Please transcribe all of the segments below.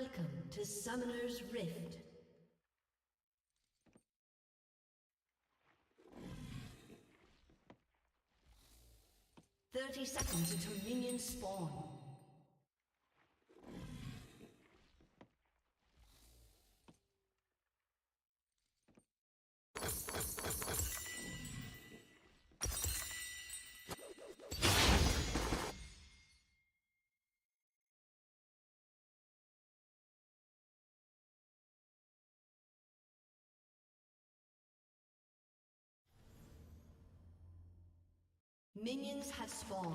Welcome to Summoner's Rift. "30 seconds until minions spawn. Minions have spawned.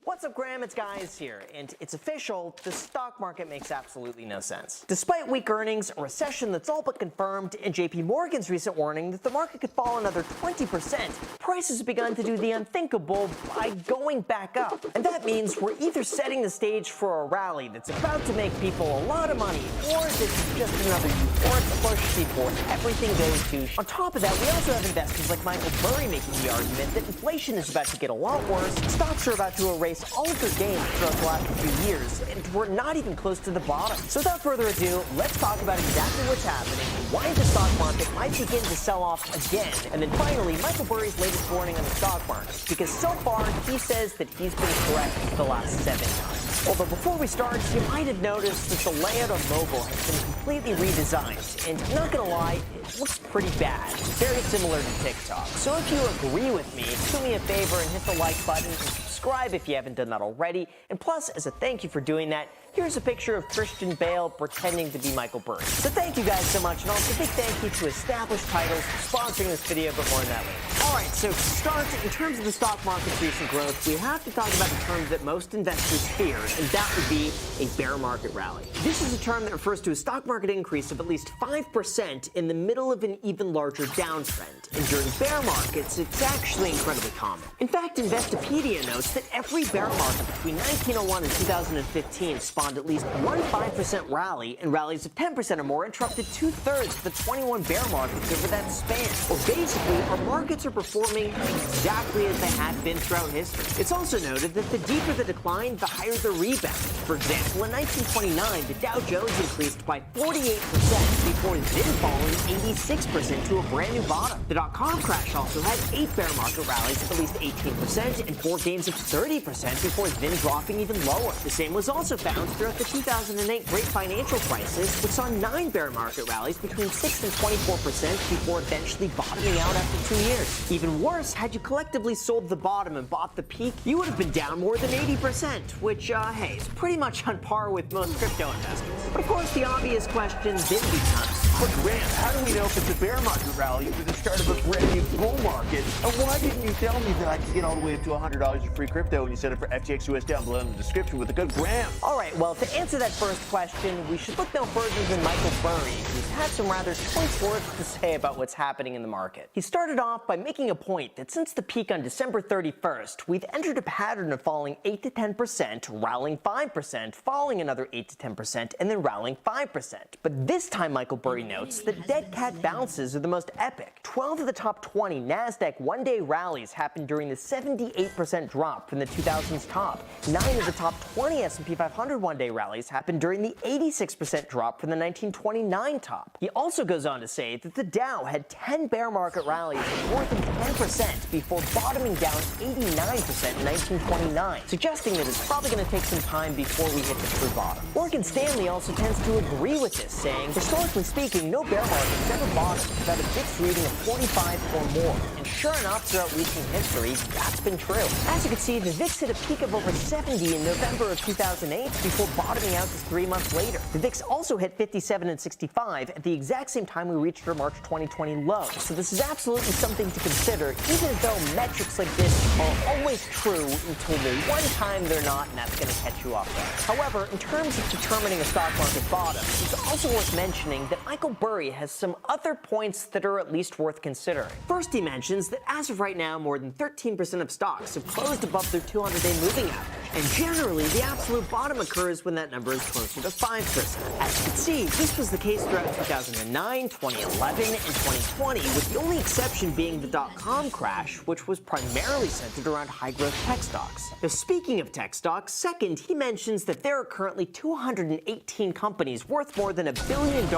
What's up, Graham? It's Guys here, and it's official, the stock market makes absolutely no sense. Despite weak earnings, a recession that's all but confirmed, and JP Morgan's recent warning that the market could fall another 20%, prices have begun to do the unthinkable by going back up. And that means we're either setting the stage for a rally that's about to make people a lot of money, or this is just another euphoric push before everything goes to shit. On top of that, we also have investors like Michael Burry making the argument that inflation is about to get a lot worse, stocks are about to erase all of their gains throughout the last few years, and we're not even close to the bottom. So without further ado, let's talk about exactly what's happening, why the stock market might begin to sell off again, and then finally, Michael Burry's latest warning on the stock market, because so far, he says that he's been correct for the last 7 times. Although before we start, you might have noticed that the layout of mobile has been completely redesigned, and not gonna lie, it looks pretty bad. Very similar to TikTok. So if you agree with me, do me a favor and hit the like button and subscribe if you haven't done that already. And plus, as a thank you for doing that, here's a picture of Christian Bale pretending to be Michael Burry. So thank you guys so much, and also a big thank you to Established Titles for sponsoring this video, but more on that later. Alright, so to start, in terms of the stock market's recent growth, we have to talk about the term that most investors fear, and that would be a bear market rally. This is a term that refers to a stock market increase of at least 5% in the middle of an even larger downtrend. And during bear markets, it's actually incredibly common. In fact, Investopedia notes that every bear market between 1901 and 2015 spawned at least one 5% rally, and rallies of 10% or more interrupted 2/3 of the 21 bear markets over that span. Or basically, our markets are performing exactly as they had been throughout history. It's also noted that the deeper the decline, the higher the rebound. For example, in 1929, the Dow Jones increased by 48% before then falling 86% to a brand new bottom. The dot-com crash also had 8 bear market rallies of at least 18% and 4 gains of 30% before then dropping even lower. The same was also found throughout the 2008 Great Financial Crisis, which saw 9 bear market rallies between 6 and 24% before eventually bottoming out after 2 years. Even worse, had you collectively sold the bottom and bought the peak, you would have been down more than 80%, which, hey, is pretty much on par with most crypto investors. But of course, the obvious question then becomes, but Grant, how do we know if it's a bear market rally or the start of a brand new bull market? And why didn't you tell me that I could get all the way up to $100 of free crypto when you set it for FTX US down below in the description with a good Graham? Alright, well, to answer that first question, we should look no further than Michael Burry, who's had some rather choice words to say about what's happening in the market. He started off by making a point that since the peak on December 31st, we've entered a pattern of falling 8 to 10%, rallying 5%, falling another 8 to 10%, and then rallying 5%. But this time, Michael Burry notes that dead cat bounces are the most epic. 12 of the top 20 NASDAQ one-day rallies happened during the 78% drop from the 2000s top. 9 of the top 20 S&P 500 one-day rallies happened during the 86% drop from the 1929 top. He also goes on to say that the Dow had 10 bear market rallies of more than 10% before bottoming down 89% in 1929, suggesting that it's probably going to take some time before we hit the true bottom. Morgan Stanley also tends to agree with this, saying, historically speaking, no bear market has ever bottomed without a VIX reading of 45 or more. And sure enough, throughout recent history, that's been true. As you can see, the VIX hit a peak of over 70 in November of 2008 before bottoming out just 3 months later. The VIX also hit 57 and 65 at the exact same time we reached our March 2020 low. So this is absolutely something to consider, even though metrics like this are always true until the one time they're not, and that's going to catch you off guard. However, in terms of determining a stock market bottom, it's also worth mentioning that Michael Burry has some other points that are at least worth considering. First, he mentions that as of right now, more than 13% of stocks have closed above their 200-day moving average. And generally, the absolute bottom occurs when that number is closer to 5%. As you can see, this was the case throughout 2009, 2011, and 2020, with the only exception being the dot-com crash, which was primarily centered around high-growth tech stocks. Now, speaking of tech stocks, second, he mentions that there are currently 218 companies worth more than $1 billion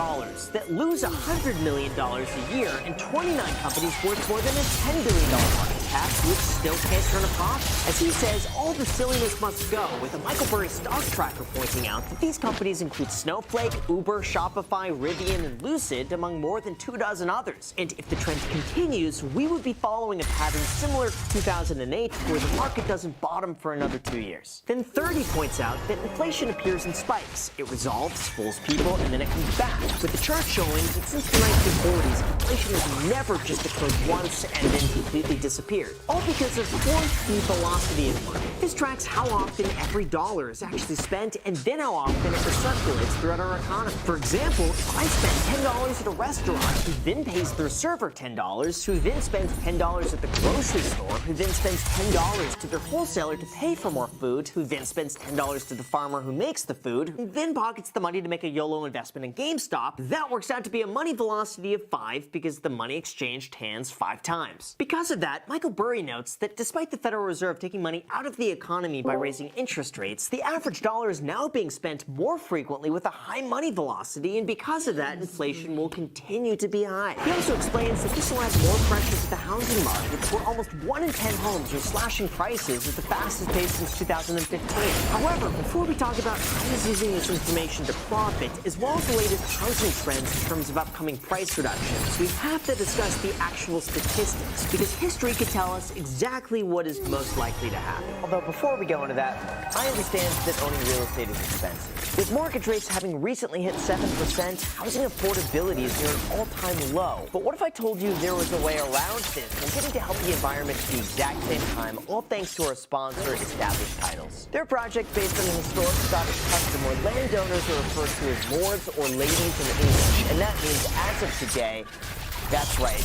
that lose $100 million a year, and 29 companies worth more than a $10 billion market cap, which still can't turn a profit. As he says, all the silliness must go, with a Michael Burry stock tracker pointing out that these companies include Snowflake, Uber, Shopify, Rivian, and Lucid, among more than 24 others. And if the trend continues, we would be following a pattern similar to 2008, where the market doesn't bottom for another 2 years. Then 30 points out that inflation appears in spikes. It resolves, fools people, and then it comes back, with the chart showing that since the 1940s, inflation has never just occurred once and then completely disappeared, all because of the velocity of money. This tracks how often every dollar is actually spent and then how often it recirculates throughout our economy. For example, if I spend $10 at a restaurant, who then pays their server $10, who then spends $10 at the grocery store, who then spends $10 to their wholesaler to pay for more food, who then spends $10 to the farmer who makes the food, and then pockets the money to make a YOLO investment in GameStop, that works out to be a money velocity of 5 because the money exchanged hands 5 times. Because of that, Michael Burry notes that despite the Federal Reserve taking money out of the economy by raising interest rates, the average dollar is now being spent more frequently with a high money velocity, and because of that, inflation will continue to be high. He also explains that this will add more pressure to the housing markets, where almost 1 in 10 homes are slashing prices at the fastest pace since 2015. However, before we talk about how he's using this information to profit, as well as the latest housing trends in terms of upcoming price reductions, we have to discuss the actual statistics, because history could tell us exactly what is most likely to happen. Although before we go into that, I understand that owning real estate is expensive. With mortgage rates having recently hit 7%, housing affordability is near an all-time low. But what if I told you there was a way around this and getting to help the environment at the exact same time, all thanks to our sponsor, Established Titles. Their project based on the historic Scottish custom where landowners are referred to as lords or ladies in English, and that means as of today, that's right,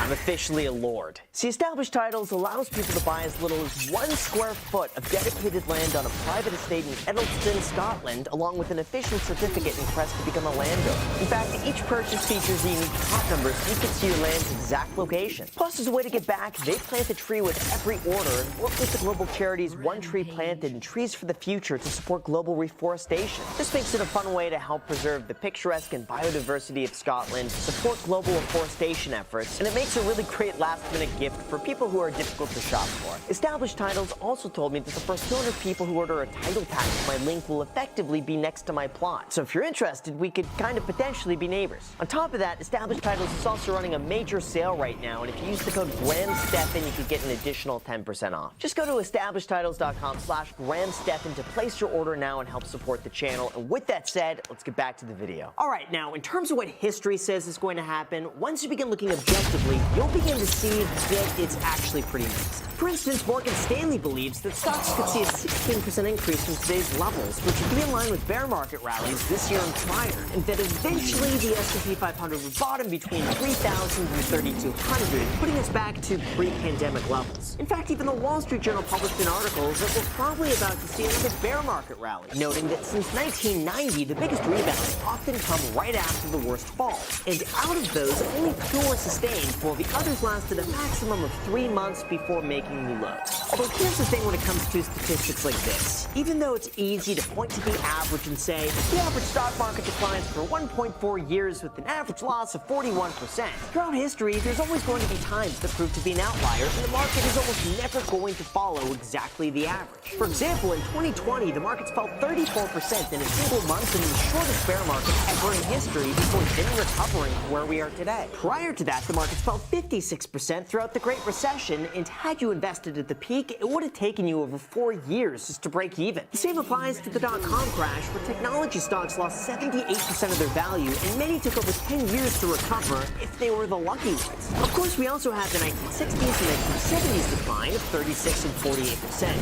I'm officially a lord. See, Established Titles allows people to buy as little as 1 square foot of dedicated land on a private estate in Edelston, Scotland, along with an official certificate and crest to become a landowner. In fact, each purchase features a unique plot number so you can see your land's exact location. Plus, as a way to get back, they plant a tree with every order and work with the global charities One Tree Planted and Trees for the Future to support global reforestation. This makes it a fun way to help preserve the picturesque and biodiversity of Scotland, support global afforestation efforts, and it makes a really great last-minute gift for people who are difficult to shop for. Established Titles also told me that the first 200 people who order a title tag to my link will effectively be next to my plot. So if you're interested, we could kind of potentially be neighbors. On top of that, Established Titles is also running a major sale right now, and if you use the code GrahamStephan, you could get an additional 10% off. Just go to establishedtitles.com/GrahamStephan to place your order now and help support the channel. And with that said, let's get back to the video. All right, now, in terms of what history says is going to happen, once you begin looking objectively, you'll begin to see that it's actually pretty mixed. For instance, Morgan Stanley believes that stocks could see a 16% increase from today's levels, which would be in line with bear market rallies this year and prior, and that eventually the S&P 500 would bottom between 3,000 and 3,200, putting us back to pre-pandemic levels. In fact, even the Wall Street Journal published an article that we're probably about to see another bear market rally, noting that since 1990, the biggest rebounds often come right after the worst falls, and out of those, only 2 were sustained, while the others lasted a maximum of 3 months before making new lows. Although here's the thing when it comes to statistics like this. Even though it's easy to point to the average and say, the average stock market declines for 1.4 years with an average loss of 41%, throughout history, there's always going to be times that prove to be an outlier, and the market is almost never going to follow exactly the average. For example, in 2020, the markets fell 34% in a single month in the shortest bear market ever in history before then recovering to where we are today. Prior to that, the markets fell 56% throughout the Great Recession, and had you invested at the peak, it would have taken you over 4 years just to break even. The same applies to the dot-com crash, where technology stocks lost 78% of their value, and many took over 10 years to recover if they were the lucky ones. Of course, we also have the 1960s and 1970s decline of 36 and 48%,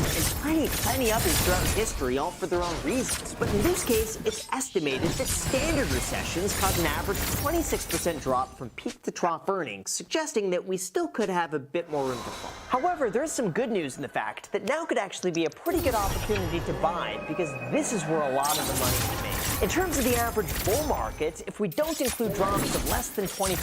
and plenty others throughout history, all for their own reasons. But in this case, it's estimated that standard recessions cause an average 26% drop from peak to trough earnings, suggesting that we still could have a bit more room to fall. However, there is some good news in the fact that now could actually be a pretty good opportunity to buy, because this is where a lot of the money is made. In terms of the average bull market, if we don't include drops of less than 20%,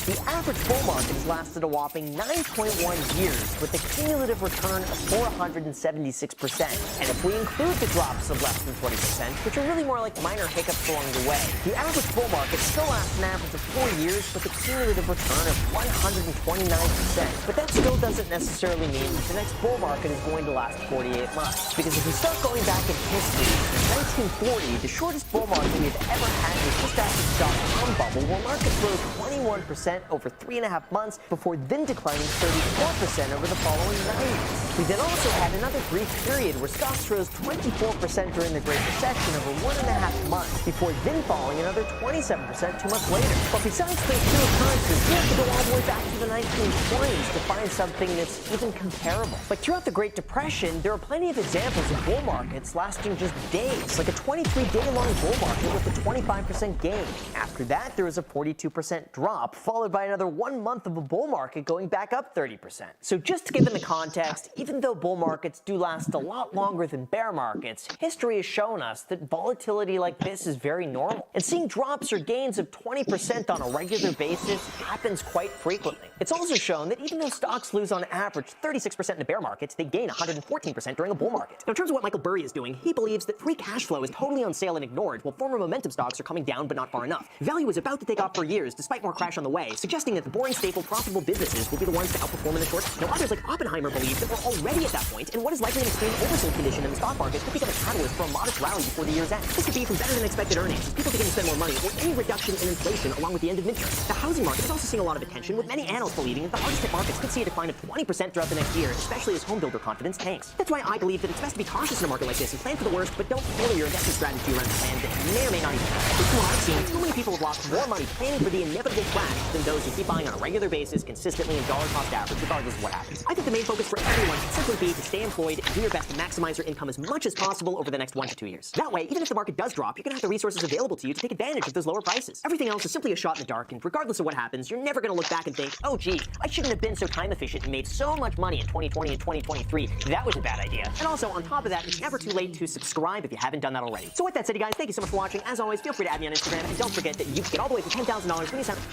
the average bull market has lasted a whopping 9.1 years with a cumulative return of 476%. And if we include the drops of less than 20%, which are really more like minor hiccups along the way, the average bull market still lasts an average of 4 years with a cumulative return of 129%. But that still doesn't necessarily mean that the next bull market is going to last 48 months. Because if we start going back in history, in 1940, the shortest bull market we've ever had was just after the dot-com bubble, where markets rose 21% over 3.5 months before then declining 34% over the following 90s. We then also had another brief period where stocks rose 24% during the Great Recession over 1.5 months before then falling another 27% 2 months later. But besides those two occurrences, we have to go all the way back to the 1920s to find something that's even comparable. Like throughout the Great Depression, there are plenty of examples of bull markets lasting just days, like a 23-day-long bull market with a 25% gain. After that, there was a 42% drop, followed by another 1 month of a bull market going back up 30%. So just to give it the context, even though bull markets do last a lot longer than bear markets, history has shown us that volatility like this is very normal. And seeing drops or gains of 20% on a regular basis happens quite frequently. It's also shown that even though stocks lose on average 36% in a bear market, they gain 114% during a bull market. Now, in terms of what Michael Burry is doing, he believes that free cash flow is totally on sale and ignored, while former momentum stocks are coming down but not far enough. Value is about to take off for years, despite more crash on the way, suggesting that the boring, stable, profitable businesses will be the ones to outperform in the short term. Now, others like Oppenheimer believe that we're already at that point, and what is likely an extreme oversold condition in the stock market could become a catalyst for a modest rally before the year's end. This could be from better than expected earnings, as people begin to spend more money, or any reduction in inflation along with the end of midterms. The housing market is also seeing a lot of attention, with many analysts believing that the hardest hit markets could see a decline of 20% throughout the next year, especially as home builder confidence tanks. That's why I believe that it's best to be cautious in a market like this and plan for the worst, but don't tailor your investment strategy around a plan that may or may not even happen. From what I've seen, too many people have lost more money planning for the inevitable crash than those who keep buying on a regular basis, consistently and dollar cost average, regardless of what happens. I think the main focus for everyone should simply be to stay employed and do your best to maximize your income as much as possible over the next 1 to 2 years. That way, even if the market does drop, you're going to have the resources available to you to take advantage of those lower prices. Everything else is simply a shot in the dark, and regardless of what happens, you're never going to look back and think, oh gee, I shouldn't have been so time efficient and made so much money in 2020 and 2023. That was a bad idea. And also, on top of that, it's never too late to subscribe if you haven't done that already. So with that said, you guys, thank you so much for watching. As always, feel free to add me on Instagram, and don't forget that you can get all the way to $10,000 when you sign up.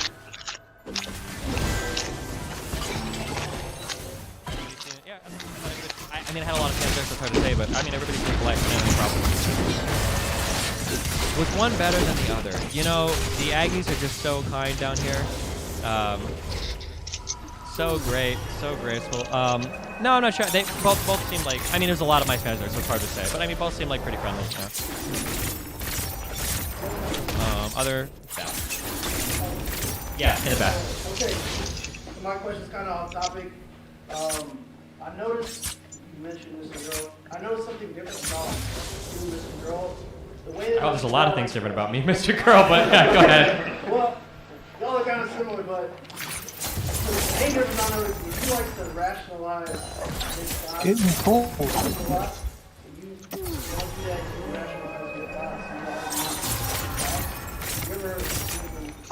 Yeah, I mean, I had a lot of fans there, so it's hard to say, but I mean, everybody's pretty polite, no problem. Was one better than the other? You know, the Aggies are just so kind down here. So great, so graceful. No, I'm not sure. They both seemed like, I mean, there's a lot of my fans there, so it's hard to say, but I mean, both seem like pretty friendly. Yeah, in the back. Okay, so my question's kind of off topic. I noticed you mentioned Mr. Girl. I noticed something different about you, Mr. Girl. The way that There's a lot of things different about me, Mr. Girl, but yeah, go ahead. Well, y'all are kind of similar, but the main difference I noticed is you like to rationalize this guy. Getting cold. A lot. You don't do that. You rationalize your thoughts. You ever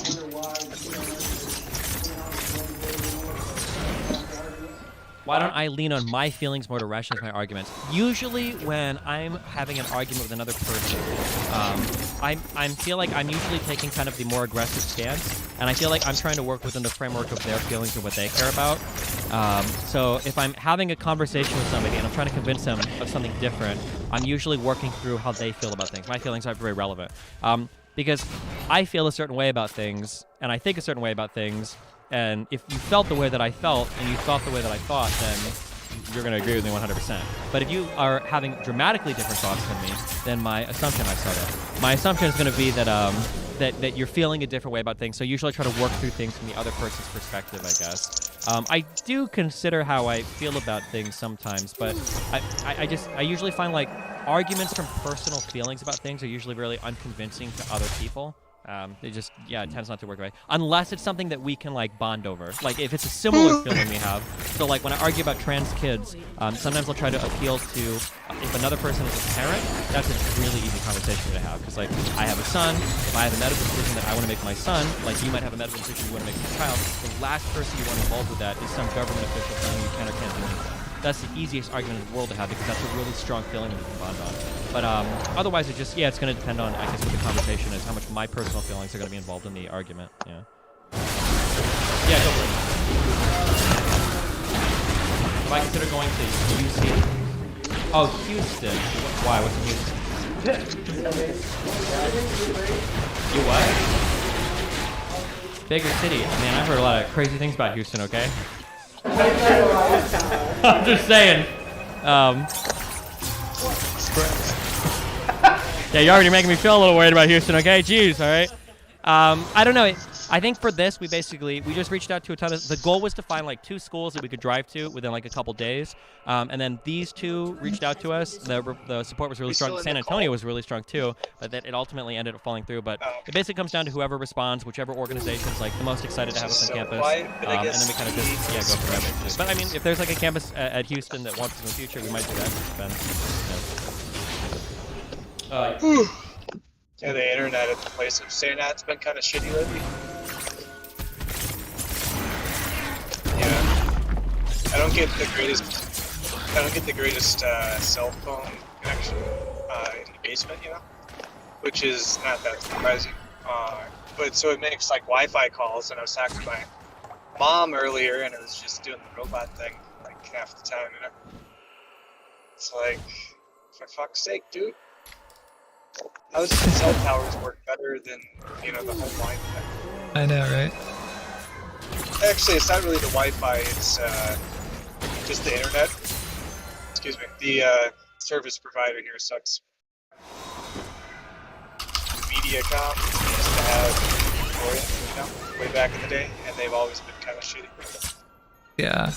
wonder why you don't Why don't I lean on my feelings more to rationalize my arguments? Usually when I'm having an argument with another person, I feel like I'm usually taking kind of the more aggressive stance, and I feel like I'm trying to work within the framework of their feelings and what they care about. So if I'm having a conversation with somebody and I'm trying to convince them of something different, I'm usually working through how they feel about things. My feelings aren't very relevant. Because I feel a certain way about things, and I think a certain way about things, and if you felt the way that I felt and you thought the way that I thought, then you're going to agree with me 100%. But if you are having dramatically different thoughts than me, then my assumption is going to be that that you're feeling a different way about things. So usually I try to work through things from the other person's perspective, I guess. I do consider how I feel about things sometimes, but I usually find like arguments from personal feelings about things are usually really unconvincing to other people. It tends not to work right. Unless it's something that we can, like, bond over. Like, if it's a similar feeling we have. So, like, when I argue about trans kids, sometimes I'll try to appeal to if another person is a parent, that's a really easy conversation to have. Because like, I have a son. If I have a medical decision that I want to make my son, like you might have a medical decision you want to make for your child, the last person you want involved with that is some government official telling you can or can't do anything. That's the easiest argument in the world to have because that's a really strong feeling that you can bond on. But otherwise, it just, yeah, it's going to depend on, I guess, what the conversation is, how much my personal feelings are going to be involved in the argument. Yeah. Yeah, go for it. If I consider going to UC. Oh, Houston. Why? What's in Houston? You what? Bigger city. Man, I've heard a lot of crazy things about Houston, okay? I'm just saying. Yeah, you're already making me feel a little worried about Houston, okay? Jeez, all right? I don't know. I think for this, we just reached out to a ton of, the goal was to find like 2 schools that we could drive to within like a couple days. And then these 2 reached out to us. The support was really strong. San Antonio was really strong too, but then it ultimately ended up falling through. But it basically comes down to whoever responds, whichever organization's like the most excited to have us on campus. And then we kind of just, go from there. But I mean, if there's like a campus at Houston that wants us in the future, we might do that. Yeah, the internet at the place of saying that's been kind of shitty lately. Yeah, I don't get the greatest cell phone connection in the basement, you know, which is not that surprising. But so it makes like Wi-Fi calls, and I was talking to my mom earlier, and it was just doing the robot thing like half the time, you know. It's like, for fuck's sake, dude. How does cell towers work better than, you know, the home Wi-Fi? I know, right? Actually, it's not really the Wi-Fi, it's just the internet. Excuse me. The service provider here sucks. Mediacom used to have Victoria, you know, way back in the day, and they've always been kind of shitty. Yeah.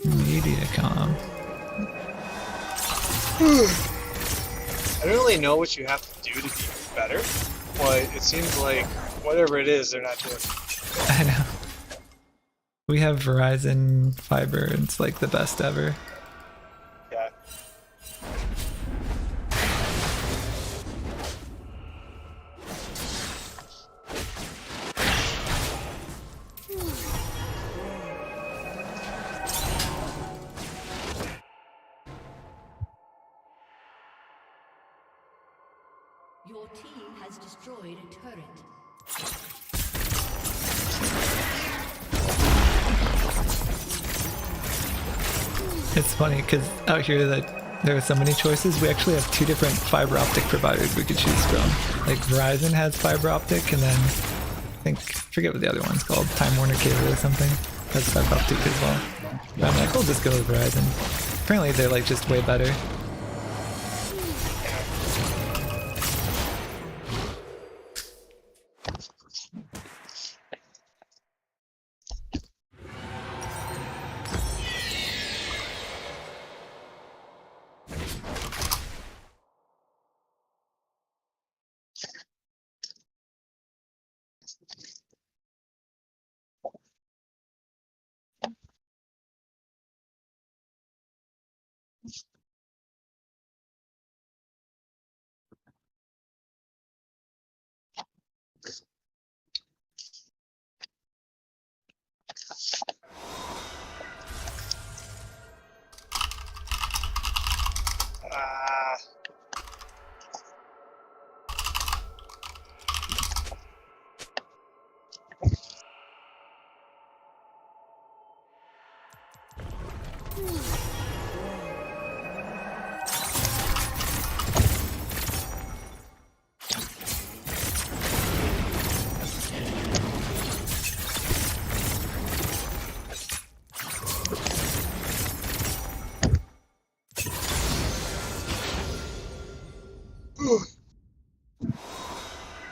Mediacom. I don't really know what you have to do to be better, but it seems like whatever it is, they're not doing. I know. We have Verizon fiber, and it's like the best ever. Yeah. Your team has destroyed a turret. It's funny because out here that there are so many choices. We actually have 2 different fiber optic providers we could choose from. Like Verizon has fiber optic, and then I forget what the other one's called. Time Warner Cable or something has fiber optic as well. But I'm like, we'll just go with Verizon. Apparently they're like just way better.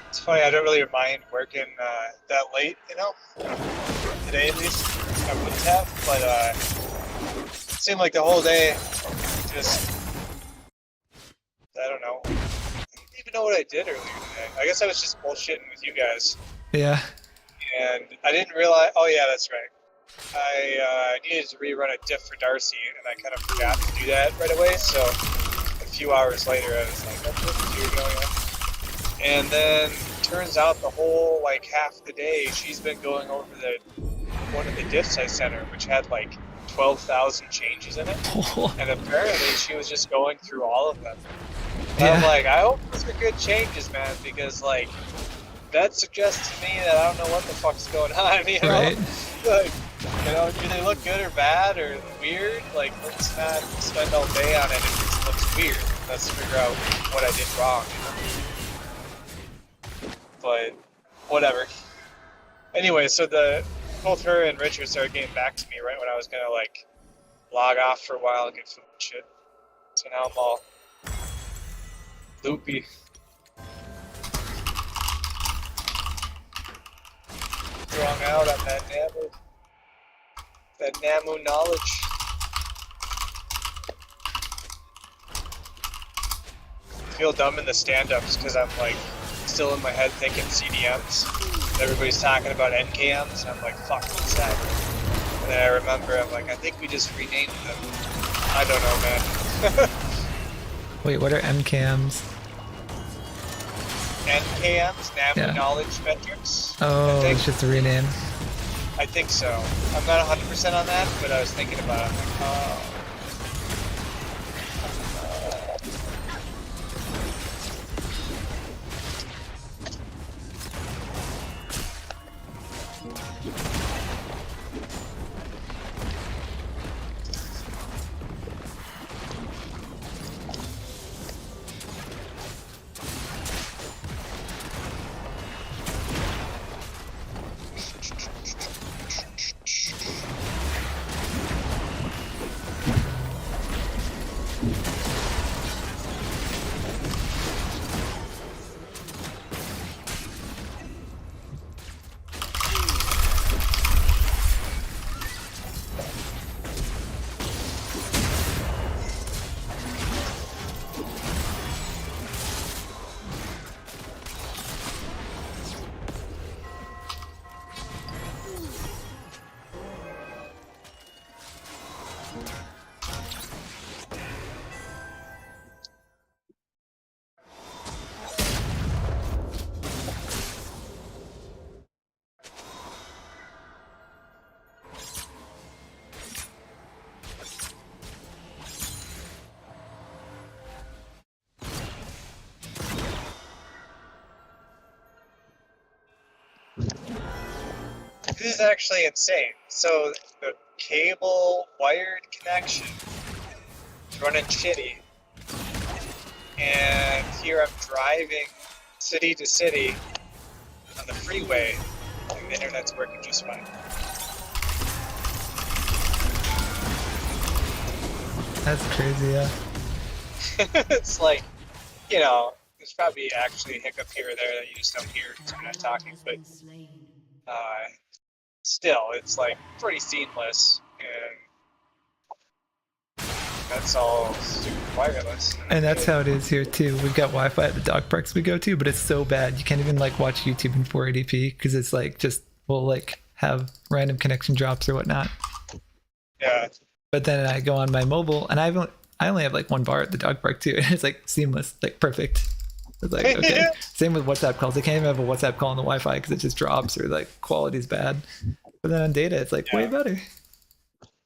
It's funny, I don't really mind working that late, you know? Today at least, I wouldn't have, but it seemed like the whole day, just, I don't know. I didn't even know what I did earlier today. I guess I was just bullshitting with you guys. Yeah. And I didn't realize, oh yeah, that's right. I needed to rerun a diff for Darcy, and I kind of forgot to do that right away. So a few hours later, I was like, "That's what you're going on." And then turns out the whole like half the day she's been going over one of the diffs I sent her, which had like 12,000 changes in it, and apparently she was just going through all of them. And I'm like, I hope those are good changes, man, because like that suggests to me that I don't know what the fuck's going on, you know? Right. Like, you know, do they look good or bad or weird? Like, let's not spend all day on it if it looks weird. Let's figure out what I did wrong, you know? But whatever. Anyway, so both her and Richard started getting back to me right when I was gonna like log off for a while and get food and shit. So now I'm all loopy. Strung out on that Namu knowledge. I feel dumb in the stand-ups because I'm like still in my head thinking CDMs. Everybody's talking about NKMs, and I'm like, fuck, what's that? And then I remember, I'm like, I think we just renamed them. I don't know, man. Wait, what are MKMs? NKMs, Namu Knowledge Metrics. Oh, it's just a rename. I think so. I'm not 100% on that, but I was thinking about it. I'm like, oh. This is actually insane. So the cable wired connection is running shitty, and here I'm driving city to city on the freeway, and the internet's working just fine. That's crazy, yeah. It's like, you know, there's probably actually a hiccup here or there that you just don't hear because we're not talking, but still, it's like pretty seamless, and that's all super wireless. And that's how it is here too. We've got Wi-Fi at the dog parks we go to, but it's so bad you can't even like watch YouTube in 480p because it's like just we'll like have random connection drops or whatnot. Yeah. But then I go on my mobile and I only have like one bar at the dog park too, and it's like seamless, like perfect. It's like okay. Same with WhatsApp calls. I can't even have a WhatsApp call on the Wi-Fi because it just drops or like quality's bad. But then on data, it's like way better.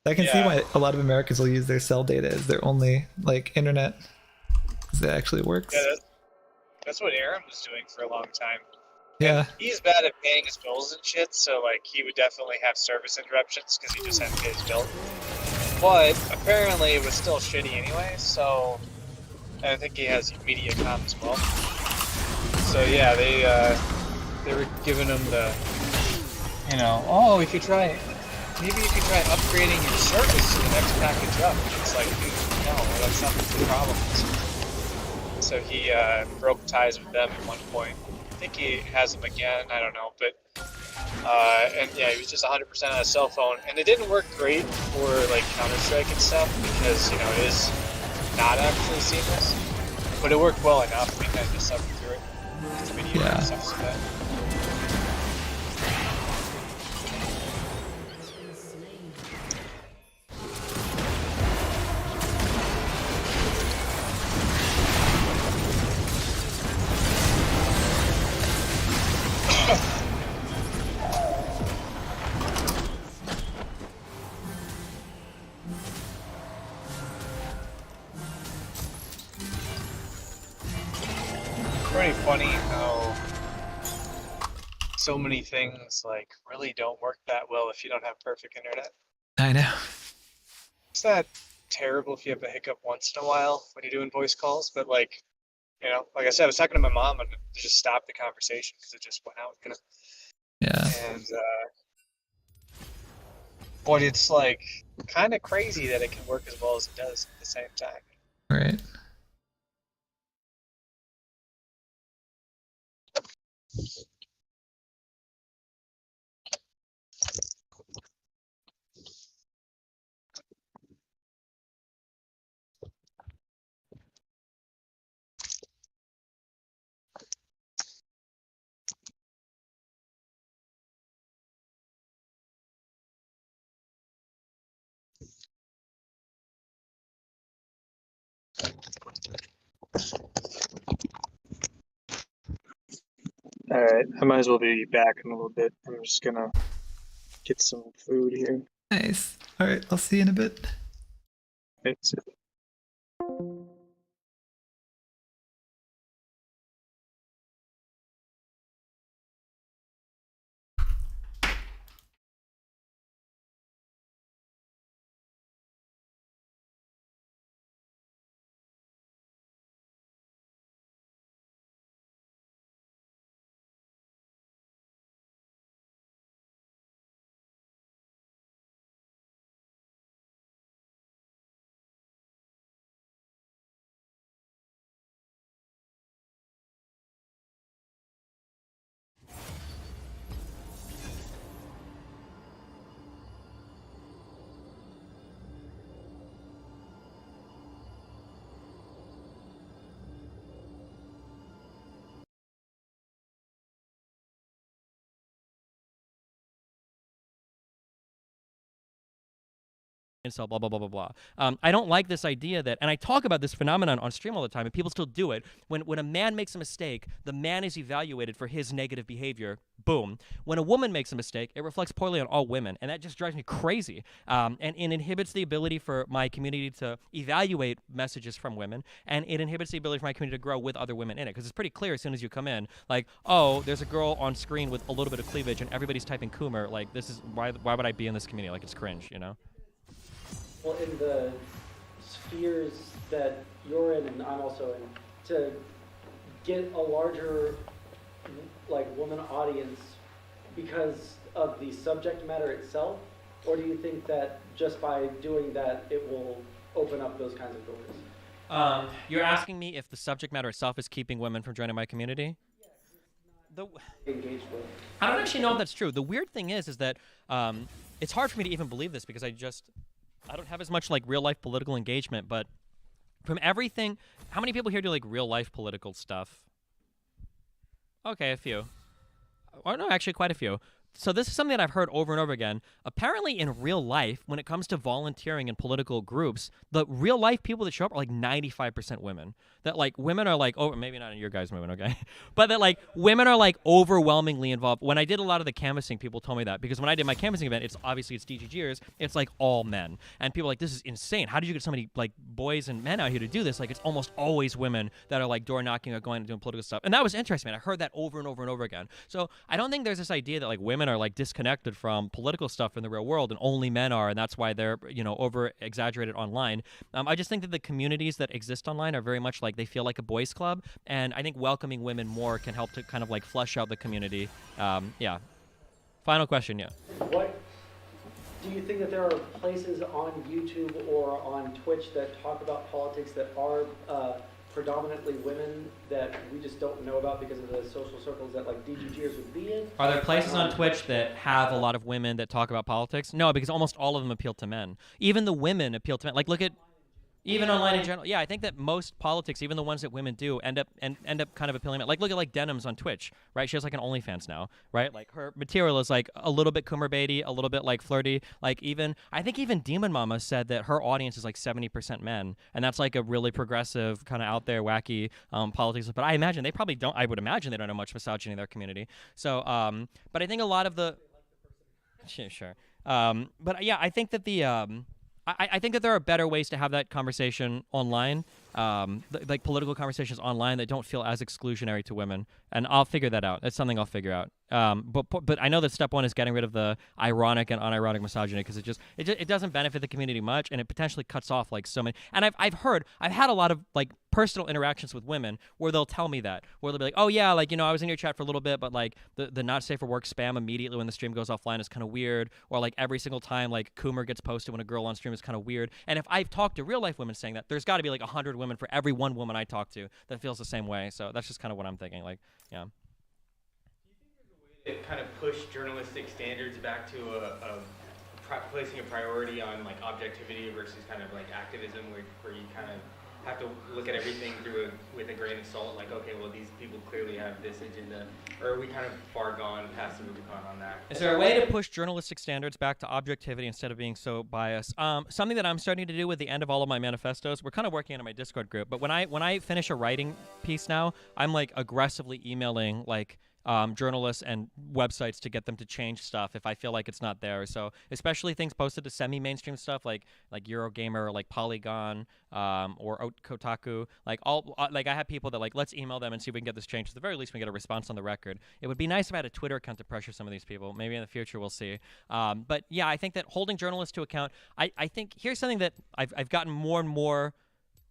I can see why a lot of Americans will use their cell data as their only like internet because it actually works. Yeah, that's what Aaron was doing for a long time. Yeah. And he's bad at paying his bills and shit, so like he would definitely have service interruptions because he just had to pay his bill. But apparently it was still shitty anyway, so I think he has MediaCom as well. So yeah, they were giving him the, you know, oh, if you try, maybe you could try upgrading your service to the next package up. It's like, dude, no, that's not the problem. So he broke ties with them at one point. I think he has them again, I don't know, but and yeah, he was just 100% on his cell phone, and it didn't work great for like Counter-Strike and stuff because, you know, it is not actually seamless, but it worked well enough. We kind of just suffered through it. It's video and stuff so that. how so many things like really don't work that well if you don't have perfect internet. I know. It's not terrible if you have a hiccup once in a while when you're doing voice calls, but like, you know, like I said, I was talking to my mom and it just stopped the conversation because it just went out, you know. Yeah. And but it's like kind of crazy that it can work as well as it does at the same time. Right. All right, I might as well be back in a little bit. I'm just gonna get some food here. Nice. All right. I'll see you in a bit. It's incel, blah blah blah blah blah. I don't like this idea that, and I talk about this phenomenon on stream all the time, and people still do it. When a man makes a mistake, the man is evaluated for his negative behavior. Boom. When a woman makes a mistake, it reflects poorly on all women, and that just drives me crazy. And it inhibits the ability for my community to evaluate messages from women, and it inhibits the ability for my community to grow with other women in it. Because it's pretty clear as soon as you come in, like, oh, there's a girl on screen with a little bit of cleavage, and everybody's typing Coomer. Like, this is why would I be in this community? Like, it's cringe, you know? Well, in the spheres that you're in and I'm also in, to get a larger, like, woman audience because of the subject matter itself? Or do you think that just by doing that, it will open up those kinds of doors? You're asking me if the subject matter itself is keeping women from joining my community? Engaged with. I don't actually know if that's true. The weird thing is that it's hard for me to even believe this because I don't have as much like real life political engagement, but from everything, how many people here do like real life political stuff? Okay, a few. Or no, actually quite a few. So this is something that I've heard over and over again. Apparently in real life, when it comes to volunteering in political groups, the real life people that show up are like 95% women. That like women are like, oh, maybe not in your guys' movement, okay? But that like women are like overwhelmingly involved. When I did a lot of the canvassing, people told me that because when I did my canvassing event, it's DGGers, it's like all men. And people are like, this is insane. How did you get so many like boys and men out here to do this? Like it's almost always women that are like door knocking or going and doing political stuff. And that was interesting, man. I heard that over and over and over again. So I don't think there's this idea that like women are like disconnected from political stuff in the real world and only men are, and that's why they're, you know, over exaggerated online. I just think that the communities that exist online are very much like they feel like a boys club, and I think welcoming women more can help to kind of like flesh out the community. Yeah. Final question, yeah. What do you think that there are places on YouTube or on Twitch that talk about politics that are predominantly women that we just don't know about because of the social circles that like DGGers would be in? Are there places on Twitch that have a lot of women that talk about politics? No, because almost all of them appeal to men. Even the women appeal to men. Like look at even online in general. Yeah, I think that most politics, even the ones that women do, end up kind of appealing. Like look at like Denims on Twitch, right? She has like an OnlyFans now, right? Like her material is like a little bit Coomer baity, a little bit like flirty. Like I think even Demon Mama said that her audience is like 70% men, and that's like a really progressive kind of out there wacky politics. But I imagine they probably don't. I would imagine they don't have much misogyny in their community. So, but I think a lot of the sure. But yeah, I think that I think that there are better ways to have that conversation online. like political conversations online that don't feel as exclusionary to women, and I'll figure that out. That's something I'll figure out. But I know that step one is getting rid of the ironic and unironic misogyny, because it doesn't benefit the community much, and it potentially cuts off like so many. And I've had a lot of like personal interactions with women where they'll tell me that, where they'll be like, oh yeah, like, I was in your chat for a little bit, but like the not safe for work spam immediately when the stream goes offline is kind of weird, or like every single time like Coomer gets posted when a girl on stream is kind of weird. And if I've talked to real life women saying that, there's got to be like 100 women for every one woman I talk to that feels the same way. So that's just kind of what I'm thinking. Like, yeah. It kind of push journalistic standards back to placing a priority on like objectivity versus kind of like activism, where you kind of have to look at everything with a grain of salt. Like, okay, well, these people clearly have this agenda, or are we kind of far gone past the Rubicon on that? Is there a way to push journalistic standards back to objectivity instead of being so biased? Something that I'm starting to do with the end of all of my manifestos. We're kind of working on my Discord group, but when I finish a writing piece now, I'm like aggressively emailing like journalists and websites to get them to change stuff if I feel like it's not there. So especially things posted to semi-mainstream stuff like Eurogamer or like Polygon or Kotaku. Like I have people that like, let's email them and see if we can get this changed. At the very least, we get a response on the record. It would be nice if I had a Twitter account to pressure some of these people. Maybe in the future we'll see. But yeah, I think that holding journalists to account. I think here's something that I've gotten more and more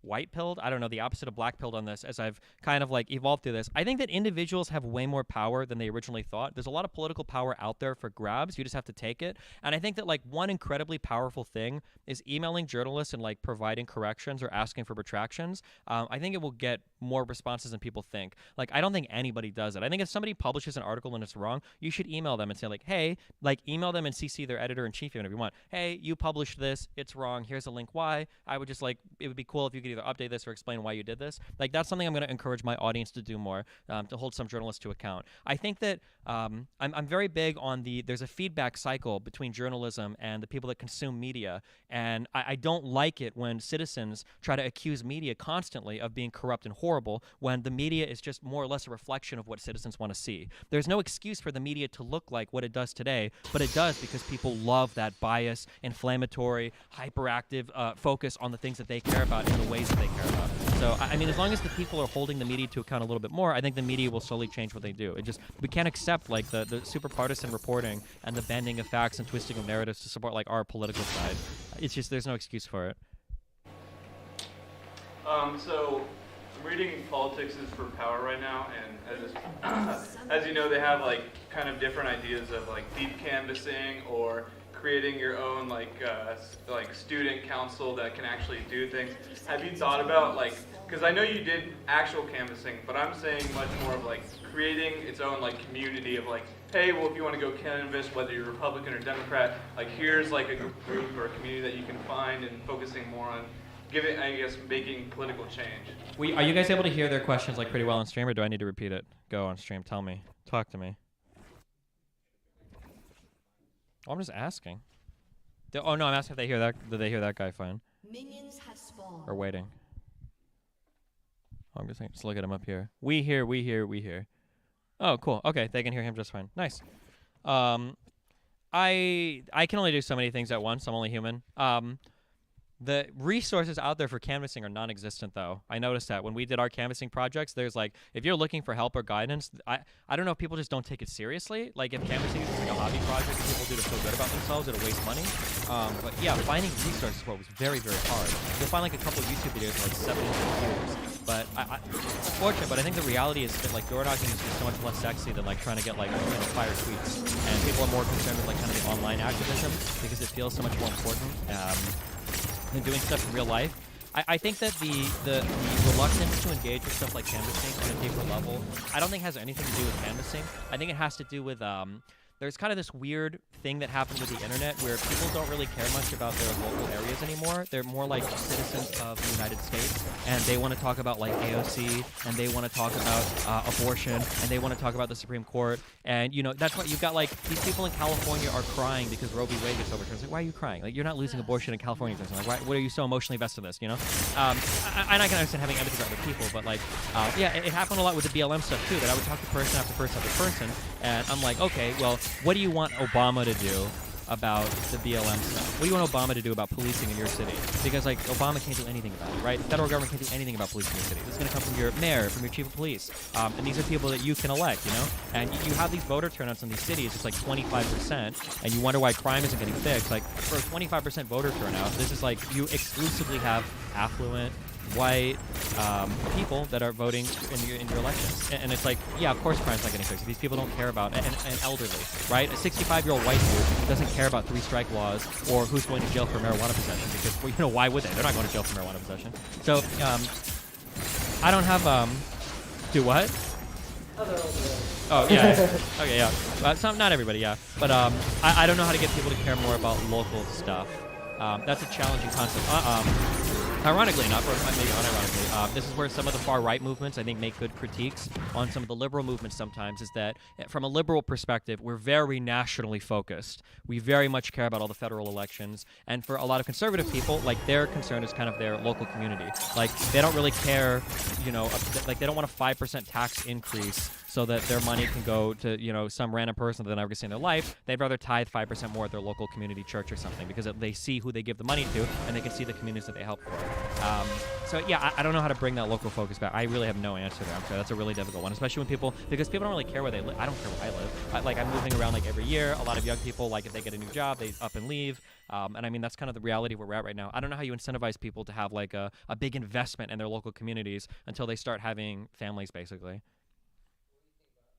white-pilled, I don't know, the opposite of black-pilled on this as I've kind of like evolved through this. I think that individuals have way more power than they originally thought. There's a lot of political power out there for grabs. You just have to take it. And I think that like one incredibly powerful thing is emailing journalists and like providing corrections or asking for retractions. I think it will get more responses than people think. Like, I don't think anybody does it. I think if somebody publishes an article and it's wrong, you should email them and say like, hey, like email them and CC their editor-in-chief even if you want. Hey, you published this, it's wrong, here's a link why. I would just like, it would be cool if you could either update this or explain why you did this. Like, that's something I'm going to encourage my audience to do more, to hold some journalists to account. I think that I'm very big on there's a feedback cycle between journalism and the people that consume media, and I don't like it when citizens try to accuse media constantly of being corrupt and horrible when the media is just more or less a reflection of what citizens want to see. There's no excuse for the media to look like what it does today, but it does because people love that bias, inflammatory, hyperactive focus on the things that they care about in the ways that they care about. So, I mean, as long as the people are holding the media to account a little bit more, I think the media will slowly change what they do. We can't accept like the super partisan reporting and the bending of facts and twisting of narratives to support like our political side. It's just, there's no excuse for it. So I'm reading Politics is for Power right now, and as you know, they have like kind of different ideas of like deep canvassing or creating your own like student council that can actually do things. Have you thought about like, because I know you did actual canvassing, but I'm saying much more of like creating its own like community of like, hey, well, if you want to go canvass, whether you're Republican or Democrat, like here's like a group or a community that you can find, and focusing more on making political change. Are you guys able to hear their questions like pretty well on stream, or do I need to repeat it? Go on stream, tell me, talk to me. Oh, I'm just asking. Oh no, I'm asking if they hear that. Did they hear that guy fine? Minions have spawned. Or waiting. Oh, I'm just saying, just look at him up here. We hear. Oh, cool. Okay, they can hear him just fine. Nice. I can only do so many things at once. I'm only human. The resources out there for canvassing are non-existent, though. I noticed that when we did our canvassing projects, there's like, if you're looking for help or guidance, I don't know if people just don't take it seriously. Like, if canvassing is like a hobby project and people do to feel good about themselves, it'll waste money. But yeah, finding resources for it was very, very hard. You'll find like a couple of YouTube videos for like 700 views. But it's fortunate, but I think the reality is that like door knocking is just so much less sexy than like trying to get like fire tweets. And people are more concerned with like kind of the online activism because it feels so much more important. And doing stuff in real life. I think that the reluctance to engage with stuff like canvassing on a deeper level, I don't think has anything to do with canvassing. I think it has to do with there's kind of this weird thing that happened with the internet where people don't really care much about their local areas anymore. They're more like citizens of the United States, and they want to talk about like AOC, and they want to talk about abortion, and they want to talk about the Supreme Court. And you know, that's why you've got like these people in California are crying because Roe v. Wade gets overturned. It's like, why are you crying? Like, you're not losing abortion in California. Like, what are you so emotionally invested in this? You know? And I can understand having empathy for other people, but like, yeah, it happened a lot with the BLM stuff too. That I would talk to person after person after person, and I'm like, okay, well, what do you want Obama to do about the BLM stuff? What do you want Obama to do about policing in your city? Because like Obama can't do anything about it, right? The federal government can't do anything about policing in your city. This is going to come from your mayor, from your chief of police, and these are people that you can elect, you know. And you have these voter turnouts in these cities. It's like 25%, and you wonder why crime isn't getting fixed. Like for a 25% voter turnout, this is like you exclusively have affluent, white people that are voting in your elections, and it's like, yeah, of course crime's not getting fixed. These people don't care about an elderly, right? A 65-year-old white dude doesn't care about 3-strike laws or who's going to jail for marijuana possession, because, well, you know, why would they? They're not going to jail for marijuana possession. So I don't have do what? Oh yeah. Okay, yeah. Not everybody, yeah. But I don't know how to get people to care more about local stuff. That's a challenging concept. Ironically enough, or maybe unironically, this is where some of the far-right movements, I think, make good critiques on some of the liberal movements sometimes, is that from a liberal perspective, we're very nationally focused. We very much care about all the federal elections. And for a lot of conservative people, like, their concern is kind of their local community. Like, they don't really care, you know, like, they don't want a 5% tax increase so that their money can go to, you know, some random person that they're never going to see in their life. They'd rather tithe 5% more at their local community church or something, because they see who they give the money to, and they can see the communities that they help for. So yeah, I don't know how to bring that local focus back. I really have no answer there. I'm sorry, that's a really difficult one, especially when because people don't really care where they live. I don't care where I live. I'm moving around like every year. A lot of young people, like, if they get a new job, they up and leave. And I mean, that's kind of the reality where we're at right now. I don't know how you incentivize people to have like a big investment in their local communities until they start having families, basically.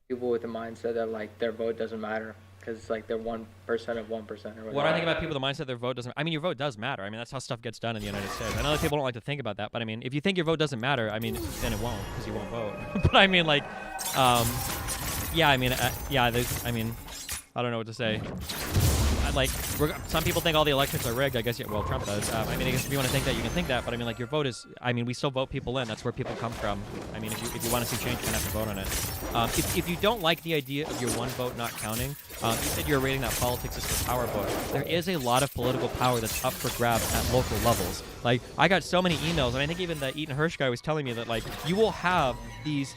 People with the mindset that like their vote doesn't matter because like they're 1% of 1% or whatever. What I think about people with the mindset their vote doesn't. I mean, your vote does matter. I mean, that's how stuff gets done in the United States. I know that people don't like to think about that, but I mean, if you think your vote doesn't matter, I mean, then it won't, because you won't vote. But I mean, like, yeah, I mean, I mean, I don't know what to say. Like, some people think all the elections are rigged. I guess, yeah, well, Trump does. I mean, I guess if you want to think that, you can think that. But I mean, like, your vote is. I mean, we still vote people in. That's where people come from. I mean, if you want to see change, you're gonna have to vote on it. If you don't like the idea of your one vote not counting, you said you're rating that politics is for power book. There is a lot of political power that's up for grabs at local levels. Like, I got so many emails, and I think even the Eaton Hirsch guy was telling me that, like, you will have these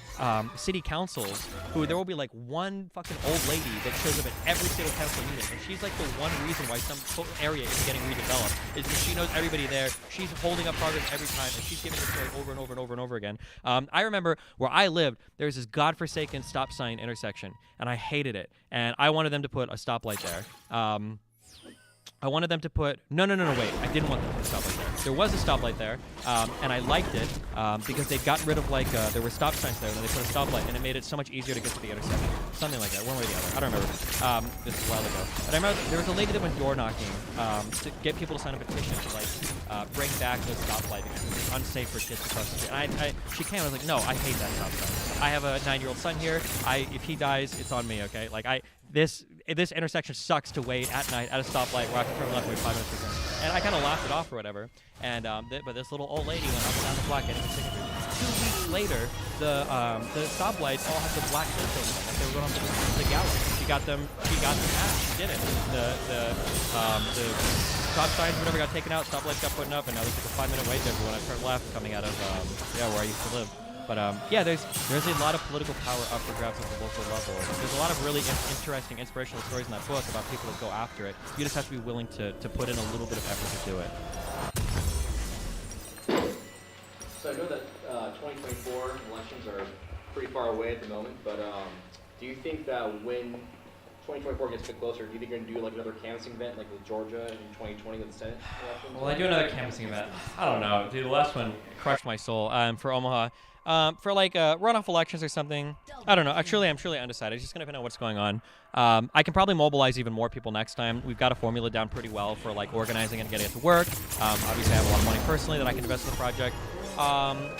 city councils who there will be like one fucking old lady that shows up at every single council meeting, and she's like the one reason why some area is getting redeveloped is because she knows everybody there. She's holding up progress every time, and she's giving the story over and over and over and over again. I remember where I lived, there was this godforsaken stop sign intersection, and I hated it, and I wanted them to put a stoplight there. I wanted them to put no, wait. I didn't want them to put a stoplight there. There was a stoplight there, and I liked it because they got rid of, like, there were stop signs there, and then they put a stoplight, and it made it so much easier to get to the intersection. Something like that, one way or the other. I don't remember. This was a while ago. But I remember there was a lady that went door knocking to get people to sign a petition to, like, bring back the stoplight because it was unsafe for kids to cross the street. And she came, I was like, no, I hate that stop sign. I have a 9-year-old son here. If he dies, it's on me, okay? Like, this intersection sucks to wait at night at a stoplight where I can turn left and wait 5 minutes for. And I kind of laughed it off or whatever. And but this little old lady went up and down the block getting a signature. 2 weeks later, the stoplights all had the black filter on them, like they were going on the gallon. She got them back. She did it. The stop signs, whatever, got taken out. Stoplights got put up, and now there's like a 5-minute wait there for when I turn left coming out of where I used to live. But yeah, there's a lot of political power up for grabs at the local level. There's a lot of really interesting, inspirational stories in that book about people that go after it. You just have to be willing to put in a little bit of effort to do it. So I know that 2024 elections are pretty far away at the moment, but do you think that when 2024 gets a bit closer, do you think you're going to do like another canvassing event like with Georgia in 2020 with the Senate elections? Well, I do another canvassing event. I don't know, dude. The last one crushed my soul. For Omaha. For like runoff elections or something. I don't know. I'm truly undecided. Just gonna know what's going on. I can probably mobilize even more people next time. We've got a formula down pretty well for like organizing and getting it to work. Obviously, I have a lot of money personally that I can invest in the project.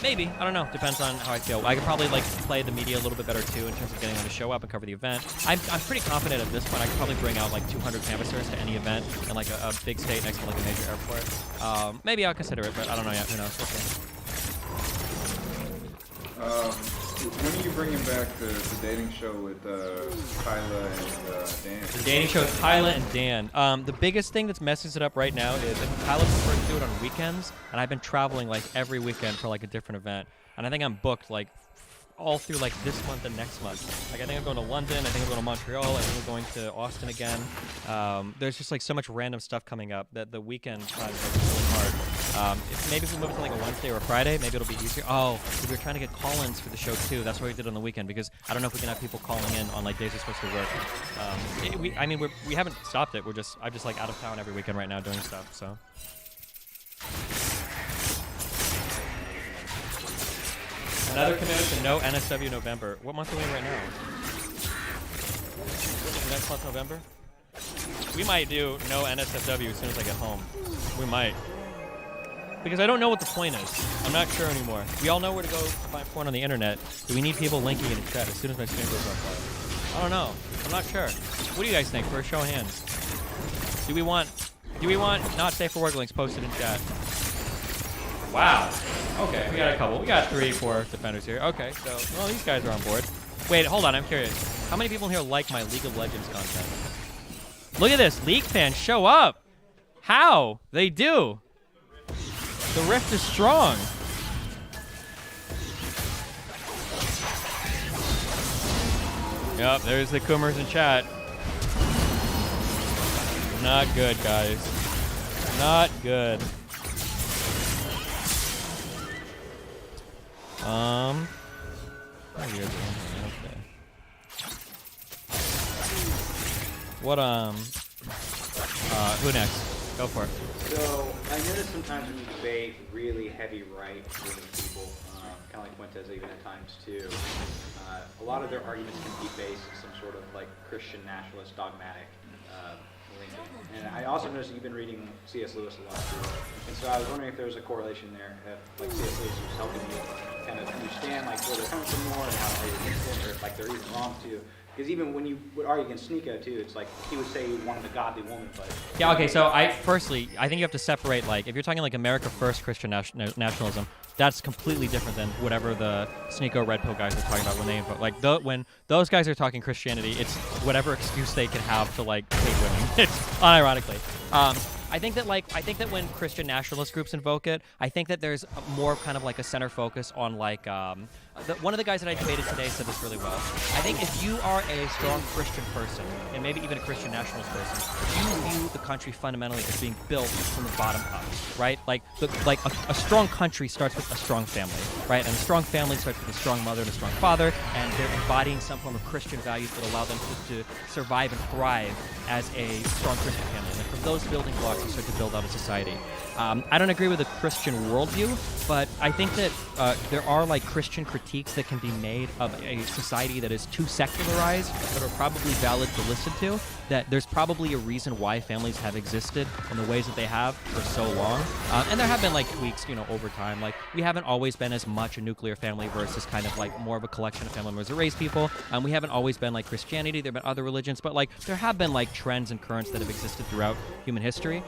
Maybe. I don't know. Depends on how I feel. I could probably like play the media a little bit better too in terms of getting them to show up and cover the event. I'm pretty confident at this point I could probably bring out like 200 canvassers to any event in like a big state next to like a major airport. Maybe I'll consider it, but I don't know yet. Who knows? Okay. When are you bringing back the dating show with Kyla and Dan? The dating show with Kyla and Dan. The biggest thing that's messing it up right now is that Kyla prefers to do it on weekends, and I've been traveling like every weekend for like a different event. And I think I'm booked like all through like this month and next month. Like I think I'm going to London, I think I'm going to Montreal, I think I'm going to Austin again. There's just like so much random stuff coming up that the weekend time is really hard. Maybe if we move it to like a Wednesday or a Friday, maybe it'll be easier. Oh, we were trying to get call-ins for the show too. That's what we did on the weekend because I don't know if we can have people calling in on like days we're supposed to work. We haven't stopped it. I'm just like out of town every weekend right now doing stuff. So. Another commitment to no NSW November. What month are we in right now? Next month, November? We might do no NSFW as soon as I get home. We might. Because I don't know what the point is. I'm not sure anymore. We all know where to go to find porn on the internet. Do we need people linking it in chat as soon as my stream goes up? I don't know. I'm not sure. What do you guys think? For a show of hands. Do we want not safe for work links posted in chat? Wow. Okay, we got a couple. We got 3, 4 defenders here. Okay, so, well, these guys are on board. Wait, hold on, I'm curious. How many people in here like my League of Legends content? Look at this, League fans show up. How? They do. The rift is strong. Yep, there's the Coomers in chat. Not good, guys. Not good. Oh, you guys are okay. What, who next? Go for it. So, I notice sometimes when you debate really heavy right-wing people, kind of like Fuentes even at times too, a lot of their arguments can be based in some sort of like Christian nationalist dogmatic leaning. And I also noticed you've been reading C.S. Lewis a lot too. And so I was wondering if there was a correlation there, if like C.S. Lewis was helping you kind of understand like where they're coming from more and how to argue against it, or if like they're even wrong too. Because even when you would argue against Sneeko too, it's like he would say he wanted a godly woman, but yeah, okay. So I think you have to separate like if you're talking like America First Christian nationalism, that's completely different than whatever the Sneeko Red Pill guys are talking about when they invoke. Like when those guys are talking Christianity, it's whatever excuse they can have to like hate women. It's unironically. I think that when Christian nationalist groups invoke it, I think that there's more kind of like a center focus on like one of the guys that I debated today said this really well. I think if you are a strong Christian person, and maybe even a Christian nationalist person, you view the country fundamentally as being built from the bottom up, right? Like a strong country starts with a strong family, right? And a strong family starts with a strong mother and a strong father, and they're embodying some form of Christian values that allow them to survive and thrive as a strong Christian family. And from those building blocks, you start to build out a society. I don't agree with the Christian worldview, but I think that there are like Christian critiques that can be made of a society that is too secularized that are probably valid to listen to, that there's probably a reason why families have existed in the ways that they have for so long. And there have been like tweaks, over time. Like we haven't always been as much a nuclear family versus kind of like more of a collection of family members that raise people. We haven't always been like Christianity. There have been other religions, but like there have been like trends and currents that have existed throughout human history.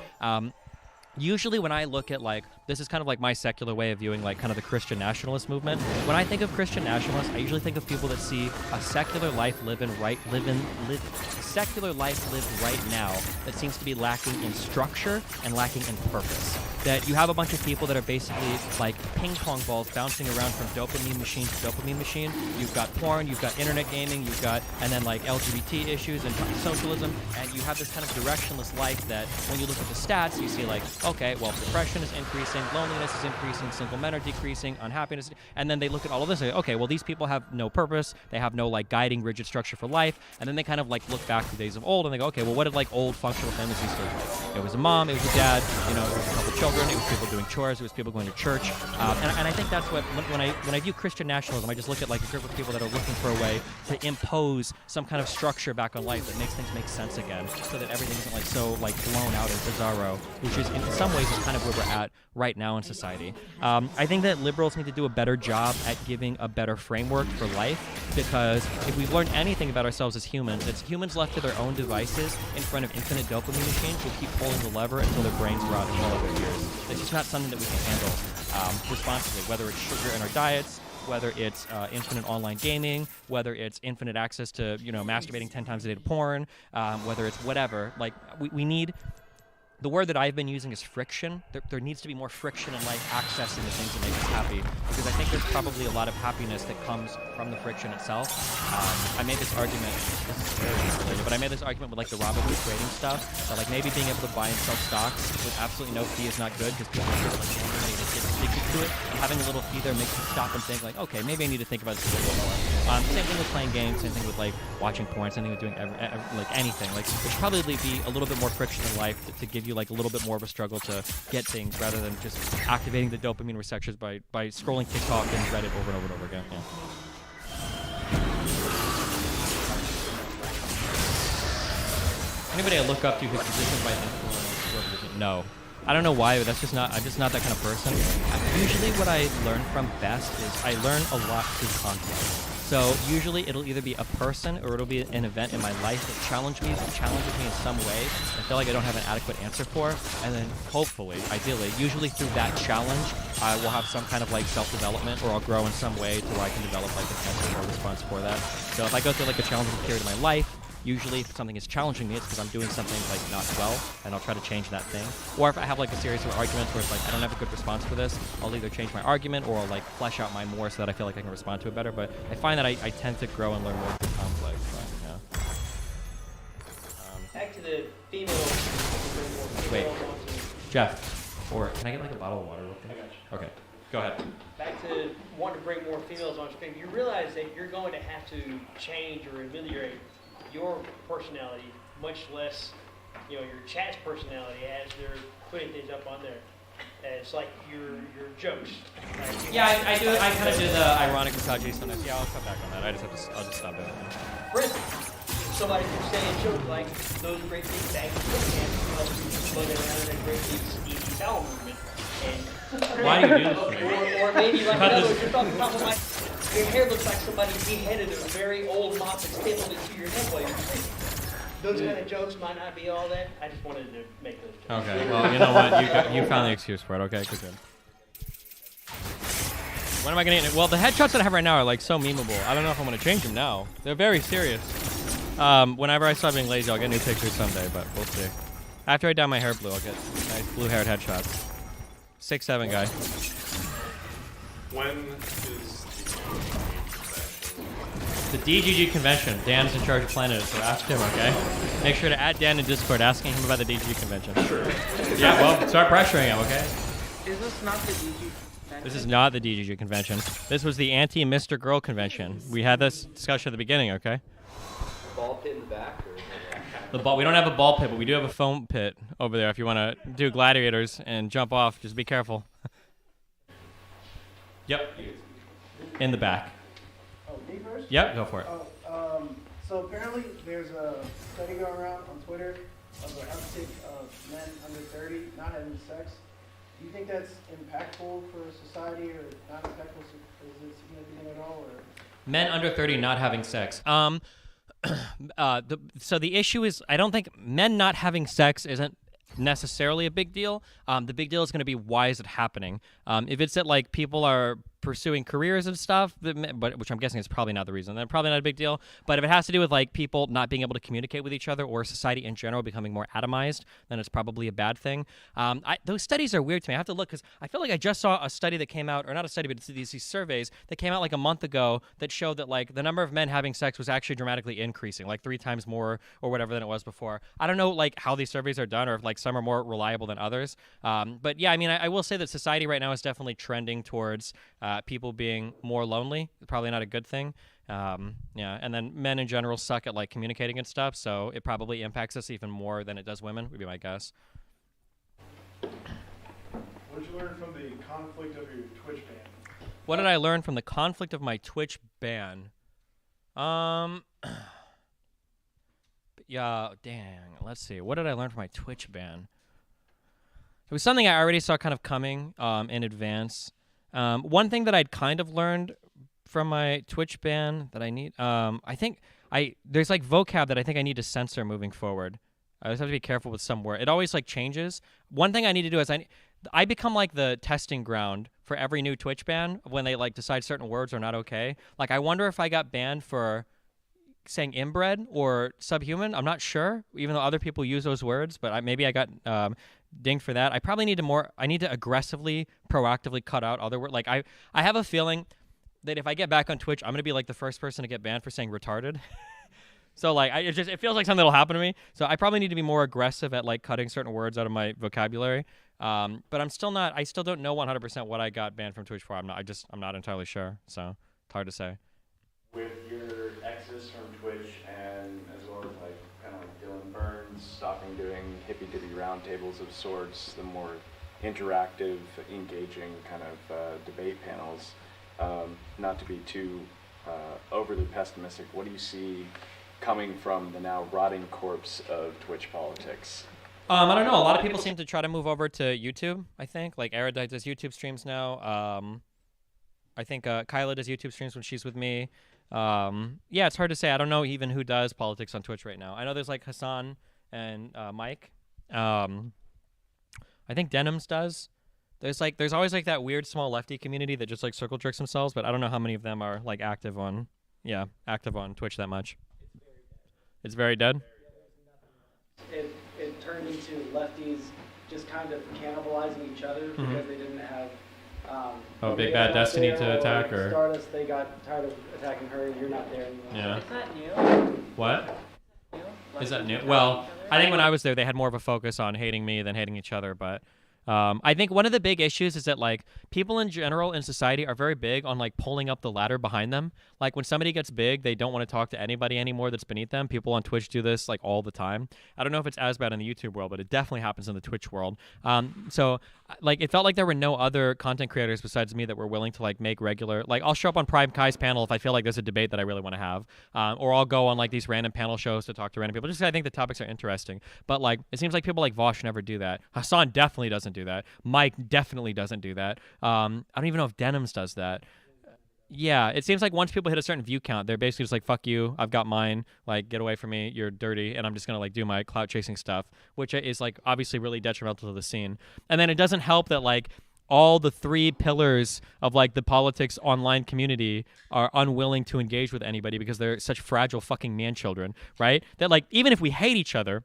Usually when I look at like, this is kind of like my secular way of viewing like kind of the Christian nationalist movement. When I think of Christian nationalists, I usually think of people that see a secular life lived right now that seems to be lacking in structure and lacking in purpose. That you have a bunch of people that are basically like ping pong balls bouncing around from dopamine machine to dopamine machine. You've got porn, you've got internet gaming, and then like LGBT issues and socialism, and you have this kind of directionless life that when you look at the stats, you see like, okay, well, depression is increasing, loneliness is increasing, single men are decreasing, unhappiness, and then they look at all of this and say, okay, well, these people have no purpose, they have no like guiding rigid structure for life, and then they kind of like look back to the days of old and they go, okay, well, what did like old functional families used to look like? It was a mom, it was a dad, it was a couple children, it was people doing chores, it was people going to church, and I think that's what, when I view Christian nationalism, I just look at like a group of people that are looking for a way to impose some kind of structure back on life that makes things make sense again, so that everything isn't like so like blown out and bizarro, which is in some ways is kind of where we're at right now in society. I think that liberals need to do a better job at giving a better framework for life, because if we've learned anything about ourselves as humans, it's humans left to their own devices in front of infinite dopamine machines will keep pulling the lever until their brains rot in all of their years. It's just not something that we can handle responsibly, whether it's sugar in our diets, whether it's infinite online gaming, whether it's infinite access to, masturbating 10 times a day to porn, whether it's whatever. Like, we need the word that I've been using is friction. There needs to be more friction in life accessing the things that make us happy, because I think there's probably a lot of happiness that comes from the friction itself. I made this argument, this is very related, but I made this argument with like the Robinhood trading stuff, that like maybe being able to buy and sell stocks with absolutely no fee is not good, because people feel like they get addicted to it, and having a little fee there makes you stop and think like, okay, maybe I need to think about this a little bit more. Same thing with playing games, same thing with like watching porn, same thing with doing like anything. Like there should probably be a little bit more friction in life to give you like a little bit more of a struggle to get things, rather than just activating the dopamine receptors by scrolling TikTok and Reddit over and over and over again. Yeah. Anybody I look up to who's positioned by influence? No. I don't know why, but I'm just not that kind of person. Usually what I learn from best is I learn a lot through conflict. So usually it'll either be a person or it'll be an event in my life that challenges me in some way. I feel like I don't have an adequate answer for, and then hopefully, ideally, usually through that challenge, I will have some kind of like self-development, or I'll grow in some way to where I can develop like an answer or response for that. So if I go through like a challenging period of my life, usually if something is challenging me, it's because I'm doing something like not well, and I'll try to change that thing. Or if I have like a series of arguments where it's like I don't have a good response for this, I'll either change my argument or I'll like flesh out mine more so that I feel like I can respond to it better. But I find that I tend to grow and learn more through conflict. But, yeah. Back to the female. Wait, Jeff, or can I get like a bottle of water real quick? I got you. Okay, go ahead. Back to wanting to bring more females on screen. You realize that you're going to have to change or ameliorate your personality, much less, your chat's personality, as they're putting things up on there. It's like your jokes. Yeah, I do. I kind of do the ironic misogyny sometimes. Yeah, I'll cut back on that. I'll just stop it. For instance, somebody can say a joke like those great big baggy pants, floating around in a great big steamy bowel movement, and why do you do this to me? Or maybe like another, just off the top of my. Your hair looks like somebody beheaded a very old mop and stapled it to your head while you're sleeping. Those kind of jokes might not be all that. I just wanted to make those jokes. Okay, well, you know what? You found the excuse for it. Okay, good. When am I going to get it? Well, the headshots that I have right now are like so memeable. I don't know if I'm going to change them now. They're very serious. Whenever I stop being lazy, I'll get new pictures someday, but we'll see. After I dye my hair blue, I'll get nice blue-haired headshots. 6'7" guy. When is the DGG convention? Dan's in charge of planning it, so ask him, okay? Make sure to add Dan in Discord, asking him about the DGG convention. Sure. Yeah, well, start pressuring him, okay? Is this not the DGG convention? This is not the DGG convention. This was the anti-Mr. Girl convention. We had this discussion at the beginning, okay? Ball pit in the back? Or The ball. We don't have a ball pit, but we do have a foam pit over there if you want to do gladiators and jump off. Just be careful. Yep. In the back. Oh, me first? Yep, go for it. So apparently there's a study going around on Twitter of the uptick of men under 30 not having sex. Do you think that's impactful for society or not impactful? Is it significant at all? Or? Men under 30 not having sex. So the issue is, I don't think men not having sex isn't necessarily a big deal. The big deal is going to be, why is it happening? If it's that like people are pursuing careers and stuff, but which I'm guessing is probably not the reason, then probably not a big deal. But if it has to do with like people not being able to communicate with each other, or society in general becoming more atomized, then it's probably a bad thing. Those studies are weird to me. I have to look, because I feel like I just saw a study that came out, or not a study, but it's these surveys that came out like a month ago that showed that like the number of men having sex was actually dramatically increasing, like 3 times more or whatever than it was before. I don't know like how these surveys are done, or if like some are more reliable than others. But yeah, I mean, I will say that society right now is definitely trending towards people being more lonely. Probably not a good thing. Yeah, and then men in general suck at like communicating and stuff, so it probably impacts us even more than it does women, would be my guess. What did you learn from the conflict of your Twitch ban? What did I learn from the conflict of my Twitch ban? Yeah, dang. Let's see. What did I learn from my Twitch ban? It was something I already saw kind of coming in advance. One thing that I'd kind of learned from my Twitch ban that I need, I think there's like vocab that I think I need to censor moving forward. I just have to be careful with some word. It always like changes. One thing I need to do is I become like the testing ground for every new Twitch ban when they like decide certain words are not okay. Like I wonder if I got banned for saying inbred or subhuman. I'm not sure, even though other people use those words, but maybe I got dinged for that. I probably need to aggressively, proactively cut out other words. Like I have a feeling that if I get back on Twitch, I'm going to be like the first person to get banned for saying retarded. So like it feels like something will happen to me. So I probably need to be more aggressive at like cutting certain words out of my vocabulary. But I still don't know 100% what I got banned from Twitch for. I'm not entirely sure. So it's hard to say. With your exes from Twitch and as well as like kind of like Dylan Burns stopping doing hippy-dippy roundtables of sorts, the more interactive, engaging kind of debate panels, not to be too overly pessimistic, what do you see coming from the now rotting corpse of Twitch politics? I don't know. A lot of people seem to try to move over to YouTube, I think. Like Erudite does YouTube streams now. I think Kyla does YouTube streams when she's with me. Yeah, it's hard to say. I don't know even who does politics on Twitch right now. I know there's like Hassan and Mike. I think Denims does. There's always like that weird small lefty community that just like circle jerks themselves, but I don't know how many of them are like active on Twitch that much. It's very dead. It turned into lefties just kind of cannibalizing each other because they didn't have. Big bad Destiny to attack, or Stardust, they got tired of attacking her. You're not there anymore. Yeah. Is that new? What? Is that new? Well, I think when I was there, they had more of a focus on hating me than hating each other, but. I think one of the big issues is that like people in general in society are very big on like pulling up the ladder behind them. Like when somebody gets big, they don't want to talk to anybody anymore that's beneath them. People on Twitch do this like all the time. I don't know if it's as bad in the YouTube world, but it definitely happens in the Twitch world. So like it felt like there were no other content creators besides me that were willing to like make regular, like I'll show up on Prime Kai's panel if I feel like there's a debate that I really want to have, or I'll go on like these random panel shows to talk to random people just because I think the topics are interesting. But like it seems like people like Vosh never do that. Hassan definitely doesn't do that. Mike definitely doesn't do that. I don't even know if Denims does that. Yeah, it seems like once people hit a certain view count, they're basically just like, fuck you, I've got mine, like, get away from me, you're dirty, and I'm just going to, like, do my clout chasing stuff, which is, like, obviously really detrimental to the scene. And then it doesn't help that, like, all the three pillars of, like, the politics online community are unwilling to engage with anybody because they're such fragile fucking man-children, right? That, like, even if we hate each other,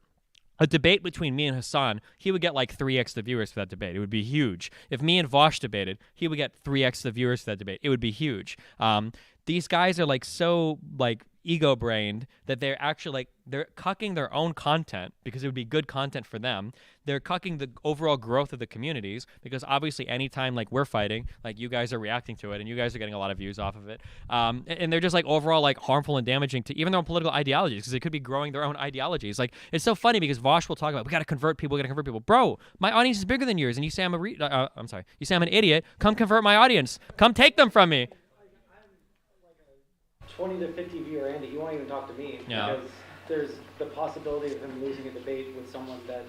a debate between me and Hassan, he would get like 3x the viewers for that debate. It would be huge. If me and Vosh debated, he would get 3x the viewers for that debate. It would be huge. These guys are like so like ego-brained that they're actually like they're cucking their own content because it would be good content for them. They're cucking the overall growth of the communities because obviously anytime like we're fighting, like you guys are reacting to it and you guys are getting a lot of views off of it. And they're just like overall like harmful and damaging to even their own political ideologies because they could be growing their own ideologies. Like it's so funny because Vosh will talk about we got to convert people, Bro, my audience is bigger than yours and you say I'm you say I'm an idiot. Come convert my audience. Come take them from me. 20 to 50 viewer Andy, he won't even talk to me because there's the possibility of him losing a debate with someone that,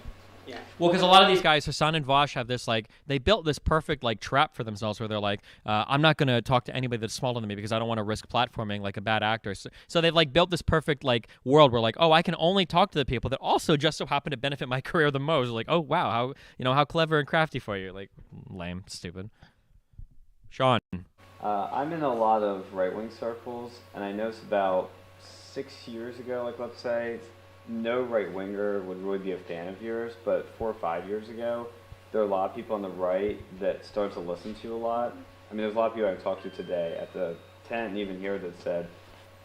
Well, because a lot of these guys, Hassan and Vosh, have this like they built this perfect like trap for themselves where they're like, I'm not gonna talk to anybody that's smaller than me because I don't want to risk platforming like a bad actor. So they've like built this perfect like world where like, oh, I can only talk to the people that also just so happen to benefit my career the most. Like, oh wow, how clever and crafty for you. Like, lame, stupid. Sean. I'm in a lot of right-wing circles, and I noticed about 6 years ago, like let's say, no right-winger would really be a fan of yours, but 4 or 5 years ago, there are a lot of people on the right that started to listen to you a lot. I mean, there's a lot of people I talked to today at the tent and even here that said,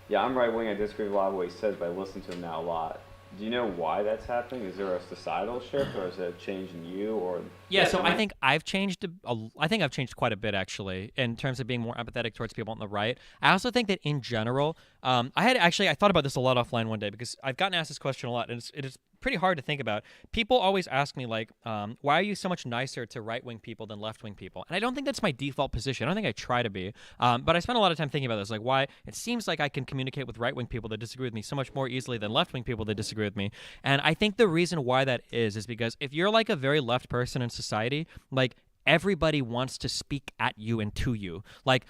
yeah, I'm right-wing, I disagree with a lot of what he says, but I listen to him now a lot. Do you know why that's happening? Is there a societal shift, or is it a change in you, or? Yeah, so I think I've changed. I think I've changed quite a bit actually in terms of being more empathetic towards people on the right. I also think that in general, I thought about this a lot offline one day because I've gotten asked this question a lot, and it is pretty hard to think about. People always ask me like, why are you so much nicer to right-wing people than left-wing people? And I don't think that's my default position. I don't think I try to be, but I spend a lot of time thinking about this, like why it seems like I can communicate with right-wing people that disagree with me so much more easily than left-wing people that disagree with me. And I think the reason why that is because if you're like a very left person in society, like everybody wants to speak at you and to you. Like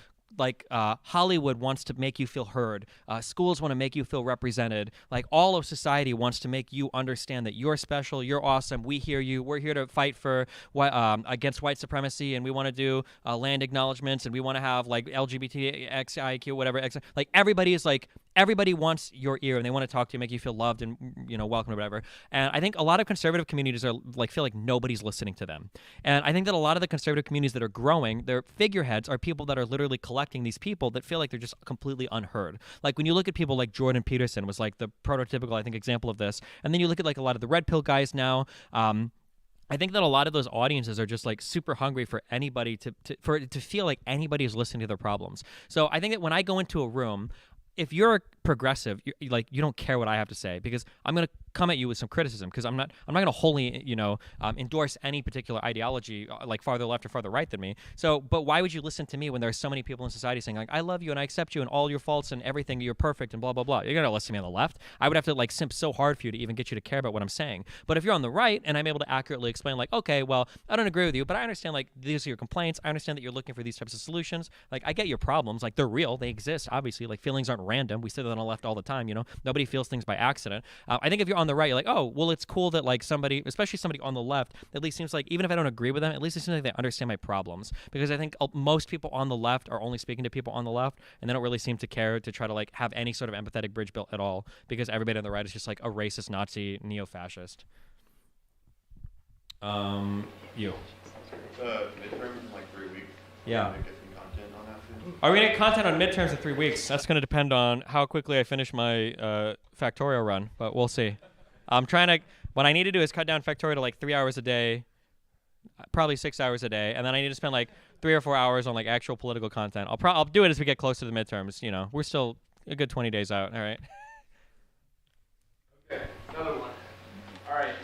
Hollywood wants to make you feel heard. Schools want to make you feel represented. Like all of society wants to make you understand that you're special, you're awesome, we hear you, we're here to fight for against white supremacy, and we want to do land acknowledgements, and we want to have like LGBTQIQ, whatever. Like everybody is like everybody wants your ear and they want to talk to you, make you feel loved and, you know, welcome or whatever. And I think a lot of conservative communities are like, feel like nobody's listening to them. And I think that a lot of the conservative communities that are growing, their figureheads are people that are literally collecting these people that feel like they're just completely unheard. Like when you look at people like Jordan Peterson was like the prototypical, I think, example of this. And then you look at like a lot of the red pill guys now. I think that a lot of those audiences are just like super hungry for anybody to feel like anybody is listening to their problems. So I think that when I go into a room, if you're a progressive, you don't care what I have to say because I'm going to come at you with some criticism because I'm not going to wholly, you know, endorse any particular ideology like farther left or farther right than me. So, but why would you listen to me when there are so many people in society saying like, I love you and I accept you and all your faults and everything, you're perfect and blah, blah, blah. You're going to listen to me on the left. I would have to like simp so hard for you to even get you to care about what I'm saying. But if you're on the right and I'm able to accurately explain like, okay, well, I don't agree with you, but I understand like these are your complaints. I understand that you're looking for these types of solutions. Like I get your problems. Like they're real. They exist. Obviously, like feelings aren't random. We say that on the left all the time, you know, nobody feels things by accident. I think if you're on the right, you're like, oh, well, it's cool that like somebody, especially somebody on the left, at least seems like, even if I don't agree with them, at least it seems like they understand my problems. Because I think most people on the left are only speaking to people on the left, and they don't really seem to care to try to like have any sort of empathetic bridge built at all, because everybody on the right is just like a racist, Nazi, neo-fascist. You. Midterms in like 3 weeks. Yeah. Get some content on that soon. Are we gonna get content on midterms in 3 weeks? That's gonna depend on how quickly I finish my Factorio run, but we'll see. I'm trying to. What I need to do is cut down Factorio to like 3 hours a day, probably 6 hours a day, and then I need to spend like 3 or 4 hours on like actual political content. I'll do it as we get close to the midterms. You know, we're still a good 20 days out. All right. Okay, another one. All right.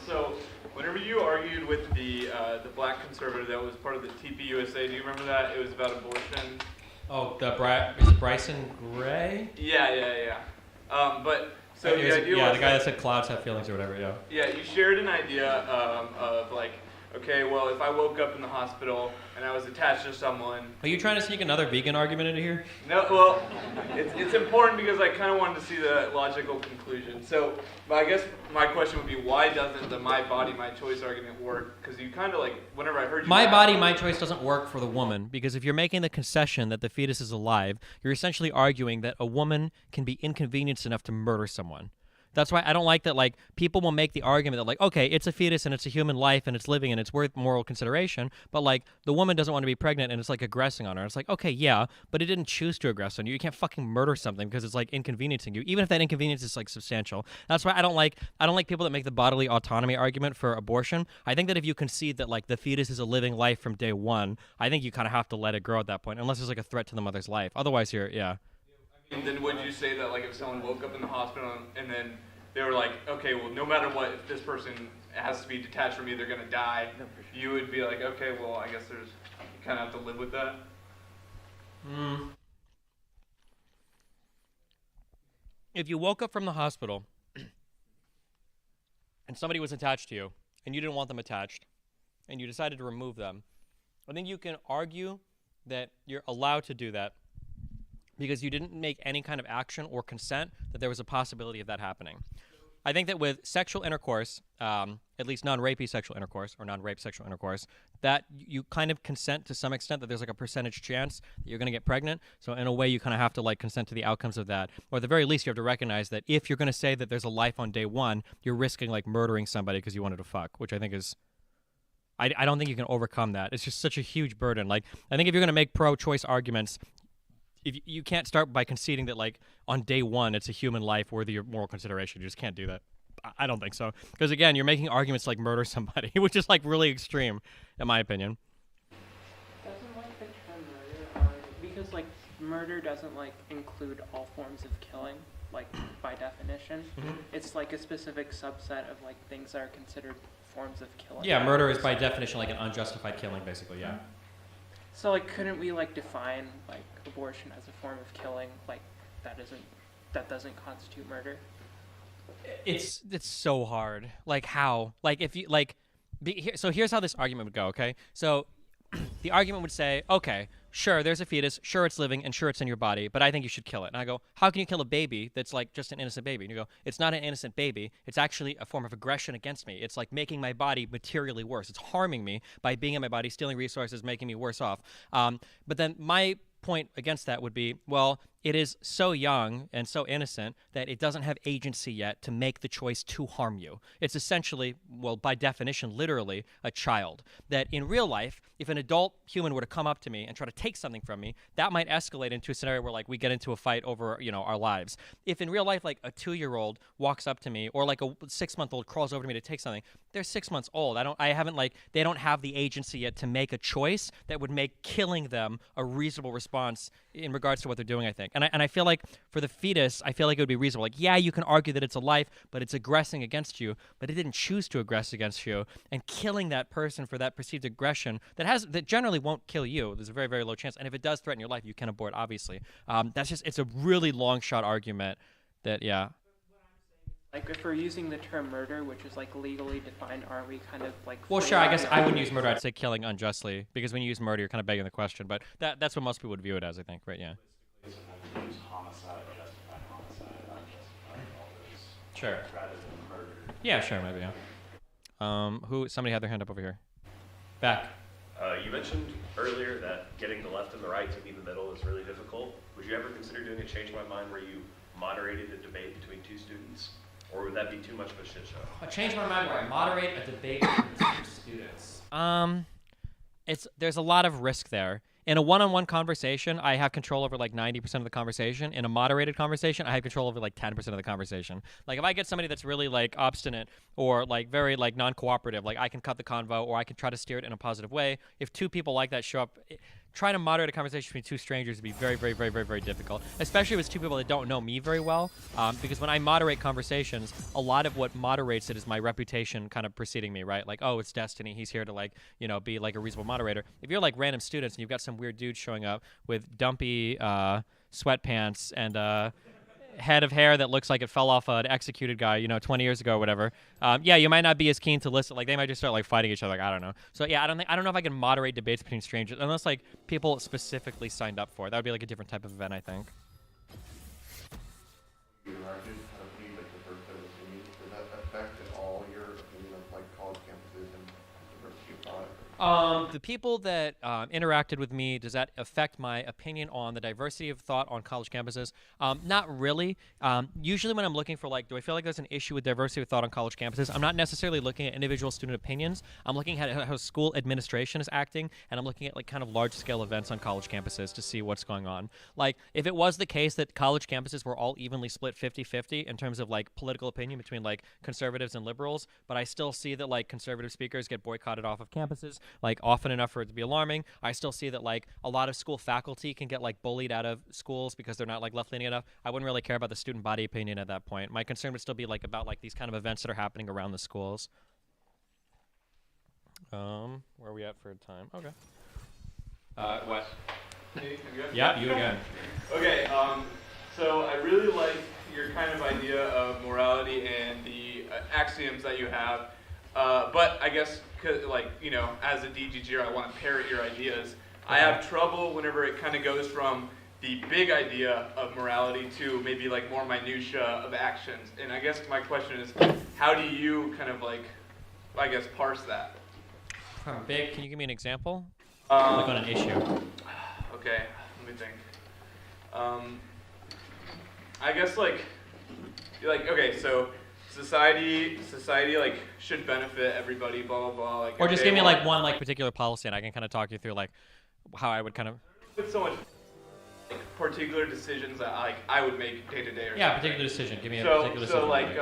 So whenever you argued with the black conservative that was part of the TPUSA, do you remember that? It was about abortion. Oh, is it Bryson Gray? Yeah. But so the idea was the guy that said clouds have feelings or whatever. Yeah. Yeah, you shared an idea of like, okay, well, if I woke up in the hospital and I was attached to someone. Are you trying to sneak another vegan argument into here? No, well, it's important because I kind of wanted to see the logical conclusion. So, I guess my question would be, why doesn't the my body, my choice argument work? Because you kind of like, whenever I heard you. My body, my choice doesn't work for the woman, because if you're making the concession that the fetus is alive, you're essentially arguing that a woman can be inconvenienced enough to murder someone. That's why I don't like that, like, people will make the argument that, like, okay, it's a fetus and it's a human life and it's living and it's worth moral consideration, but, like, the woman doesn't want to be pregnant and it's, like, aggressing on her. It's like, okay, yeah, but it didn't choose to aggress on you. You can't fucking murder something because it's, like, inconveniencing you, even if that inconvenience is, like, substantial. That's why I don't like people that make the bodily autonomy argument for abortion. I think that if you concede that, like, the fetus is a living life from day one, I think you kind of have to let it grow at that point, unless there's, like, a threat to the mother's life. Otherwise, yeah. And then would you say that, like, if someone woke up in the hospital and then they were like, okay, well, no matter what, if this person has to be detached from me, they're going to die, you would be like, okay, well, I guess you kind of have to live with that? If you woke up from the hospital and somebody was attached to you and you didn't want them attached and you decided to remove them, I think you can argue that you're allowed to do that because you didn't make any kind of action or consent that there was a possibility of that happening. I think that with sexual intercourse, at least non-rapey sexual intercourse or non-rape sexual intercourse, that you kind of consent to some extent that there's like a percentage chance that you're going to get pregnant. So in a way, you kind of have to like consent to the outcomes of that. Or at the very least, you have to recognize that if you're going to say that there's a life on day one, you're risking like murdering somebody because you wanted to fuck, which I think is... I don't think you can overcome that. It's just such a huge burden. Like, I think if you're going to make pro-choice arguments, if you can't start by conceding that, like, on day one, it's a human life worthy of moral consideration. You just can't do that. I don't think so. Because, again, you're making arguments like murder somebody, which is, like, really extreme, in my opinion. Doesn't, like, the term murder, because, like, murder doesn't, like, include all forms of killing, like, by definition. Mm-hmm. It's, like, a specific subset of, like, things that are considered forms of killing. Yeah, murder is, by definition, like, an unjustified killing, basically, yeah. So, like, couldn't we, like, define, like, abortion as a form of killing, like, that doesn't constitute murder? It's so hard. Like, how? Like, if you, like, so here's how this argument would go, okay? So the argument would say, okay, sure, there's a fetus, sure it's living, and sure it's in your body, but I think you should kill it. And I go, how can you kill a baby that's like just an innocent baby? And you go, it's not an innocent baby. It's actually a form of aggression against me. It's like making my body materially worse. It's harming me by being in my body, stealing resources, making me worse off. But then my point against that would be, well, it is so young and so innocent that it doesn't have agency yet to make the choice to harm you. It's essentially, well, by definition, literally a child. That in real life, if an adult human were to come up to me and try to take something from me, that might escalate into a scenario where like we get into a fight over, you know, our lives. If in real life, like a 2-year-old walks up to me, or like a 6-month-old crawls over to me to take something, they're 6 months old. They don't have the agency yet to make a choice that would make killing them a reasonable response in regards to what they're doing, I think. And I feel like for the fetus, I feel like it would be reasonable. Like, yeah, you can argue that it's a life, but it's aggressing against you, but it didn't choose to aggress against you. And killing that person for that perceived aggression that generally won't kill you, there's a very, very low chance. And if it does threaten your life, you can abort, obviously. It's a really long shot argument that, yeah. Like, if we're using the term murder, which is like legally defined, are we kind of like? Well, sure. I guess I wouldn't use murder. I'd say killing unjustly, because when you use murder, you're kind of begging the question. But that's what most people would view it as, I think. Right? Yeah. Use homicide, justify homicide, unjustified, all those. Sure. Rather than murder. Yeah, sure, maybe. Yeah. Somebody had their hand up over here. Back. You mentioned earlier that getting the left and the right to be in the middle is really difficult. Would you ever consider doing a Change My Mind where you moderated a debate between two students? Or would that be too much of a shit show? I changed my mind where I moderate a debate with two students. There's a lot of risk there. In a one-on-one conversation, I have control over like 90% of the conversation. In a moderated conversation, I have control over like 10% of the conversation. Like if I get somebody that's really like obstinate or like very like non-cooperative, like I can cut the convo or I can try to steer it in a positive way. If two people like that show up, trying to moderate a conversation between two strangers would be very, very, very, very, very difficult, especially if it's two people that don't know me very well. Because when I moderate conversations, a lot of what moderates it is my reputation kind of preceding me, right? Like, oh, it's Destiny. He's here to like, you know, be like a reasonable moderator. If you're like random students and you've got some weird dude showing up with dumpy sweatpants and head of hair that looks like it fell off an executed guy, you know, 20 years ago or whatever. Yeah, you might not be as keen to listen. Like they might just start like fighting each other. Like I don't know. So yeah, I don't know if I can moderate debates between strangers unless like people specifically signed up for it. That would be like a different type of event, I think. You argued like the first time does that affect at all your opinion of like college campuses and diversity of thought? The people that interacted with me, does that affect my opinion on the diversity of thought on college campuses? Not really. Usually when I'm looking for like, do I feel like there's an issue with diversity of thought on college campuses, I'm not necessarily looking at individual student opinions. I'm looking at how school administration is acting, and I'm looking at like kind of large scale events on college campuses to see what's going on. Like if it was the case that college campuses were all evenly split 50-50 in terms of like political opinion between like conservatives and liberals, but I still see that like conservative speakers get boycotted off of campuses, like often enough for it to be alarming. I still see that like a lot of school faculty can get like bullied out of schools because they're not like left-leaning enough. I wouldn't really care about the student body opinion at that point. My concern would still be like about like these kind of events that are happening around the schools. Where are we at for time? Okay. Wes. Yeah, you again. Okay, so I really like your kind of idea of morality and the axioms that you have. But I guess, like, you know, as a DGGer, I want to parrot your ideas. I have trouble whenever it kind of goes from the big idea of morality to maybe like more minutia of actions. And I guess my question is, how do you kind of like, I guess, parse that? From big, can you give me an example? Like on an issue. Okay, let me think. I guess like, okay, so society like should benefit everybody, blah blah blah. Like, or just give me like one like particular policy, and I can kind of talk you through like how I would kind of. With so much like particular decisions that like I would make day to day. Yeah, particular decision. Give me a particular decision. So like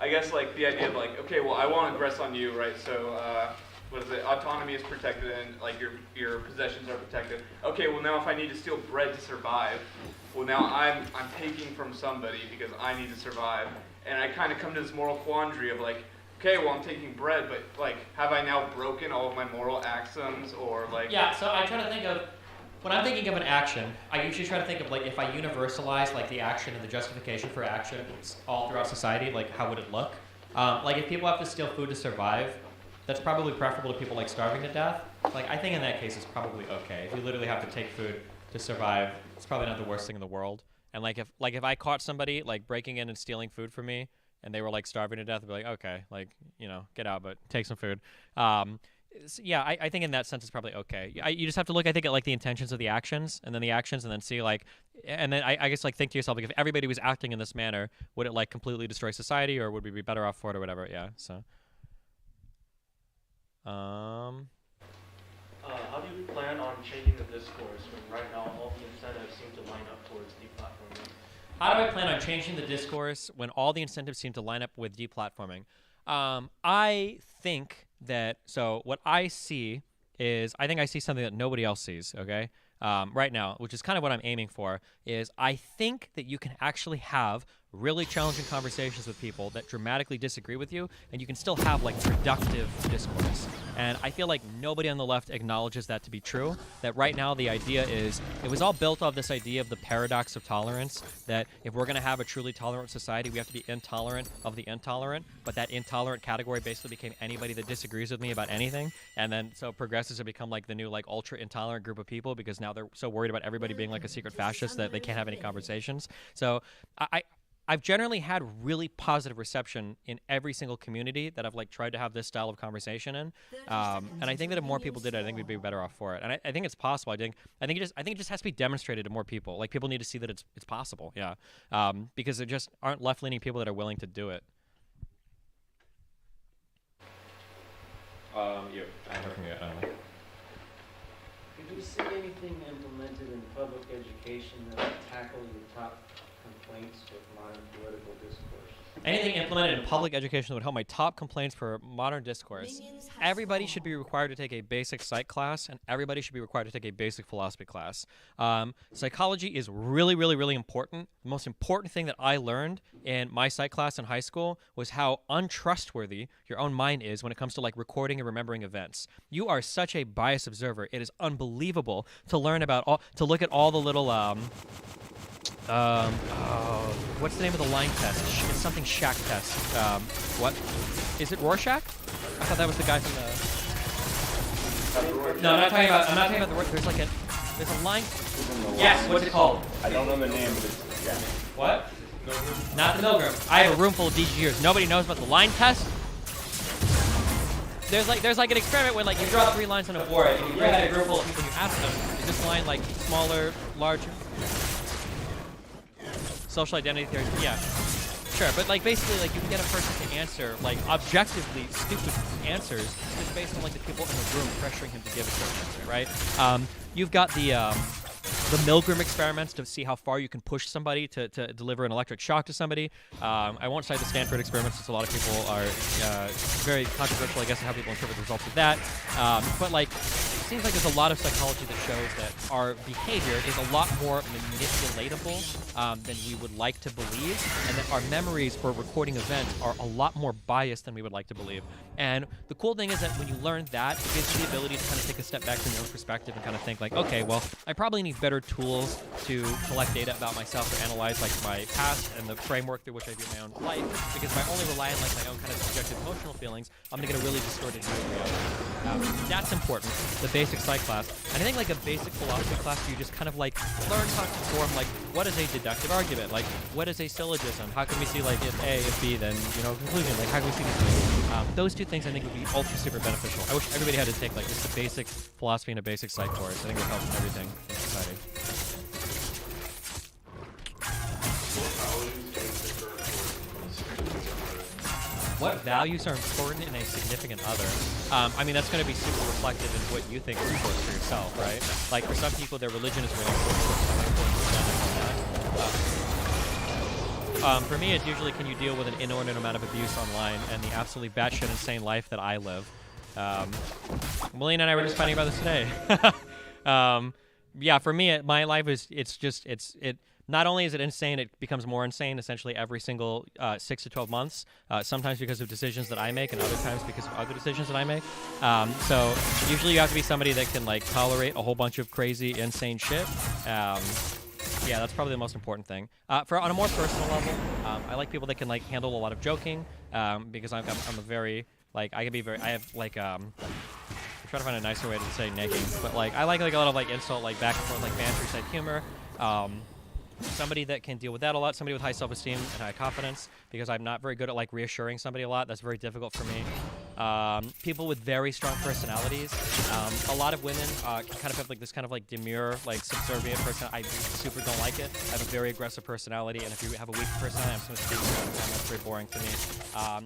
I guess like the idea of like, okay, well I want to aggress on you, right? So what is it? Autonomy is protected and like your possessions are protected. Okay, well now if I need to steal bread to survive, well now I'm taking from somebody because I need to survive. And I kind of come to this moral quandary of like, okay, well I'm taking bread, but like, have I now broken all of my moral axioms or like? Yeah, so I try to think of, when I'm thinking of an action, I usually try to think of like, if I universalize like the action and the justification for action all throughout society, like how would it look? Like if people have to steal food to survive, that's probably preferable to people like starving to death. Like I think in that case it's probably okay. If you literally have to take food to survive, it's probably not the worst thing in the world. And like if I caught somebody like breaking in and stealing food from me, and they were like starving to death, I'd be like, okay, like, you know, get out, but take some food. Yeah, I think in that sense it's probably okay. You just have to look, I think, at like the intentions of the actions, and then the actions, and then see like, and then I guess like think to yourself, like if everybody was acting in this manner, would it like completely destroy society, or would we be better off for it, or whatever? Yeah. So. How do you plan on changing the discourse when right now all the incentives seem to line up towards deplatforming? How do I plan on changing the discourse when all the incentives seem to line up with deplatforming? I think that, so what I see is, I think I see something that nobody else sees, okay? Right now, which is kind of what I'm aiming for, is I think that you can actually have really challenging conversations with people that dramatically disagree with you, and you can still have like productive discourse. And I feel like nobody on the left acknowledges that to be true, that right now the idea is, it was all built off this idea of the paradox of tolerance, that if we're gonna have a truly tolerant society, we have to be intolerant of the intolerant, but that intolerant category basically became anybody that disagrees with me about anything, and then so progressives have become like the new like ultra intolerant group of people, because now they're so worried about everybody being like a secret fascist that they can't have any conversations. So I've generally had really positive reception in every single community that I've like tried to have this style of conversation in, and I think that if more people did it, I think we'd be better off for it. And I think it's possible. I think it just has to be demonstrated to more people. Like people need to see that it's possible. Yeah, because there just aren't left-leaning people that are willing to do it. Yeah. Did you see anything implemented in public education that would tackle your top complaints with modern political discourse? Anything implemented in public education that would help my top complaints for modern discourse. Everybody should be required to take a basic psych class, and everybody should be required to take a basic philosophy class. Psychology is really, really, really important. The most important thing that I learned in my psych class in high school was how untrustworthy your own mind is when it comes to like recording and remembering events. You are such a biased observer. It is unbelievable to learn about to look at all the little what's the name of the line test? It's something Shack test. What? Is it Rorschach? I thought that was the guy from the... No, I'm not talking about the... There's a line... Yes, what's it called? I don't know the name, but it's... Yeah. What? Not the Milgram. I have a room full of DGers. Nobody knows about the line test? There's like an experiment when like you draw 3 lines on a board, and you had a group full of people and you ask them, is this line like smaller, larger? Social identity theory, yeah, sure, but like basically like you can get a person to answer like objectively stupid answers just based on like the people in the room pressuring him to give a certain answer, right? You've got the Milgram experiments to see how far you can push somebody to deliver an electric shock to somebody. I won't cite the Stanford experiments since a lot of people are very controversial, I guess, in how people interpret the results of that. But like, it seems like there's a lot of psychology that shows that our behavior is a lot more manipulatable than we would like to believe, and that our memories for recording events are a lot more biased than we would like to believe. And the cool thing is that when you learn that, it gives you the ability to kind of take a step back from your own perspective and kind of think like, okay, well, I probably need better tools to collect data about myself or analyze like my past and the framework through which I view my own life, because if I only rely on like my own kind of subjective emotional feelings, I'm gonna get a really distorted view of reality. That's important, the basic psych class. And I think like a basic philosophy class, you just kind of like learn how to form like, what is a deductive argument? Like, what is a syllogism? How can we see like if A, if B, then, you know, conclusion? Like, how can we see these things? Those 2 things I think would be ultra super beneficial. I wish everybody had to take like just a basic philosophy and a basic psych course. I think it would help everything in society. What values are important in a significant other? I mean, that's going to be super reflective in what you think is important for yourself, right? Like, for some people, their religion is really important. For me, it's usually, can you deal with an inordinate amount of abuse online and the absolutely batshit insane life that I live? William and I were just fighting about this today. Yeah, for me, my life is, it not only is it insane, it becomes more insane essentially every single 6 to 12 months, sometimes because of decisions that I make and other times because of other decisions that I make. So usually you have to be somebody that can like tolerate a whole bunch of crazy, insane shit. Yeah, that's probably the most important thing. On a more personal level, I like people that can like handle a lot of joking, because I'm a very, like, I have like, I'm trying to find a nicer way to say negging, but like, I like a lot of like insult, like back and forth, like banter type humor. Somebody that can deal with that a lot, somebody with high self-esteem and high confidence, because I'm not very good at like reassuring somebody a lot. That's very difficult for me. people with very strong personalities. A lot of women can kind of have like this kind of like demure, like subservient personality. I super don't like it. I have a very aggressive personality, and if you have a weak personality, I'm just going to speak all the time. That's very boring to me.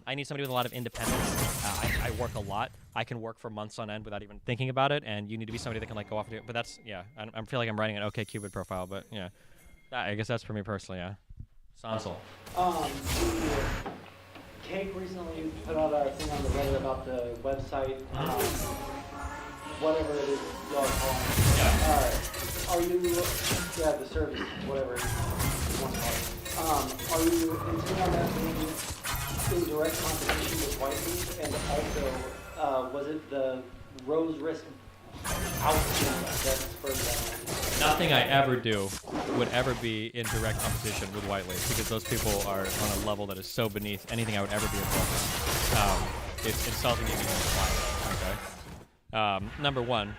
I need somebody with a lot of independence. I work a lot. I can work for months on end without even thinking about it, and you need to be somebody that can like go off and do it. But that's, yeah, I feel like I'm writing an OkCupid profile, but yeah. I guess that's for me personally, yeah. Sansel. Cake recently put out a thing on the Reddit about the website, whatever it is y'all call it. Yeah. Are you, the service, whatever you want to call it. Are you intending on that being in direct competition with White Leaf? And also, was it the Rose Risk outfit that spurred that? Nothing I ever do would ever be in direct competition with White Leaf, because those people are on a level that is so beneath anything I would ever be involved in. It's insulting to even imply. Okay. Number one.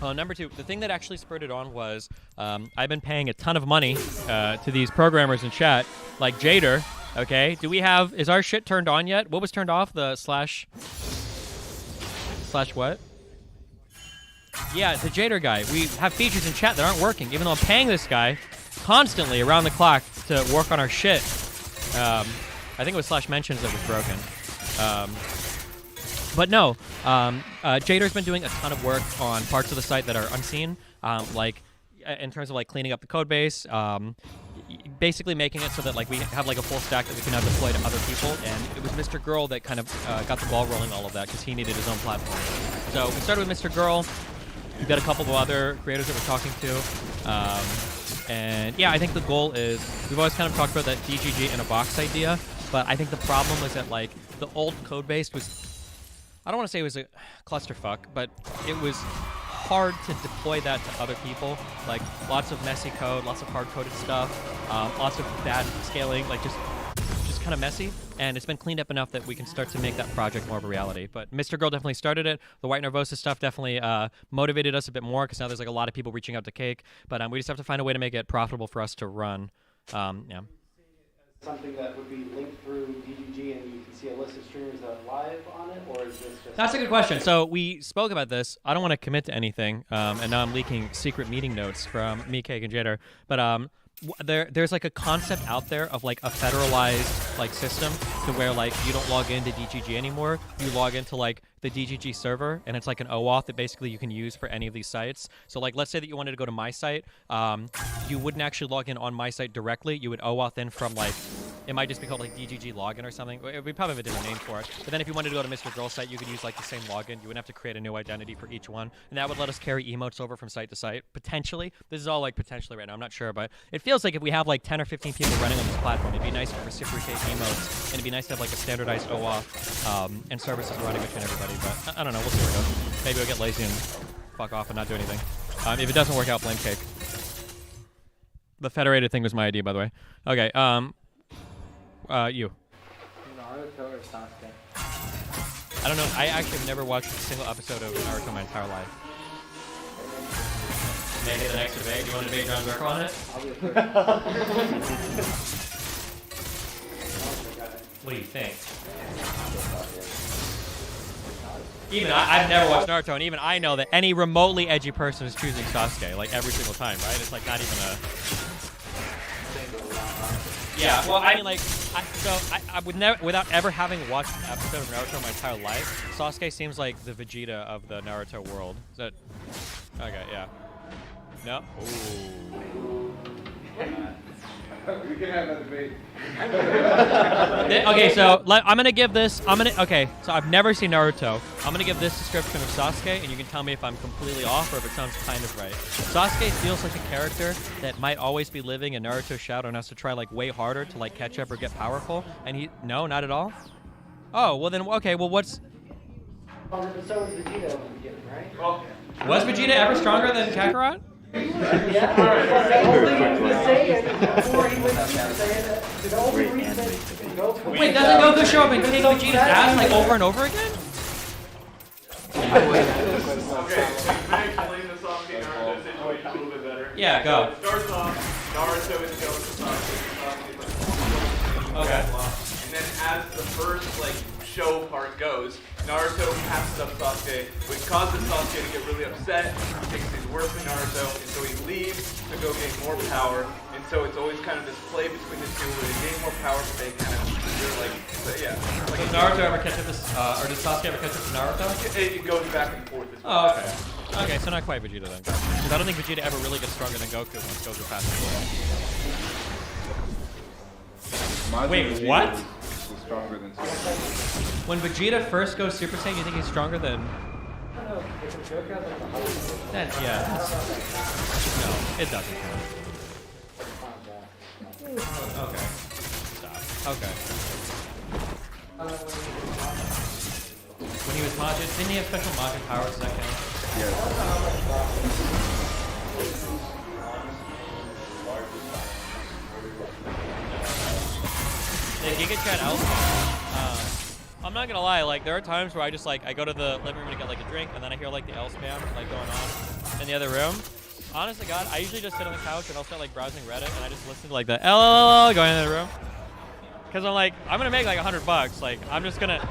Number two, the thing that actually spurred it on was I've been paying a ton of money to these programmers in chat, like Jader. Okay, is our shit turned on yet? What was turned off? The slash what? Yeah, the Jader guy. We have features in chat that aren't working, even though I'm paying this guy constantly around the clock to work on our shit. I think it was slash mentions that was broken. But no, Jader's been doing a ton of work on parts of the site that are unseen, like in terms of like cleaning up the code base, basically making it so that like we have like a full stack that we can now deploy to other people. And it was Mr. Girl that kind of got the ball rolling all of that, because he needed his own platform. So we started with Mr. Girl. We've got a couple of other creators that we're talking to. And yeah, I think the goal is, we've always kind of talked about that DGG in a box idea, but I think the problem was that like the old code base was, I don't want to say it was a clusterfuck, but it was hard to deploy that to other people. Like lots of messy code, lots of hard-coded stuff, lots of bad scaling, like just kind of messy. And it's been cleaned up enough that we can start to make that project more of a reality. But Mr. Girl definitely started it. The White Nervosa stuff definitely motivated us a bit more, because now there's like a lot of people reaching out to Cake. But we just have to find a way to make it profitable for us to run. Yeah. Something that would be linked through DGG, and you can see a list of streamers that are live on it, or is this just... That's a good question. So we spoke about this. I don't want to commit to anything, and now I'm leaking secret meeting notes from me, Cake, and Jader. But there's like a concept out there of like a federalized like system to where like you don't log into DGG anymore. You log into like the DGG server, and it's like an OAuth that basically you can use for any of these sites. So like, let's say that you wanted to go to my site, you wouldn't actually log in on my site directly. You would OAuth in from like, it might just be called like DGG login or something. We probably have a different name for it. But then if you wanted to go to Mr. Girl's site, you could use like the same login. You wouldn't have to create a new identity for each one. And that would let us carry emotes over from site to site, potentially. This is all like potentially right now, I'm not sure, but it feels like if we have like 10 or 15 people running on this platform, it'd be nice to reciprocate emotes, and it'd be nice to have like a standardized OAuth and services running between everybody. But I don't know, we'll see where it goes. Maybe we'll get lazy and fuck off and not do anything. If it doesn't work out, blame Cake. The federated thing was my idea, by the way. Okay, you. Naruto or Sasuke? I don't know. I actually have never watched a single episode of Naruto my entire life. Make it the next debate. Do you want to debate John Zarko on it? I'll be the What do you think? Even I've never watched Naruto, and even I know that any remotely edgy person is choosing Sasuke, like every single time, right? It's like not even a... Yeah, well, I mean, like, I would never, without ever having watched an episode of Naruto my entire life, Sasuke seems like the Vegeta of the Naruto world. Is that... Okay, yeah. No? Ooh. We can have that debate. Okay, so I'm gonna give this. Okay, so I've never seen Naruto. I'm gonna give this description of Sasuke, and you can tell me if I'm completely off or if it sounds kind of right. Sasuke feels like a character that might always be living in Naruto's shadow and has to try like way harder to like catch up or get powerful. And no, not at all. Oh, well then, okay, well what's? So was Vegeta in the beginning, right? Well, was Vegeta ever stronger than Kakarot? Yeah. Wait, doesn't Goku show up and kick Vegeta's ass like over and over again? Okay, can I explain the Sasuke Naruto situation a little bit better? Yeah, go. So it starts off, Naruto is going to Sasuke. Okay. And then as the first like show part goes, Naruto passes up Sasuke, which causes Sasuke to get really upset. He thinks he's worse than Naruto, and so he leaves to go gain more power. And so it's always kind of this play between the two where they gain more power, but they kind of, they're like, yeah. Like Does Naruto ever catch up to, or does Sasuke ever catch up to Naruto? It goes back and forth as Oh, well. okay. Okay, so not quite Vegeta then. Because I don't think Vegeta ever really gets stronger than Goku once Goku passes away. Wait, what? Was stronger than When Vegeta first goes Super Saiyan, you think he's stronger than... Then, yeah. No, it doesn't count. Okay. Stop. Okay. When he was Majin, didn't he have special Majin powers? Does that count? The Giga Chat L-Spam. I'm not gonna lie, like there are times where I just like I go to the living room to get like a drink and then I hear like the L-Spam like going on in the other room. Honest to God, I usually just sit on the couch and I'll start like browsing Reddit and I just listen to like the LLL going in the room. Cause I'm like, I'm gonna make like $100. Like I'm just gonna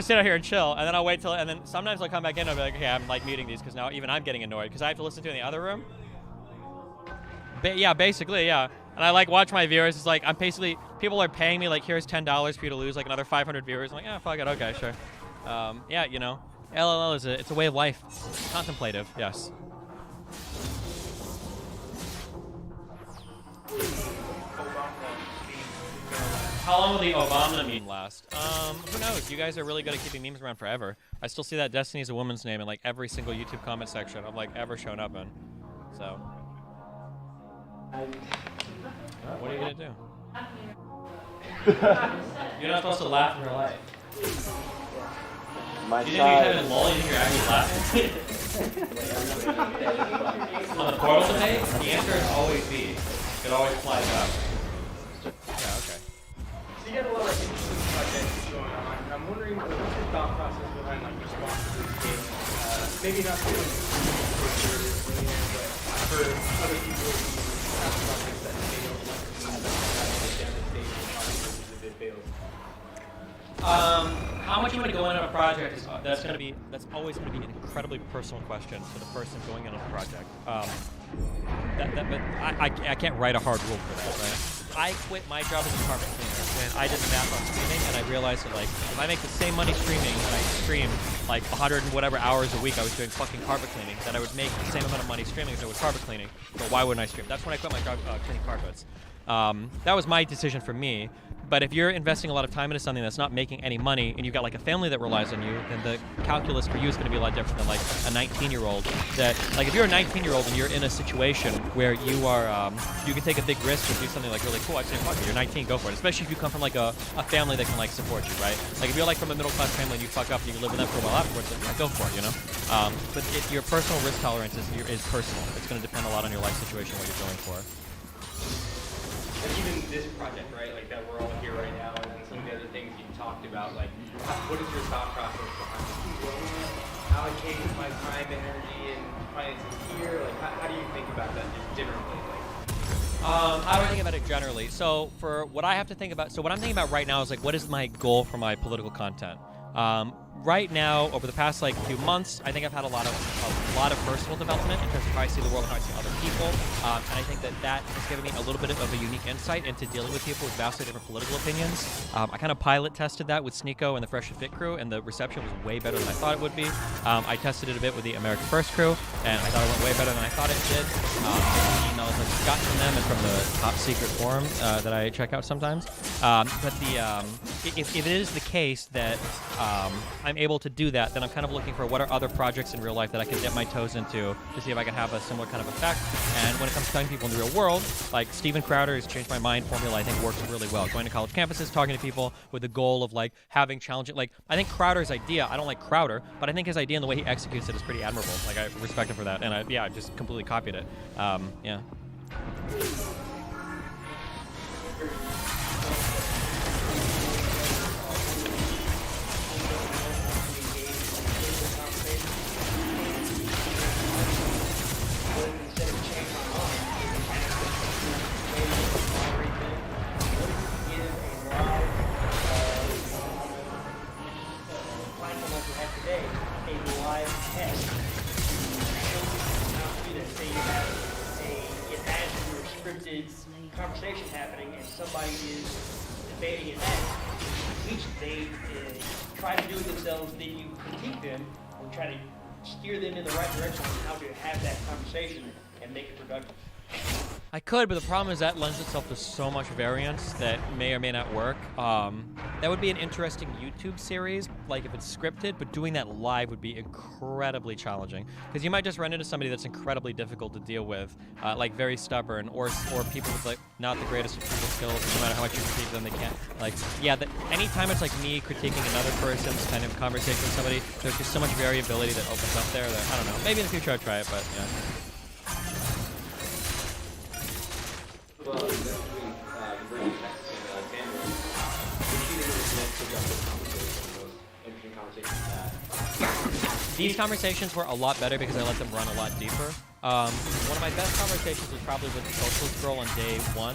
sit out here and chill, and then I'll wait till, and then sometimes I'll come back in and I'll be like, okay, I'm like muting these because now even I'm getting annoyed because I have to listen to it in the other room. Yeah, basically, yeah. And I like watch my viewers. It's like I'm basically, people are paying me like, here's $10 for you to lose like another 500 viewers. I'm like, yeah, fuck it, okay, sure. Yeah, you know, LLL is it's a way of life. Contemplative, yes. How long will the Obama meme last? Who knows? You guys are really good at keeping memes around forever. I still see that Destiny's a woman's name in like every single YouTube comment section I've like ever shown up in. So. What are you gonna do? You're not supposed to laugh in real life. My Do you think you're having lol? You think you're actually laughing? On the portal debate, the answer is always B. It always flies up. Yeah, okay. So you got a lot of interesting projects going on. I'm wondering what's your thought process behind like responsibly scaling? Maybe not so much for other people who have projects that they don't want to see devastation projects if it fails. How much you want to go into a project is that's always going to be an incredibly personal question for the person going into the project. But I can't write a hard rule for that, right? I quit my job as a carpet cleaner when I did the math on streaming, and I realized that like if I make the same money streaming and I stream like 100 and whatever hours a week I was doing fucking carpet cleaning, then I would make the same amount of money streaming as I would carpet cleaning. So why wouldn't I stream? That's when I quit my job cleaning carpets. That was my decision for me. But if you're investing a lot of time into something that's not making any money and you've got like a family that relies on you, then the calculus for you is going to be a lot different than like a 19-year-old. That like if you're a 19-year-old and you're in a situation where you are you can take a big risk and do something like really cool, I'd say fuck it, you're 19, go for it. Especially if you come from like a family that can like support you, right? Like if you're like from a middle-class family and you fuck up and you live with them for a while afterwards, then yeah, go for it, you know. But your personal risk tolerance is personal. It's going to depend a lot on your life situation, what you're going for. And even this project, right, like that we're all here right now, and then some of the other things you talked about, like what is your thought process behind allocate my time, energy, and finances here? Like how do you think about that just generally? How do I think about it generally? So for what I have to think about, so what I'm thinking about right now is like what is my goal for my political content? Right now, over the past like few months, I think I've had a lot of personal development in terms of how I see the world and how I see other people, and I think that has given me a little bit of a unique insight into dealing with people with vastly different political opinions. I kind of pilot tested that with Sneeko and the Fresh and Fit crew, and the reception was way better than I thought it would be. I tested it a bit with the American First crew, and I thought it went way better than I thought it did. Emails I've gotten from them and from the top secret forum that I check out sometimes. But if it is the case that I'm able to do that, then I'm kind of looking for what are other projects in real life that I can dip my toes into to see if I can have a similar kind of effect. And when it comes to talking to people in the real world, like Steven Crowder's Change My Mind formula, I think works really well. Going to college campuses, talking to people with the goal of like having challenging, like I think Crowder's idea, I don't like Crowder, but I think his idea and the way he executes it is pretty admirable. Like I respect him for that, and I just completely copied it. Yeah. heated conversation happening and somebody is debating an end, they try to do it themselves, then you critique them and try to steer them in the right direction on how to have that conversation and make it productive. I could, but the problem is that lends itself to so much variance that may or may not work. That would be an interesting YouTube series, like if it's scripted, but doing that live would be incredibly challenging. Because you might just run into somebody that's incredibly difficult to deal with, like very stubborn, or people with like not the greatest people skills. No matter how much you critique them, they can't. Like, yeah, anytime it's like me critiquing another person's kind of conversation with somebody, there's just so much variability that opens up there that, I don't know, maybe in the future I'll try it, but yeah. Well, next week, the version of Texas and Tampa, which do you think is the most productive conversation, the most interesting conversation you've had? These conversations were a lot better because I let them run a lot deeper. One of my best conversations was probably with the Socialist Girl on day 1,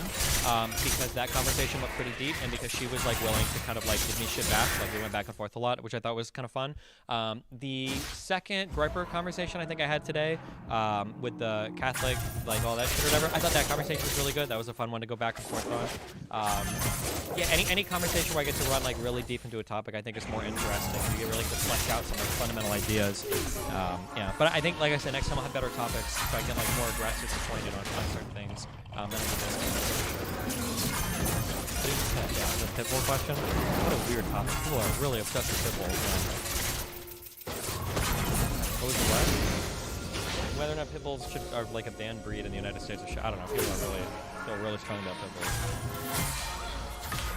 because that conversation went pretty deep, and because she was like willing to kind of like give me shit back, like we went back and forth a lot, which I thought was kind of fun. The second Groiper conversation I think I had today, with the Catholic, like all that shit or whatever, I thought that conversation was really good. That was a fun one to go back and forth on. Yeah, any conversation where I get to run like really deep into a topic, I think is more interesting. You get really to flesh out some of the fundamental ideas. Yeah, but I think, like I said, next time I'll have better topics. So I get like more aggressive and pointed on certain things. Than I did this game. Yeah, the Pitbull question. What a weird topic. People are really obsessed with Pitbulls. What was the what? Whether or not Pitbulls are like a banned breed in the United States. I don't know. People are feel really strong about Pitbulls.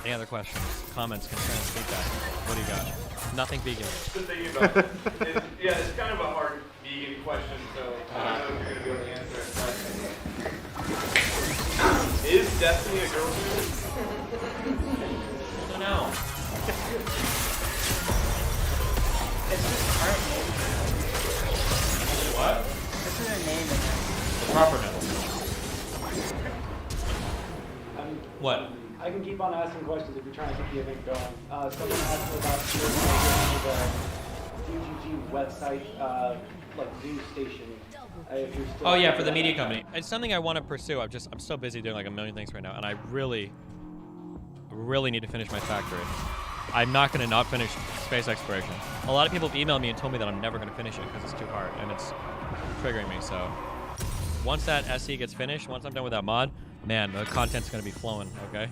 Any other questions, comments, concerns, feedback? What do you got? Nothing vegan. Just thinking about it. Yeah, it's kind of a hard vegan question, so I don't know if you're going to be able to answer it. But is Destiny a girl food? I don't know. It's just her name. What? This is her name. The proper name. What? I can keep on asking questions if you're trying to keep the event going. Someone asked me about your DGG website, like news station. If you're still Yeah, for the media company. It's something I want to pursue. I'm so busy doing like a million things right now, and I really need to finish my factory. I'm not going to not finish space exploration. A lot of people have emailed me and told me that I'm never going to finish it because it's too hard, and it's triggering me. So once that SE gets finished, once I'm done with that mod, man, the content's going to be flowing. Okay.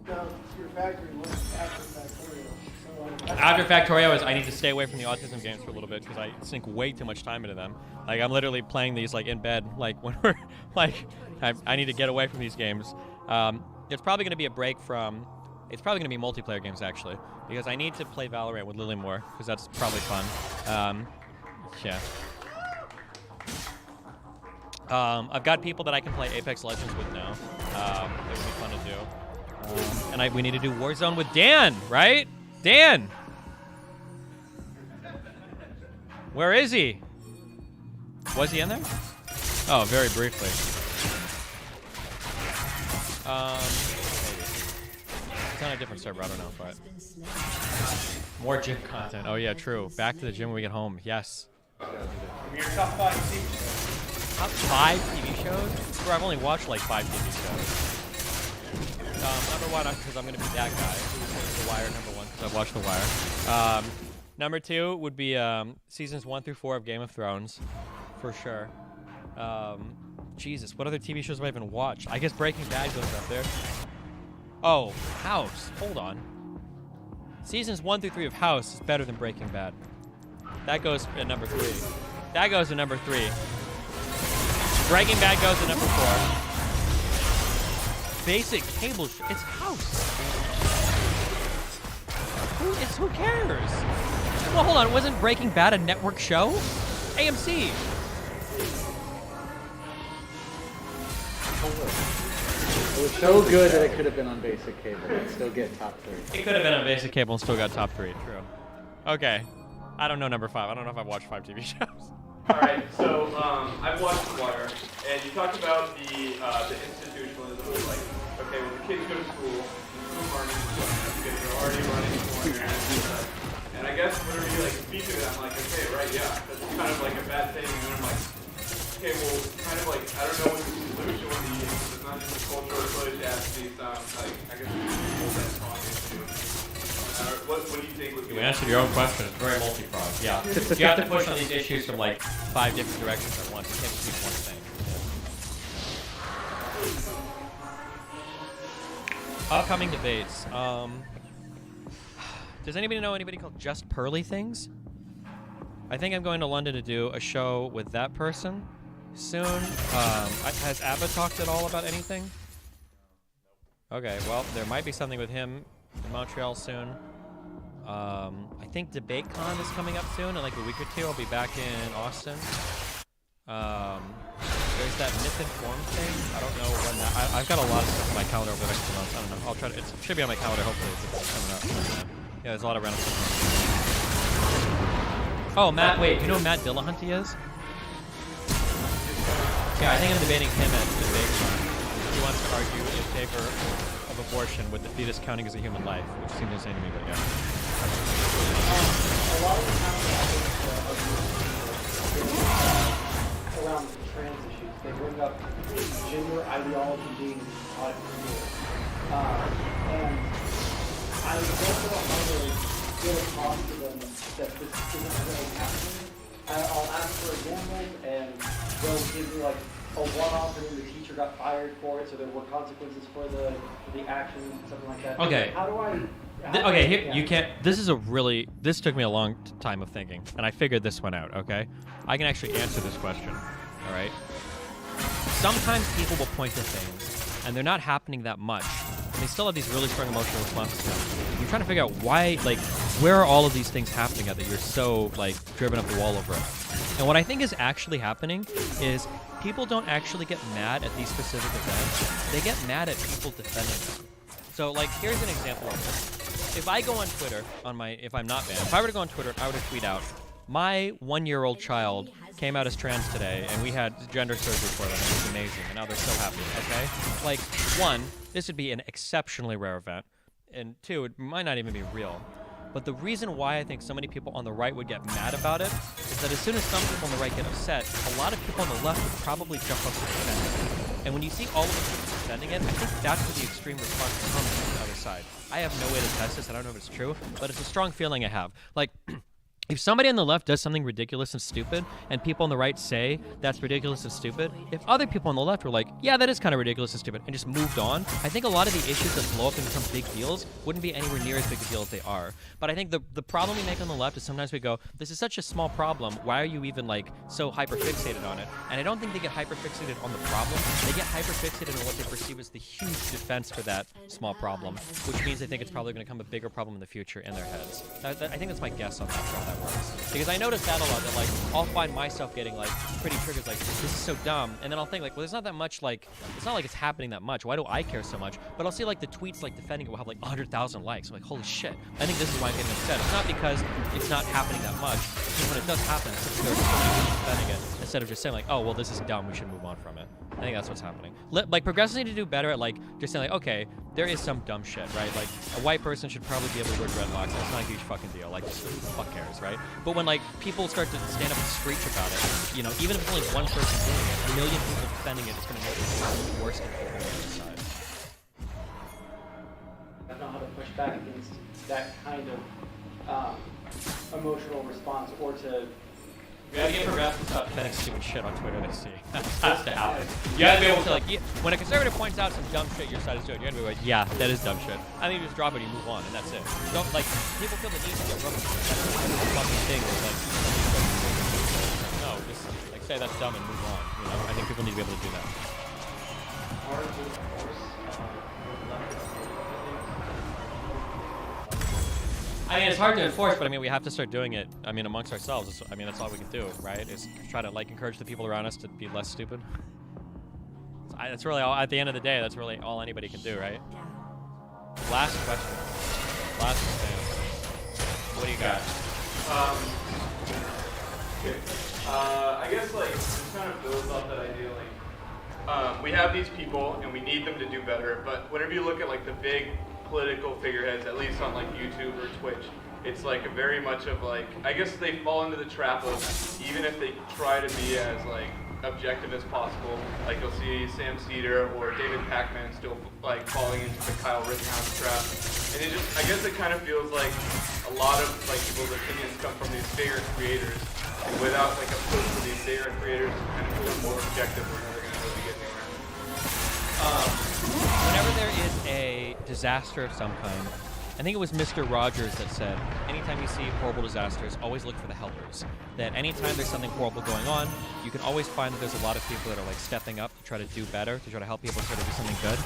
No, it's your factory. What's after Factorio? So, after Factorio is I need to stay away from the autism games for a little bit because I sink way too much time into them. Like I'm literally playing these like in bed, like when we're like I need to get away from these games. There's probably going to be a break from. It's probably going to be multiplayer games actually because I need to play Valorant with Lily more because that's probably fun. Yeah. I've got people that I can play Apex Legends with now. It would be fun to do. And we need to do Warzone with Dan, right? Dan! Where is he? Was he in there? Oh, very briefly. Maybe. It's on a different server, I don't know, but... More gym content. Oh yeah, true. Back to the gym when we get home. Yes. Your top 5 TV shows. Top 5 TV shows? Bro, I've only watched like 5 TV shows. Number 1, because I'm going to be that guy. The Wire, number 1, because I've watched The Wire. Number 2 would be seasons 1 through 4 of Game of Thrones, for sure. Jesus, what other TV shows have I even watched? I guess Breaking Bad goes up there. Oh, House. Hold on. Seasons 1 through 3 of House is better than Breaking Bad. That goes at number 3. That goes to number 3. Breaking Bad goes to number 4. Basic cable it's House. Who cares? Well, hold on. Wasn't Breaking Bad a network show? AMC. It was so good that it could have been on basic cable and still get top 3. It could have been on basic cable and still got top 3. True. Okay. I don't know number 5. I don't know if I've watched 5 TV shows. Alright, so I've watched The Wire, and you talked about the institutionalism of like, okay, when the kids go to school, because they're already running for and I guess whenever you like speak to it, I'm like, okay, right, yeah, that's kind of like a bad thing, and then I'm like, okay, well, kind of like, I don't know what to What do you think would be? You answered your own question. It's very multi-pronged. Yeah. You have to push on these issues from like 5 different directions at once. You can't just use one thing. Yeah. Upcoming debates. Does anybody know anybody called Just Pearly Things? I think I'm going to London to do a show with that person soon. Has Abba talked at all about anything? Okay, well, there might be something with him in Montreal soon. I think DebateCon is coming up soon in like a week or two. I'll be back in Austin. There's that Myth-Informed thing. I don't know when that... I've got a lot of stuff on my calendar over the next 2 months. I don't know. I'll try to... It should be on my calendar, hopefully. It's coming up. Yeah, there's a lot of random stuff. Oh, Matt, wait. You know who Matt Dillahunty is? Yeah, I think I'm debating him at DebateCon. He wants to argue in favor of abortion with the fetus counting as a human life, which seems insane to me, but yeah. A lot of the time around trans issues, they bring up gender ideology being taught in school. And I don't know how to really talk to them that this isn't really happening. I'll ask for examples, and they'll give me like a one-off, and then the teacher got fired for it, so there were consequences for the action, something like that. Okay. How do I... Okay, here, you can't... This is a really... This took me a long time of thinking, and I figured this one out, okay? I can actually answer this question, all right? Sometimes people will point to things, and they're not happening that much, and they still have these really strong emotional responses to them. You're trying to figure out why, like, where are all of these things happening at that you're so, like, driven up the wall over it? And what I think is actually happening is people don't actually get mad at these specific events. They get mad at people defending them. So, like, here's an example of this. If I go on Twitter, if I'm not banned, if I were to go on Twitter, I would tweet out, my 1-year-old child came out as trans today, and we had gender surgery for them, and it was amazing, and now they're so happy, okay? Like, 1, this would be an exceptionally rare event, and 2, it might not even be real. But the reason why I think so many people on the right would get mad about it is that as soon as some people on the right get upset, a lot of people on the left would probably jump up to defend it. And when you see all of the people defending it, I think that's where the extreme response comes from the other side. I have no way to test this, I don't know if it's true, but it's a strong feeling I have. Like, if somebody on the left does something ridiculous and stupid, and people on the right say that's ridiculous and stupid, if other people on the left were like, yeah, that is kind of ridiculous and stupid, and just moved on, I think a lot of the issues that blow up and become big deals wouldn't be anywhere near as big a deal as they are. But I think the problem we make on the left is sometimes we go, this is such a small problem, why are you even like so hyper-fixated on it? And I don't think they get hyper-fixated on the problem, they get hyper-fixated on what they perceive as the huge defense for that small problem, which means they think it's probably going to become a bigger problem in the future in their heads. I think that's my guess on how that works. Because I notice that a lot, that like, I'll find myself getting like, pretty triggered, like, this is so dumb, and then I'll think like, well, there's not that much, like, it's not like it's happening that much, why do I care so much? But I'll see like the tweets like defending it will have like 100,000 likes, I'm like, holy shit, I think this is why I'm getting upset. It's not because it's not happening that much, because when it does happen, it's because there's so many people defending it, instead of just saying like, oh, well, this is dumb, we should move on from it. I think that's what's happening. Like, progressives need to do better at like, just saying like, okay, there is some dumb shit, right? Like, a white person should probably be able to wear dreadlocks, that's not a huge fucking deal, like, just, who the fuck cares, right? But when like, people start to stand up and screech about it, you know, even if it's only one person doing it, a million people defending it, it's going to make it worse than people on the other side. I don't know how to push back against that kind of emotional response, or to... You gotta get progressive stop defending stupid shit on Twitter they see. That has to happen. You gotta be able to like, when a conservative points out some dumb shit your side is doing, you gotta be like, yeah, that is dumb shit. I think you just drop it and you move on, and that's it. Don't, like, people feel the need to get rubber that's fucking thing that's like, no, just like say that's dumb and move on, you know? I think people need to be able to do that. I mean, it's hard to enforce, but I mean, we have to start doing it. I mean, amongst ourselves. I mean, that's all we can do, right? Is try to like encourage the people around us to be less stupid. That's really all. At the end of the day, that's really all anybody can do, right? Last question. Last thing. What do you got? I guess like this kind of builds off that idea. Like, we have these people and we need them to do better. But whenever you look at like the big political figureheads, at least on like YouTube or Twitch, it's like a very much of like, I guess they fall into the trap of, even if they try to be as like objective as possible. Like you'll see Sam Cedar or David Pacman still like falling into the Kyle Rittenhouse trap, and I guess it kind of feels like a lot of like people's opinions come from these bigger creators, and without like a push for these bigger creators to kind of feel more objective, we're never going to really get anywhere. Whenever there is a disaster of some kind, I think it was Mr. Rogers that said, anytime you see horrible disasters, always look for the helpers. That anytime there's something horrible going on, you can always find that there's a lot of people that are like stepping up to try to do better, to try to help people try to do something good.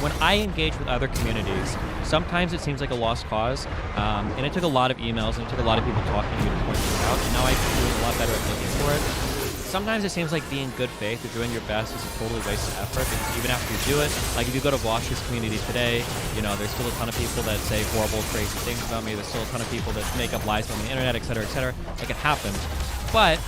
When I engage with other communities, sometimes it seems like a lost cause, and it took a lot of emails and it took a lot of people talking to me to point this out, and now I'm doing a lot better at looking for it. Sometimes it seems like being good faith or doing your best is a totally wasted effort, because even after you do it, like if you go to Wash's community today, you know, there's still a ton of people that say horrible, crazy things about me. There's still a ton of people that make up lies on the internet, etc., etc. Like it happens. But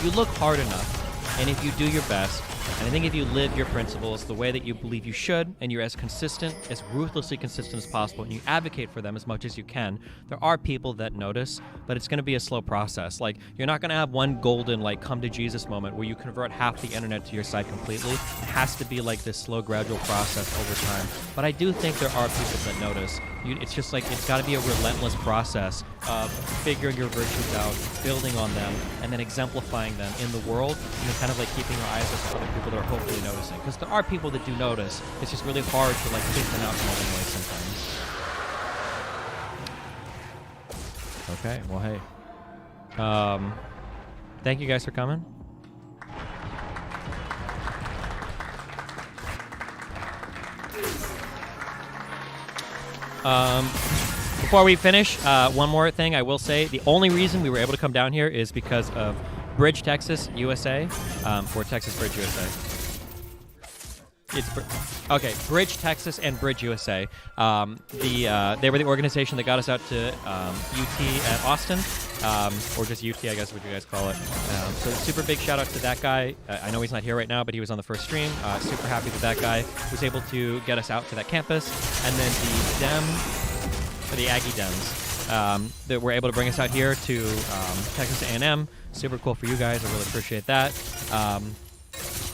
you look hard enough, and if you do your best, and I think if you live your principles the way that you believe you should, and you're as consistent, as ruthlessly consistent as possible, and you advocate for them as much as you can, there are people that notice, but it's going to be a slow process. Like, you're not going to have one golden, like, come to Jesus moment where you convert half the internet to your side completely. It has to be like this slow, gradual process over time. But I do think there are people that notice. It's just like, it's got to be a relentless process of figuring your virtues out, building on them, and then exemplifying them in the world, and then kind of like keeping your eyes up to other people that are hopefully noticing. Because there are people that do notice. It's just really hard to like pick them out in other ways sometimes. Okay, well, hey. Thank you guys for coming. Before we finish, one more thing I will say. The only reason we were able to come down here is because of Bridge, Texas, USA, or Texas Bridge, USA. Okay, Bridge, Texas, and Bridge, USA. They were the organization that got us out to UT at Austin, or just UT, I guess, what you guys call it. So super big shout out to that guy. I know he's not here right now, but he was on the first stream. Super happy that that guy was able to get us out to that campus. And then the Aggie Dems, that were able to bring us out here to Texas A&M. Super cool for you guys. I really appreciate that.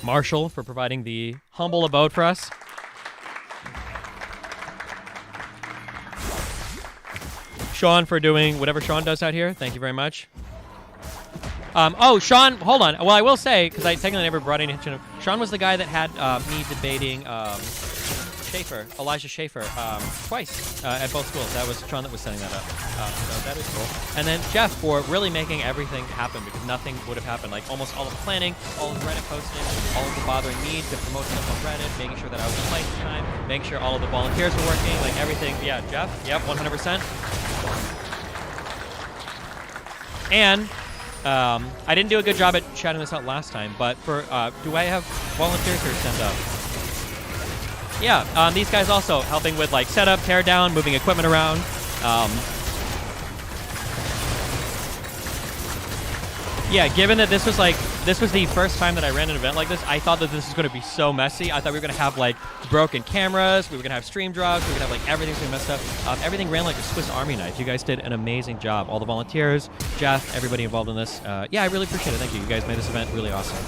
Marshall for providing the humble abode for us. Sean for doing whatever Sean does out here. Thank you very much. Oh, Sean, hold on. Well, I will say, because I technically never brought any attention. Sean was the guy that had me debating Elijah Schaefer, twice at both schools. That was Sean that was setting that up. So that is cool. And then Jeff for really making everything happen, because nothing would have happened. Like almost all of the planning, all of the Reddit posting, all of the bothering me to promote stuff on Reddit, making sure that I was in flight time, making sure all of the volunteers were working, like everything. Yeah, Jeff, yep, 100%. And I didn't do a good job at shouting this out last time, but for do I have volunteers here stand up? Yeah, these guys also helping with like setup, tear down, moving equipment around. Yeah, given that this was the first time that I ran an event like this, I thought that this was going to be so messy. I thought we were going to have like broken cameras, we were going to have stream drops, we were going to have like everything's going to be messed up. Everything ran like a Swiss Army knife. You guys did an amazing job. All the volunteers, Jeff, everybody involved in this. Yeah, I really appreciate it. Thank you. You guys made this event really awesome.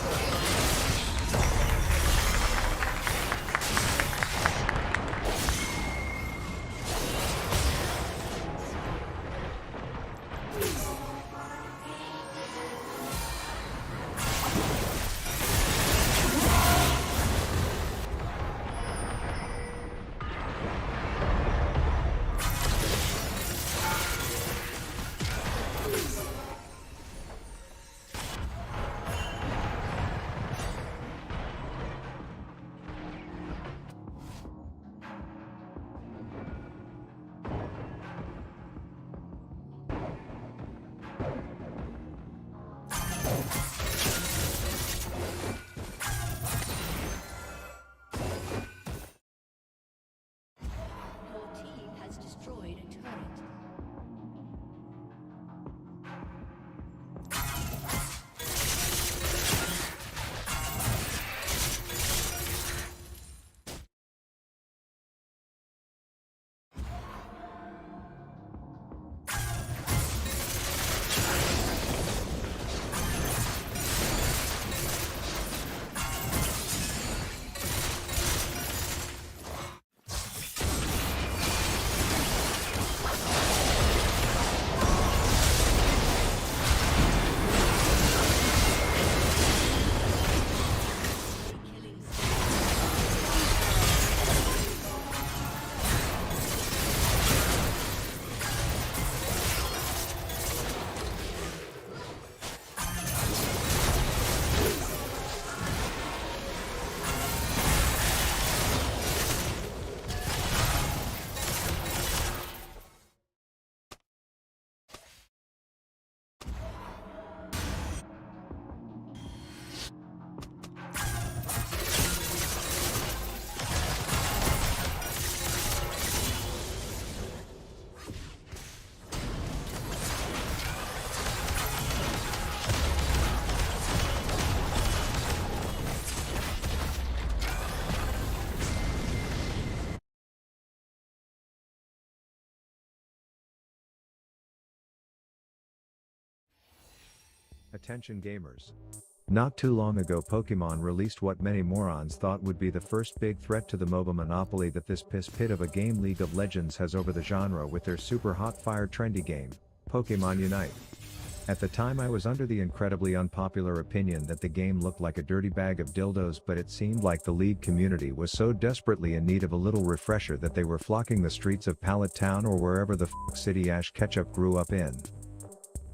Attention gamers. Not too long ago Pokemon released what many morons thought would be the first big threat to the MOBA monopoly that this piss pit of a game League of Legends has over the genre with their super hot fire trendy game, Pokemon Unite. At the time I was under the incredibly unpopular opinion that the game looked like a dirty bag of dildos, but it seemed like the League community was so desperately in need of a little refresher that they were flocking the streets of Pallet Town or wherever the city Ash Ketchup grew up in.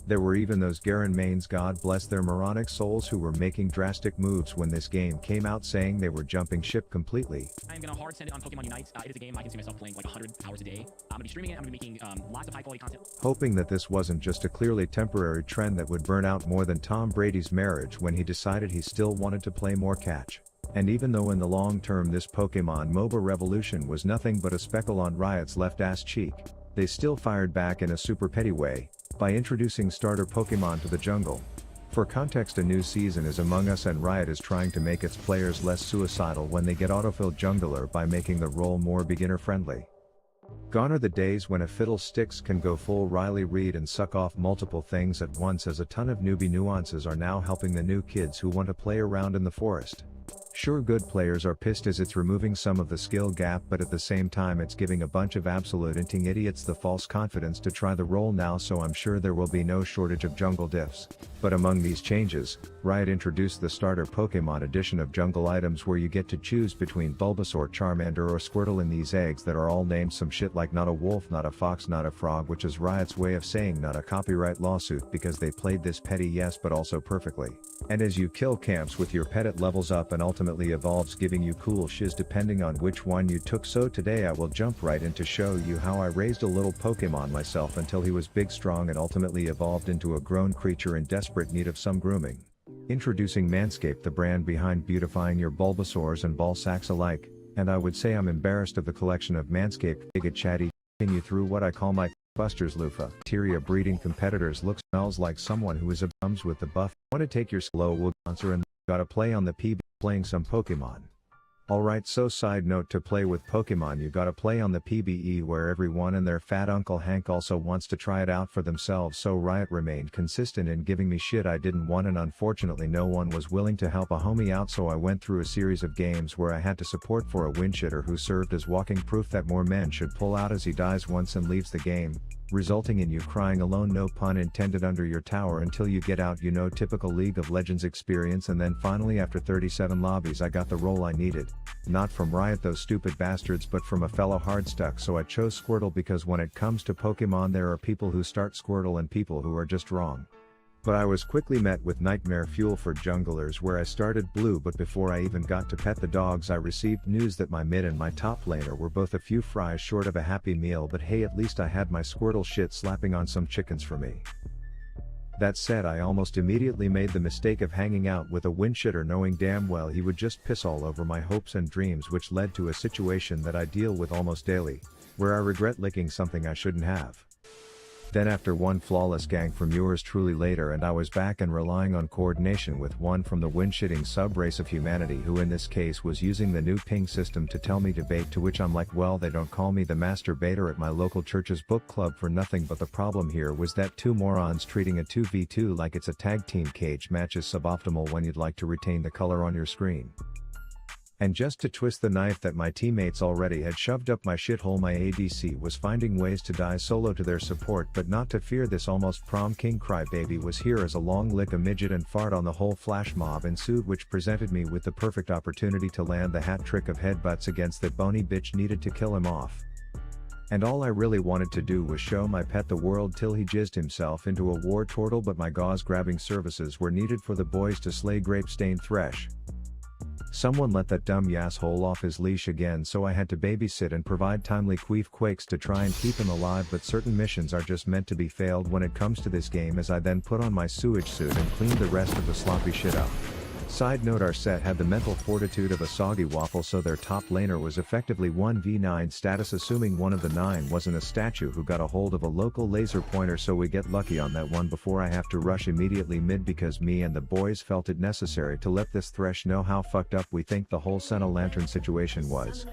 There were even those Garen mains, God bless their moronic souls, who were making drastic moves when this game came out, saying they were jumping ship completely. I'm gonna hard send it on Pokemon Unite. It is a game I can see myself playing like 100 hours a day. I'm gonna be streaming it. I'm gonna be making lots of high quality content. Hoping that this wasn't just a clearly temporary trend that would burn out more than Tom Brady's marriage when he decided he still wanted to play more catch. And even though in the long term this Pokemon MOBA revolution was nothing but a speckle on Riot's left ass cheek, they still fired back in a super petty way, by introducing starter Pokemon to the jungle. For context, a new season is among us and Riot is trying to make its players less suicidal when they get autofilled jungler by making the role more beginner friendly. Gone are the days when a fiddlesticks can go full Riley Reid and suck off multiple things at once, as a ton of newbie nuances are now helping the new kids who want to play around in the forest. Sure, good players are pissed as it's removing some of the skill gap, but at the same time it's giving a bunch of absolute inting idiots the false confidence to try the role now, so I'm sure there will be no shortage of jungle diffs. But among these changes, Riot introduced the starter Pokemon edition of jungle items where you get to choose between Bulbasaur, Charmander or Squirtle in these eggs that are all named some shit like not a wolf, not a fox, not a frog, which is Riot's way of saying not a copyright lawsuit, because they played this petty yes but also perfectly. And as you kill camps with your pet, it levels up and ultimately evolves, giving you cool shiz depending on which one you took. So today I will jump right in to show you how I raised a little Pokemon myself until he was big, strong and ultimately evolved into a grown creature in desperate need of some grooming. Introducing Manscaped, the brand behind beautifying your Bulbasaurs and Ballsacks alike, and I would say I'm embarrassed of the collection of Manscaped bigot chatty you through what I call my Busters loofah. Tyria breeding competitors look smells like someone who is a bums with the buff. Want to take your slow wood sponsor and gotta play on the PB playing some Pokemon. Alright, so side note, to play with Pokemon you gotta play on the PBE, where everyone and their fat Uncle Hank also wants to try it out for themselves, so Riot remained consistent in giving me shit I didn't want, and unfortunately no one was willing to help a homie out, so I went through a series of games where I had to support for a win-shitter who served as walking proof that more men should pull out as he dies once and leaves the game, resulting in you crying alone, no pun intended, under your tower until you get out, you know, typical League of Legends experience. And then finally after 37 lobbies I got the role I needed. Not from Riot, those stupid bastards, but from a fellow hardstuck, so I chose Squirtle because when it comes to Pokemon there are people who start Squirtle and people who are just wrong. But I was quickly met with nightmare fuel for junglers, where I started Blue, but before I even got to pet the dogs I received news that my mid and my top laner were both a few fries short of a happy meal, but hey, at least I had my Squirtle shit slapping on some chickens for me. That said, I almost immediately made the mistake of hanging out with a win-shitter knowing damn well he would just piss all over my hopes and dreams, which led to a situation that I deal with almost daily, where I regret licking something I shouldn't have. Then after one flawless gang from yours truly later, and I was back and relying on coordination with one from the win-shitting sub-race of humanity, who in this case was using the new ping system to tell me to bait, to which I'm like, well, they don't call me the master baiter at my local church's book club for nothing. But the problem here was that two morons treating a 2v2 like it's a tag team cage match is suboptimal when you'd like to retain the color on your screen. And just to twist the knife that my teammates already had shoved up my shithole, my ADC was finding ways to die solo to their support, but not to fear. This almost prom king crybaby was here as a long lick, a midget and fart on the whole flash mob ensued, which presented me with the perfect opportunity to land the hat trick of headbutts against that bony bitch needed to kill him off. And all I really wanted to do was show my pet the world till he jizzed himself into a war turtle, but my gauze grabbing services were needed for the boys to slay grape-stained Thresh. Someone let that dumb asshole off his leash again, so I had to babysit and provide timely queef quakes to try and keep him alive, but certain missions are just meant to be failed when it comes to this game, as I then put on my sewage suit and cleaned the rest of the sloppy shit up. Side note, our set had the mental fortitude of a soggy waffle, so their top laner was effectively 1v9 status, assuming one of the 9 wasn't a statue who got a hold of a local laser pointer, so we get lucky on that one before I have to rush immediately mid because me and the boys felt it necessary to let this thresh know how fucked up we think the whole Senna Lantern situation was.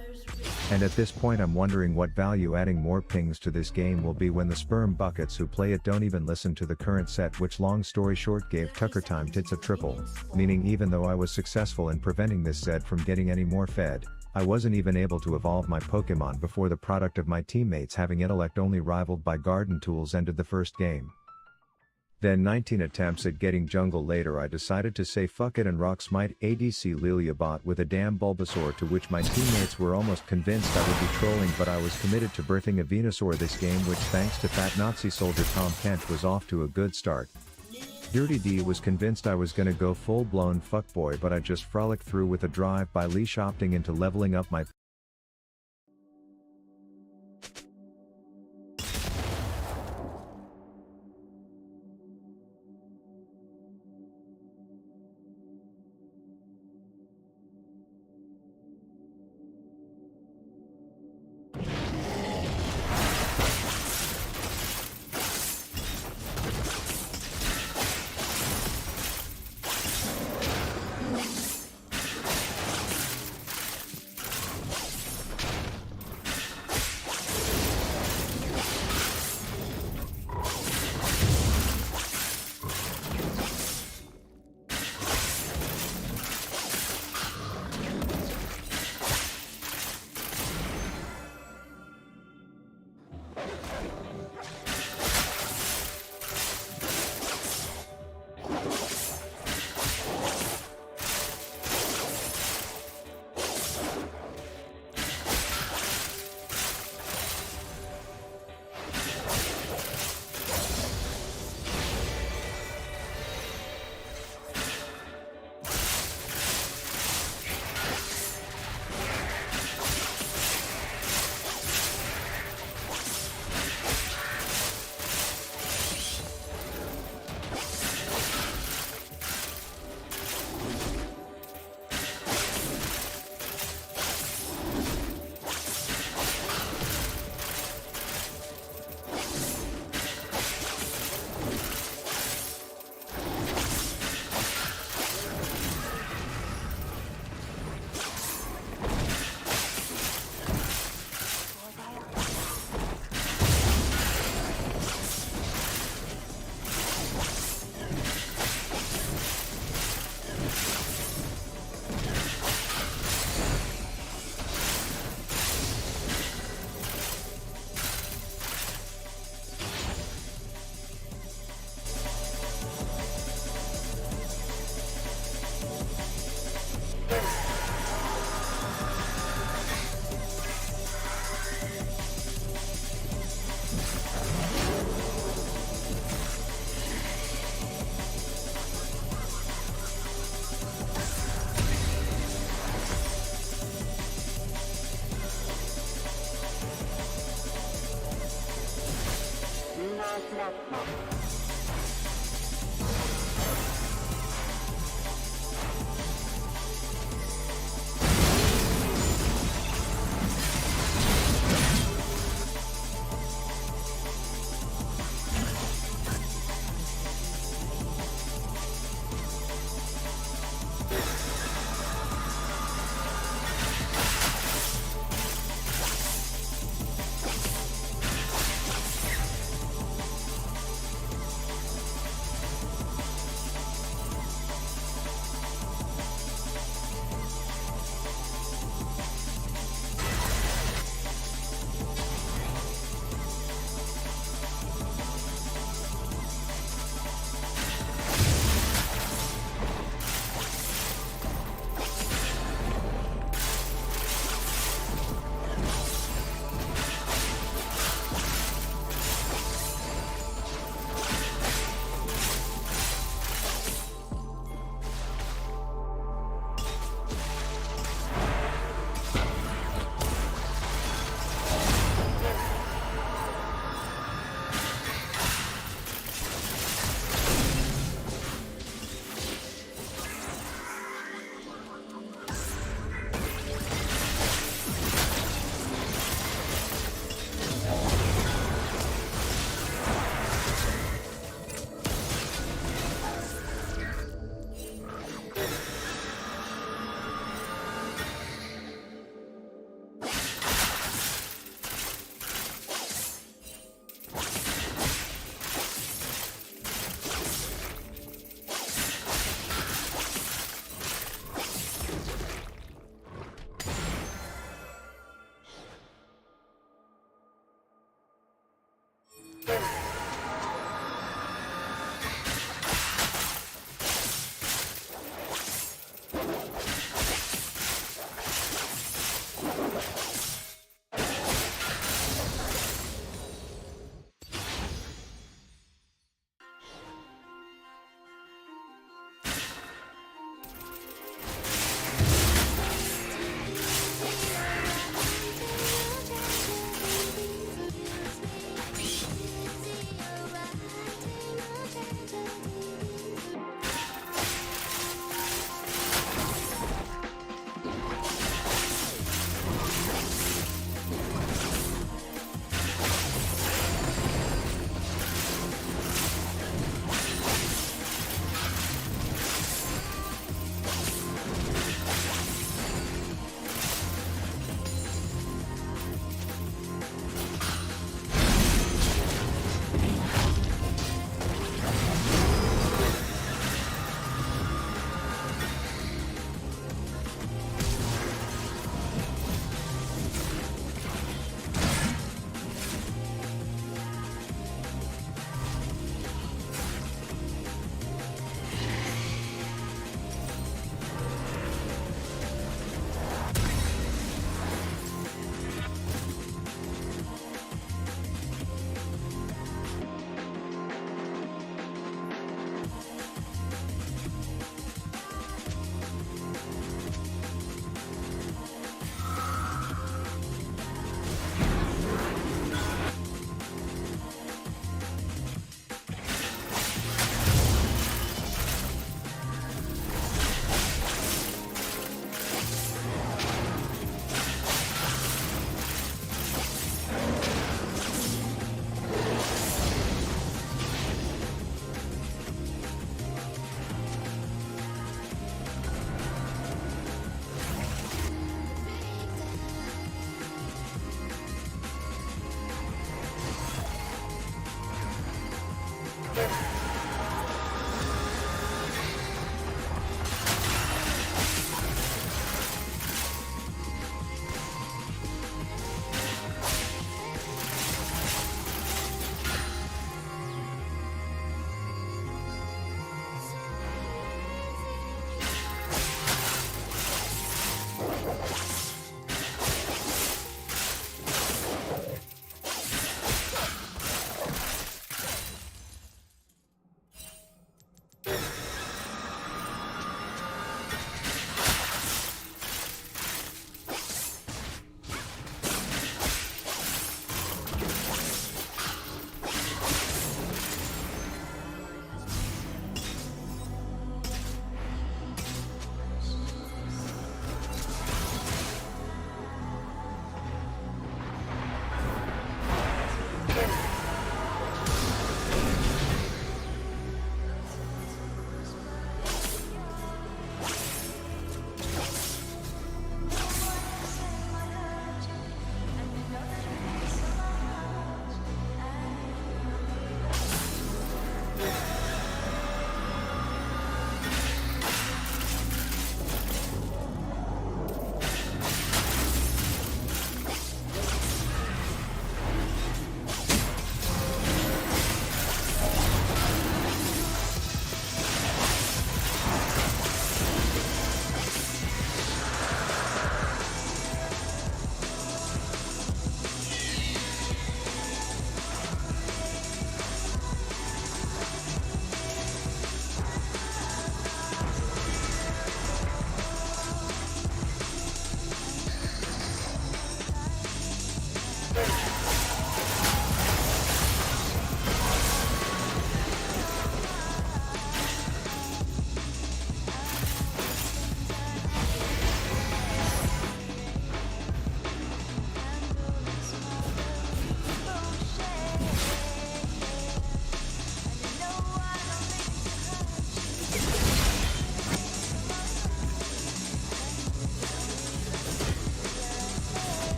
And at this point I'm wondering what value adding more pings to this game will be when the sperm buckets who play it don't even listen to the current set, which long story short gave Tucker Time Tits a triple, meaning even though I was successful in preventing this Zed from getting any more fed, I wasn't even able to evolve my Pokemon before the product of my teammates having intellect only rivaled by garden tools ended the first game. Then 19 attempts at getting jungle later I decided to say fuck it and rock smite ADC Lilia bot with a damn Bulbasaur, to which my teammates were almost convinced I would be trolling, but I was committed to birthing a Venusaur this game, which thanks to fat Nazi soldier Tom Kent was off to a good start. Dirty D was convinced I was gonna go full blown fuckboy, but I just frolicked through with a drive by leash opting into leveling up my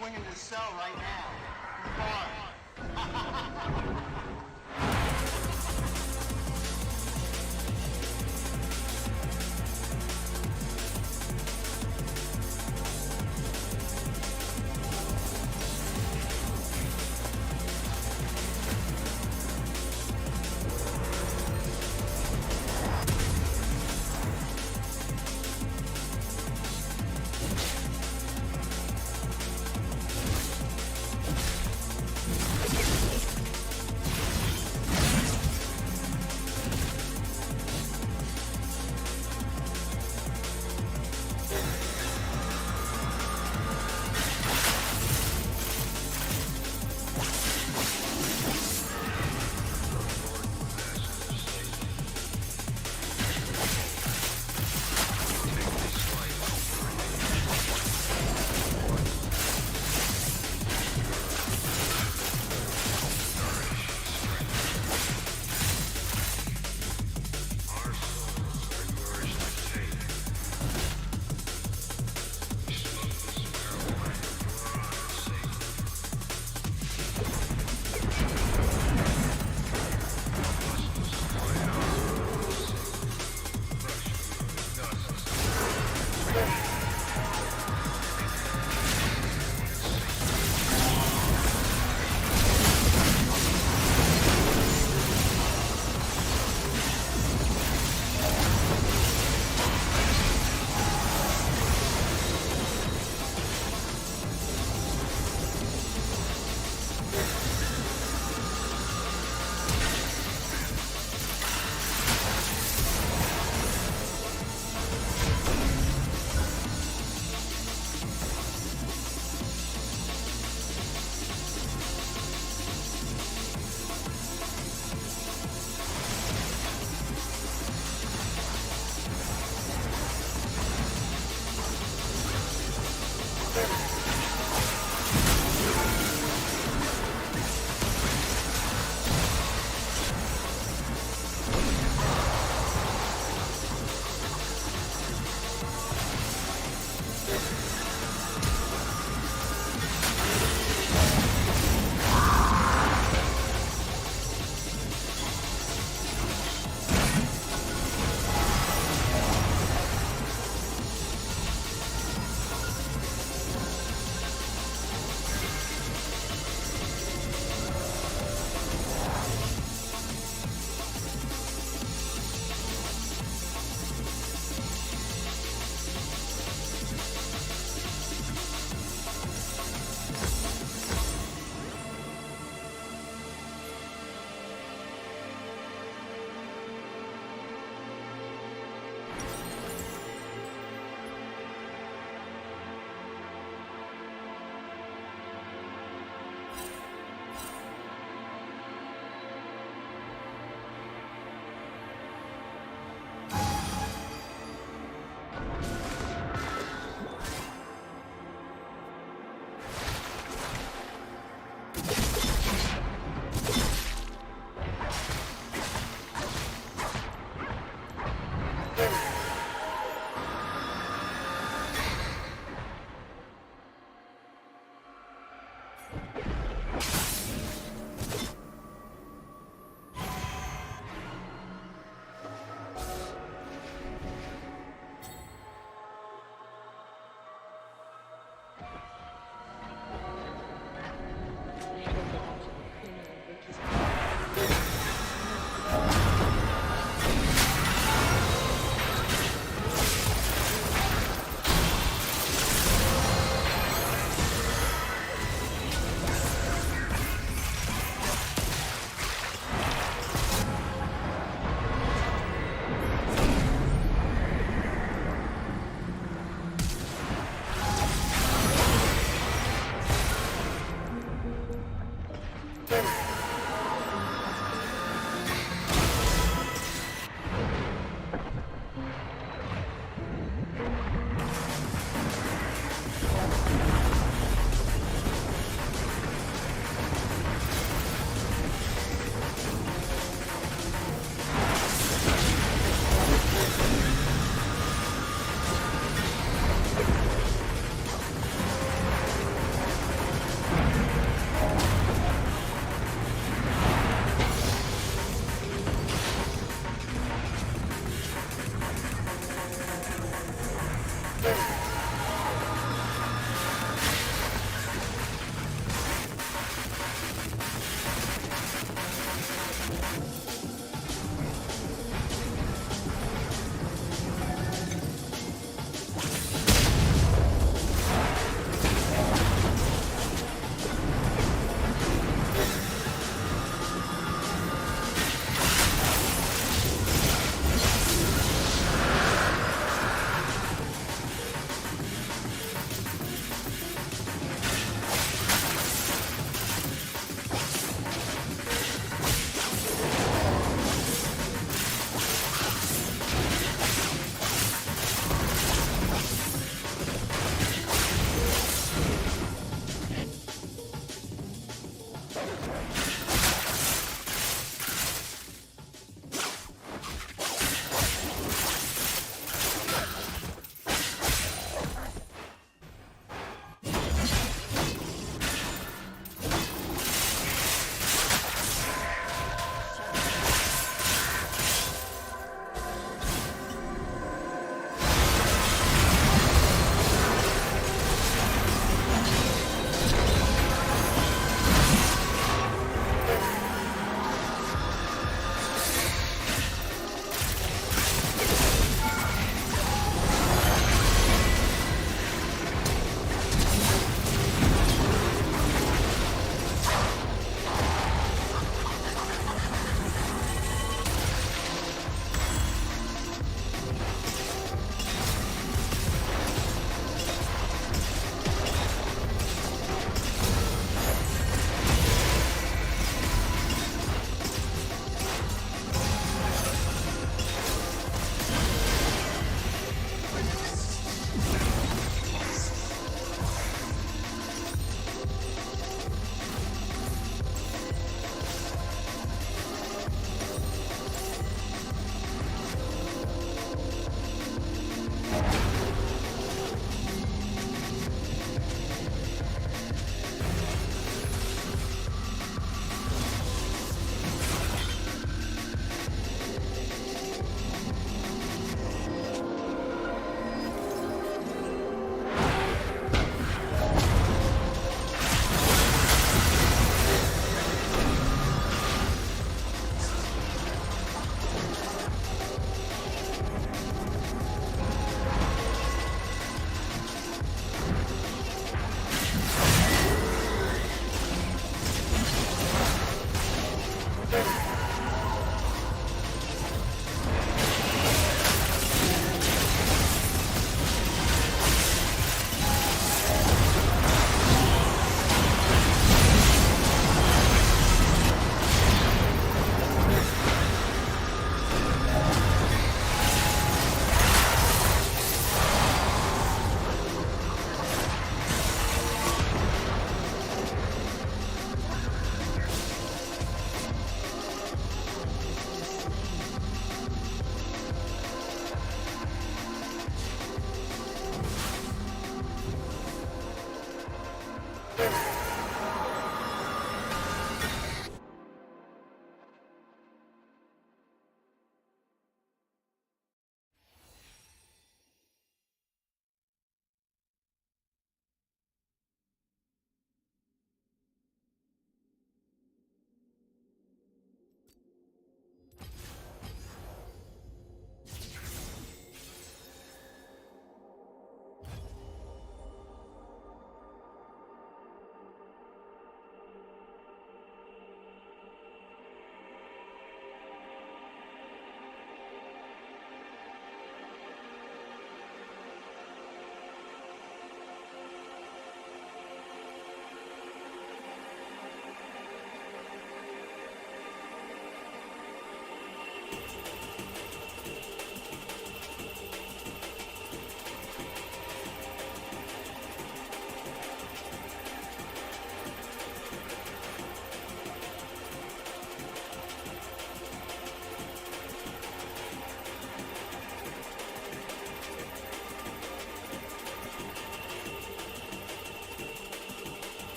swinging the cell right now. Come on.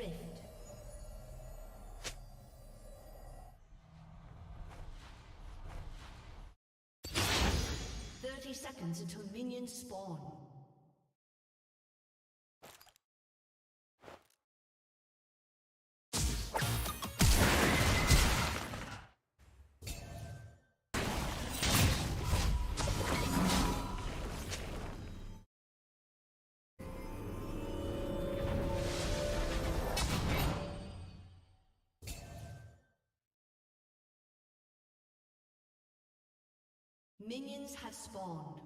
Rift. 30 seconds until minions spawn. Minions have spawned.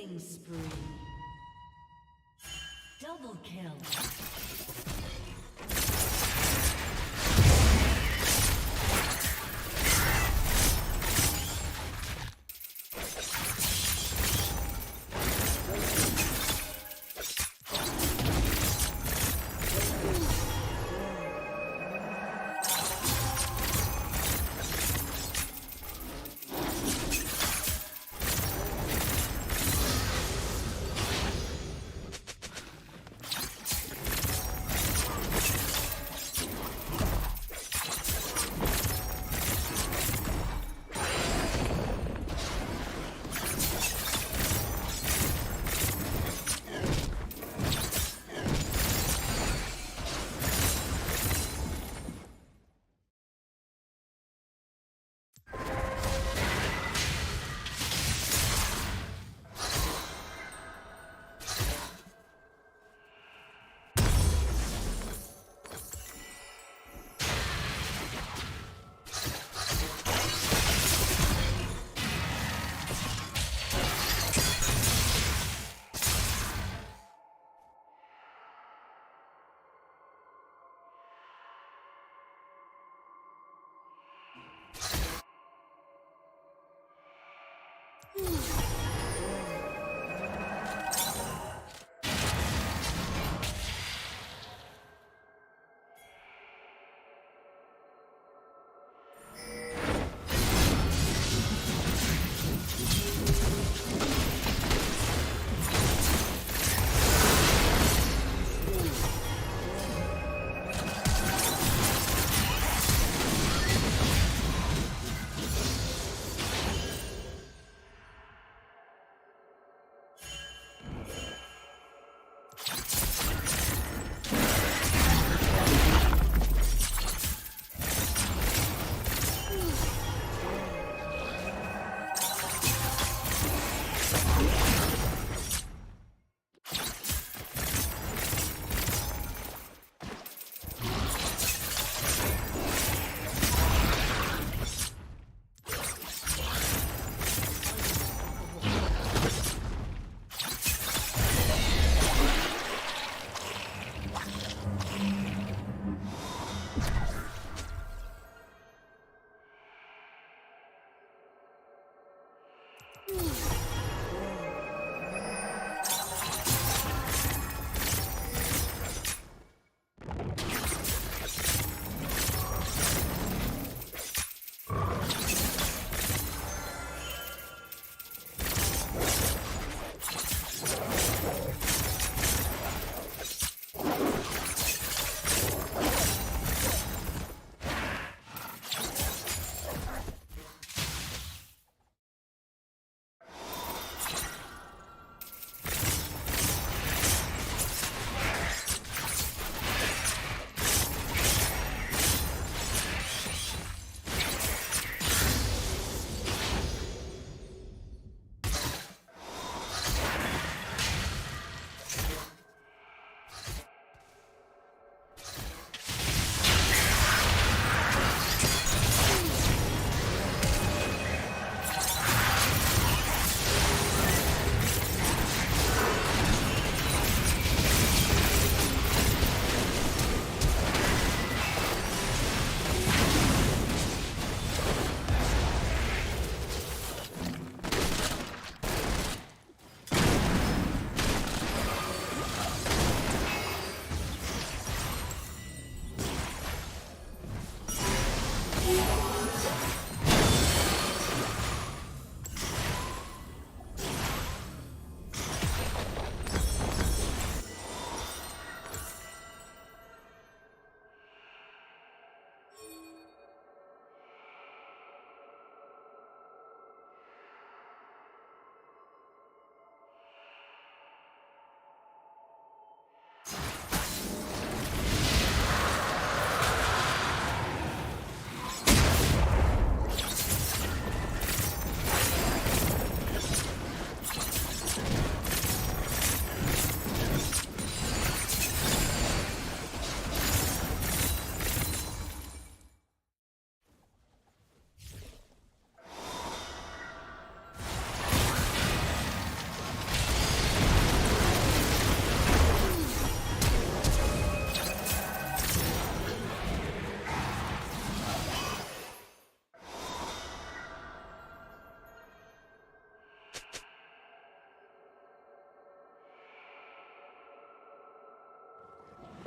Killing spree. Double kill.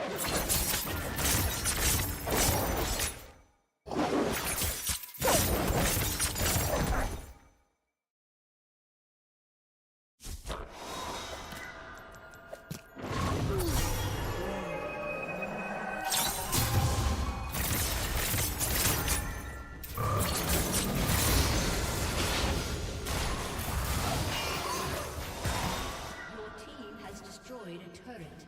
Your team has destroyed a turret.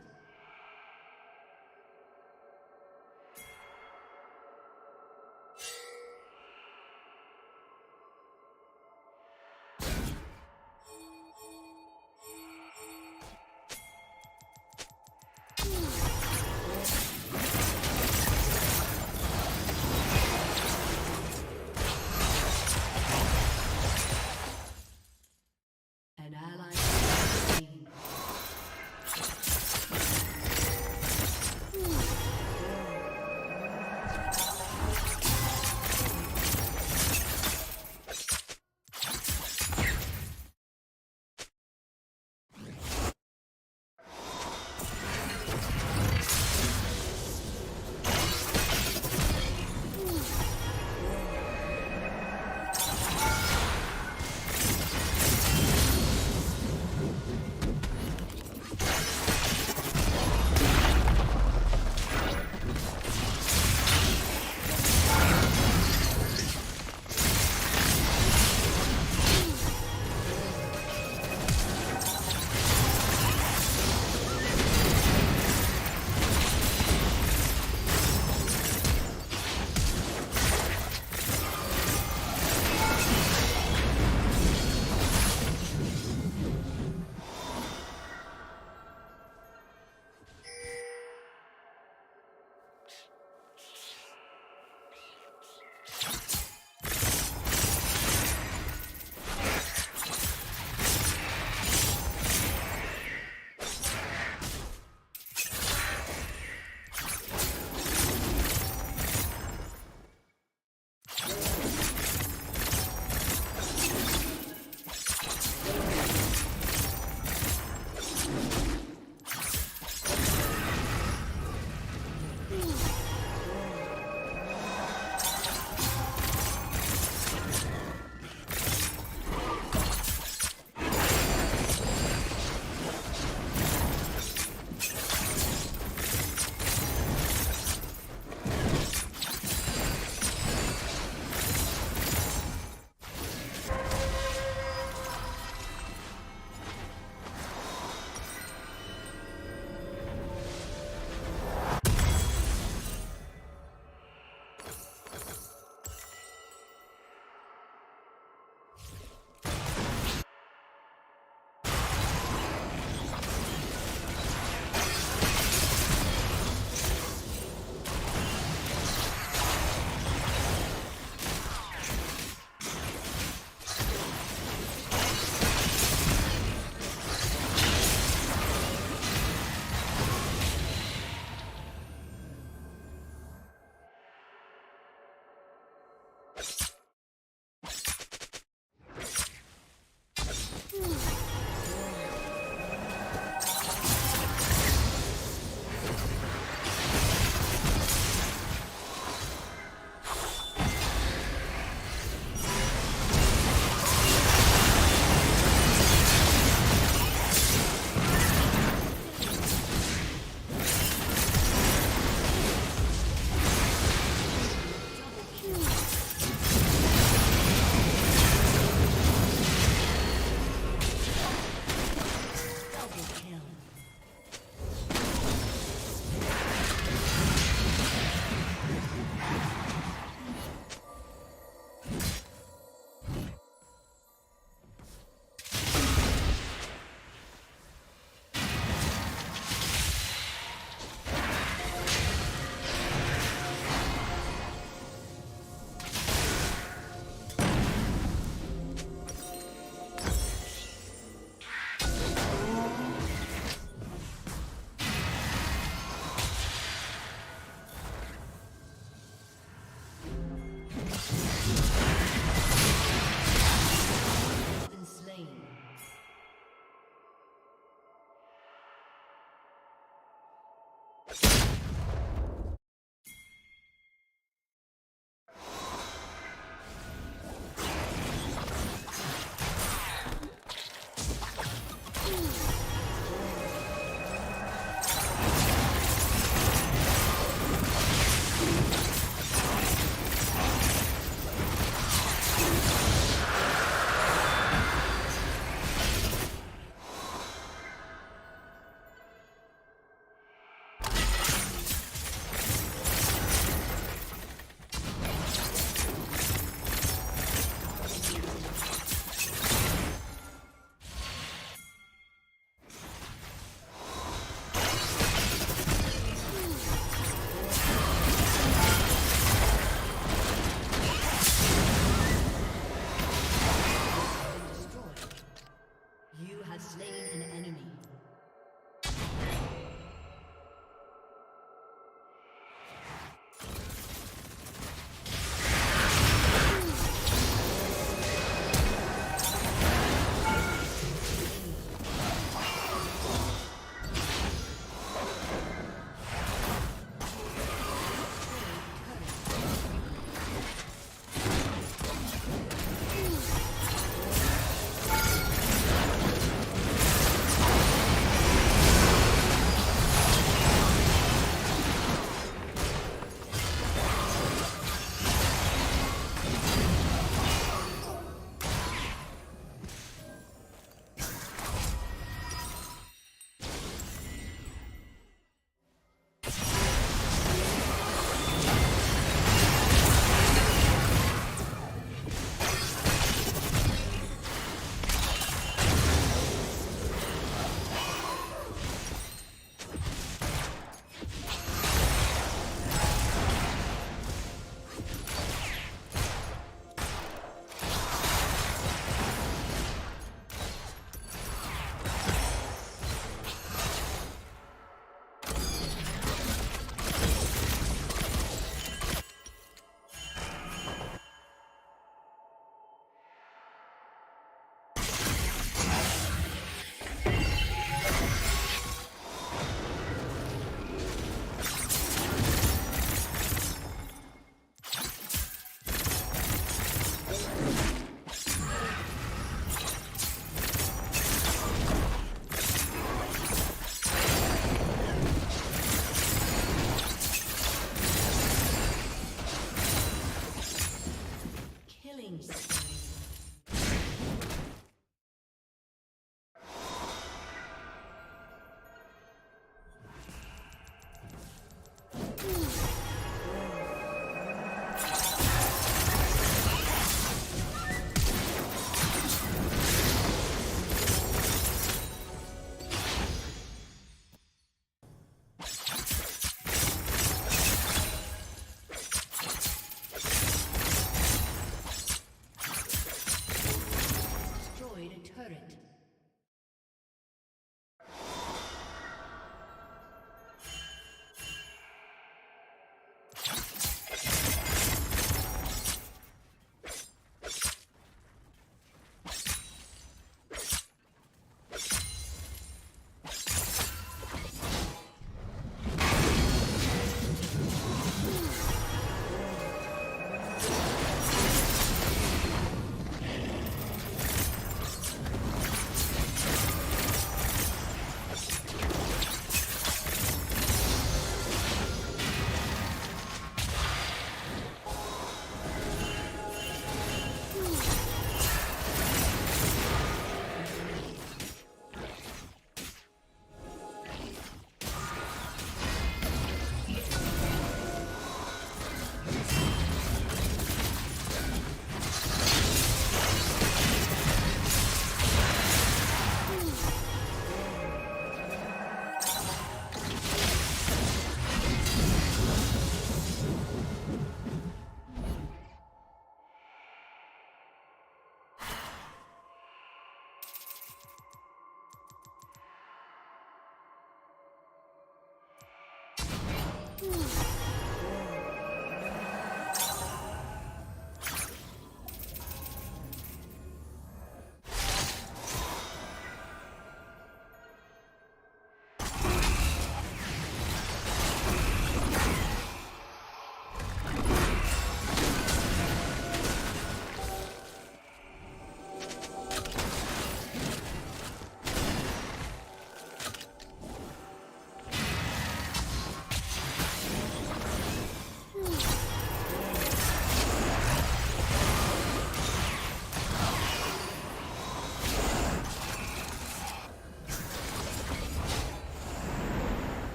has slain an enemy.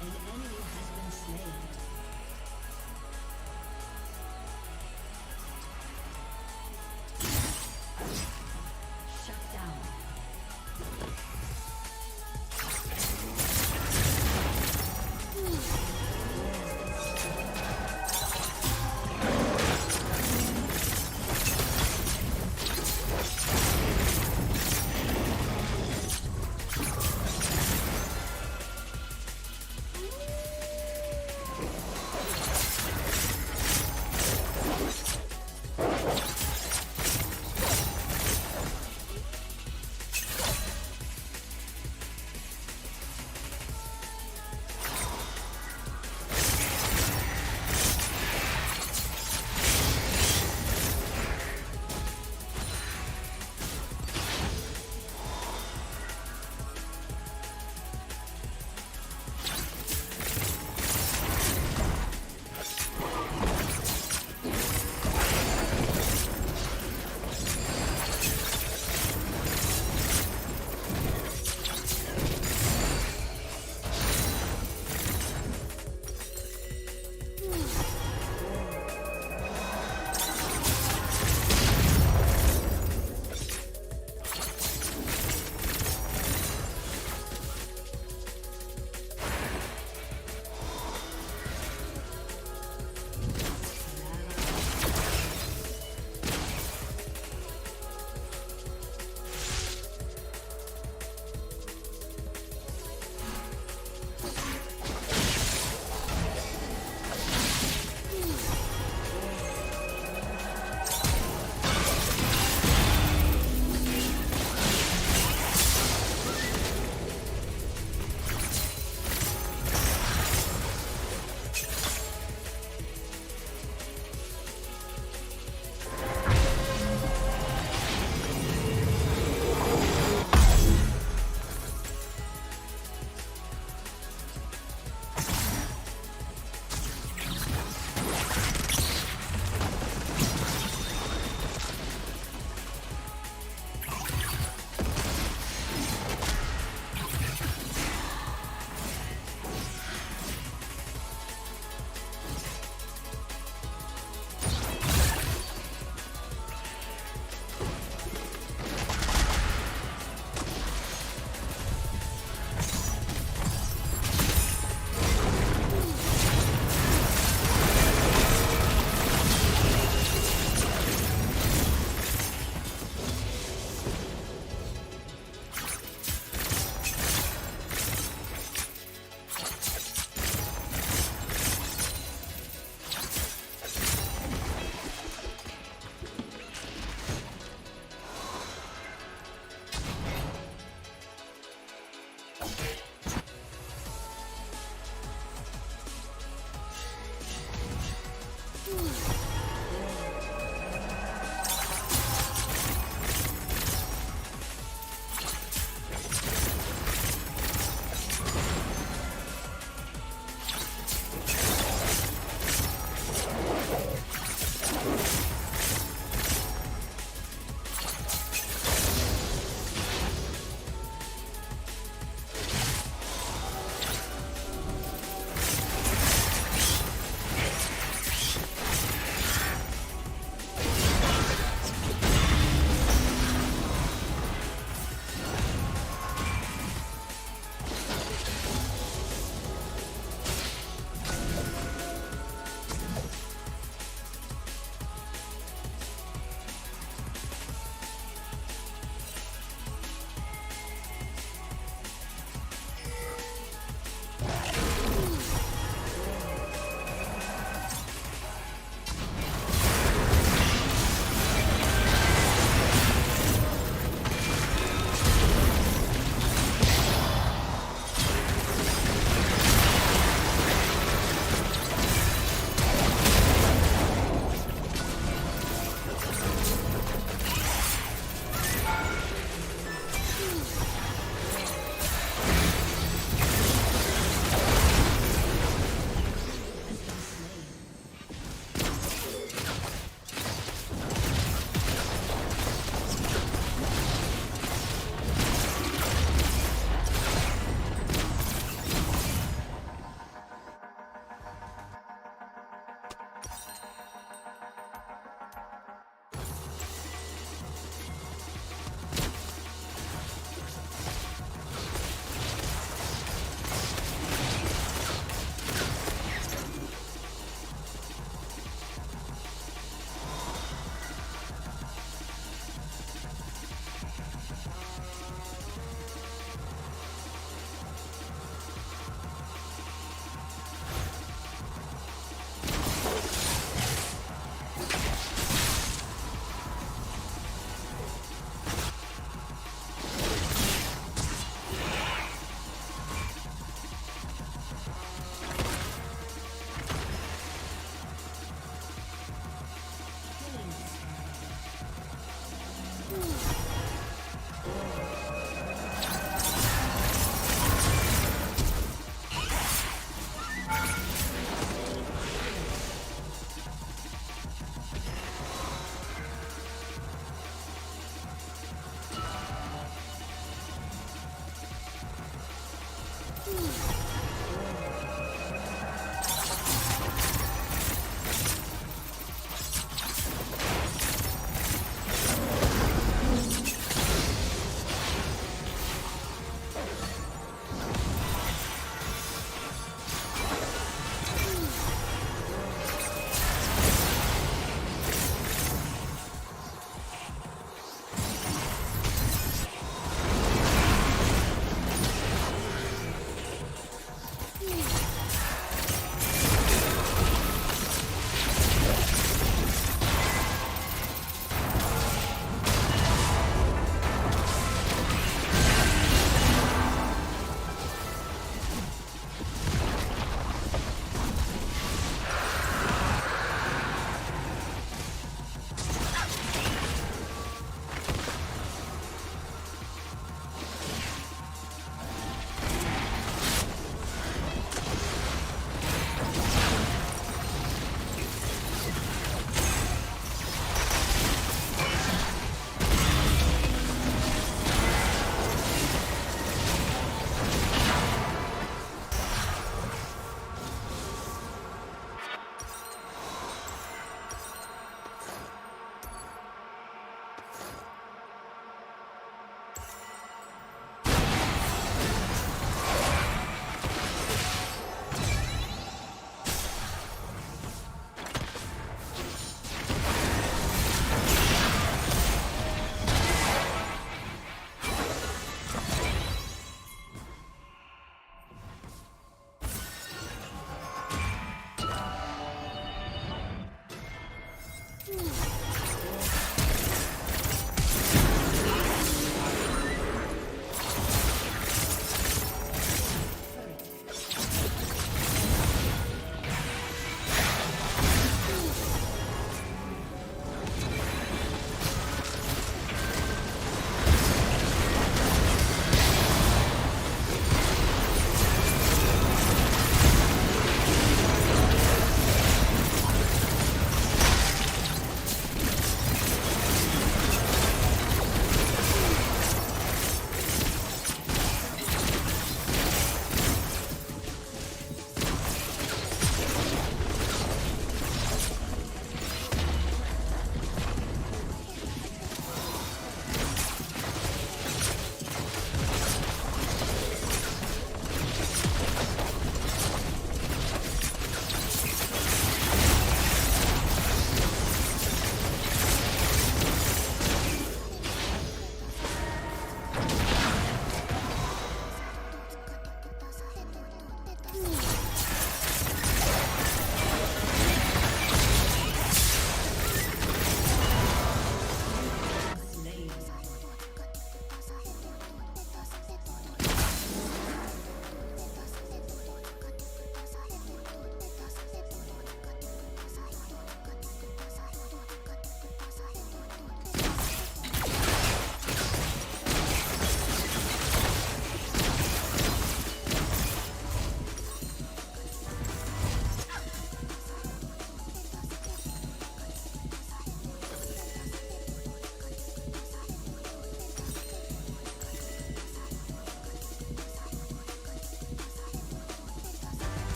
An enemy has been slain. Shut down.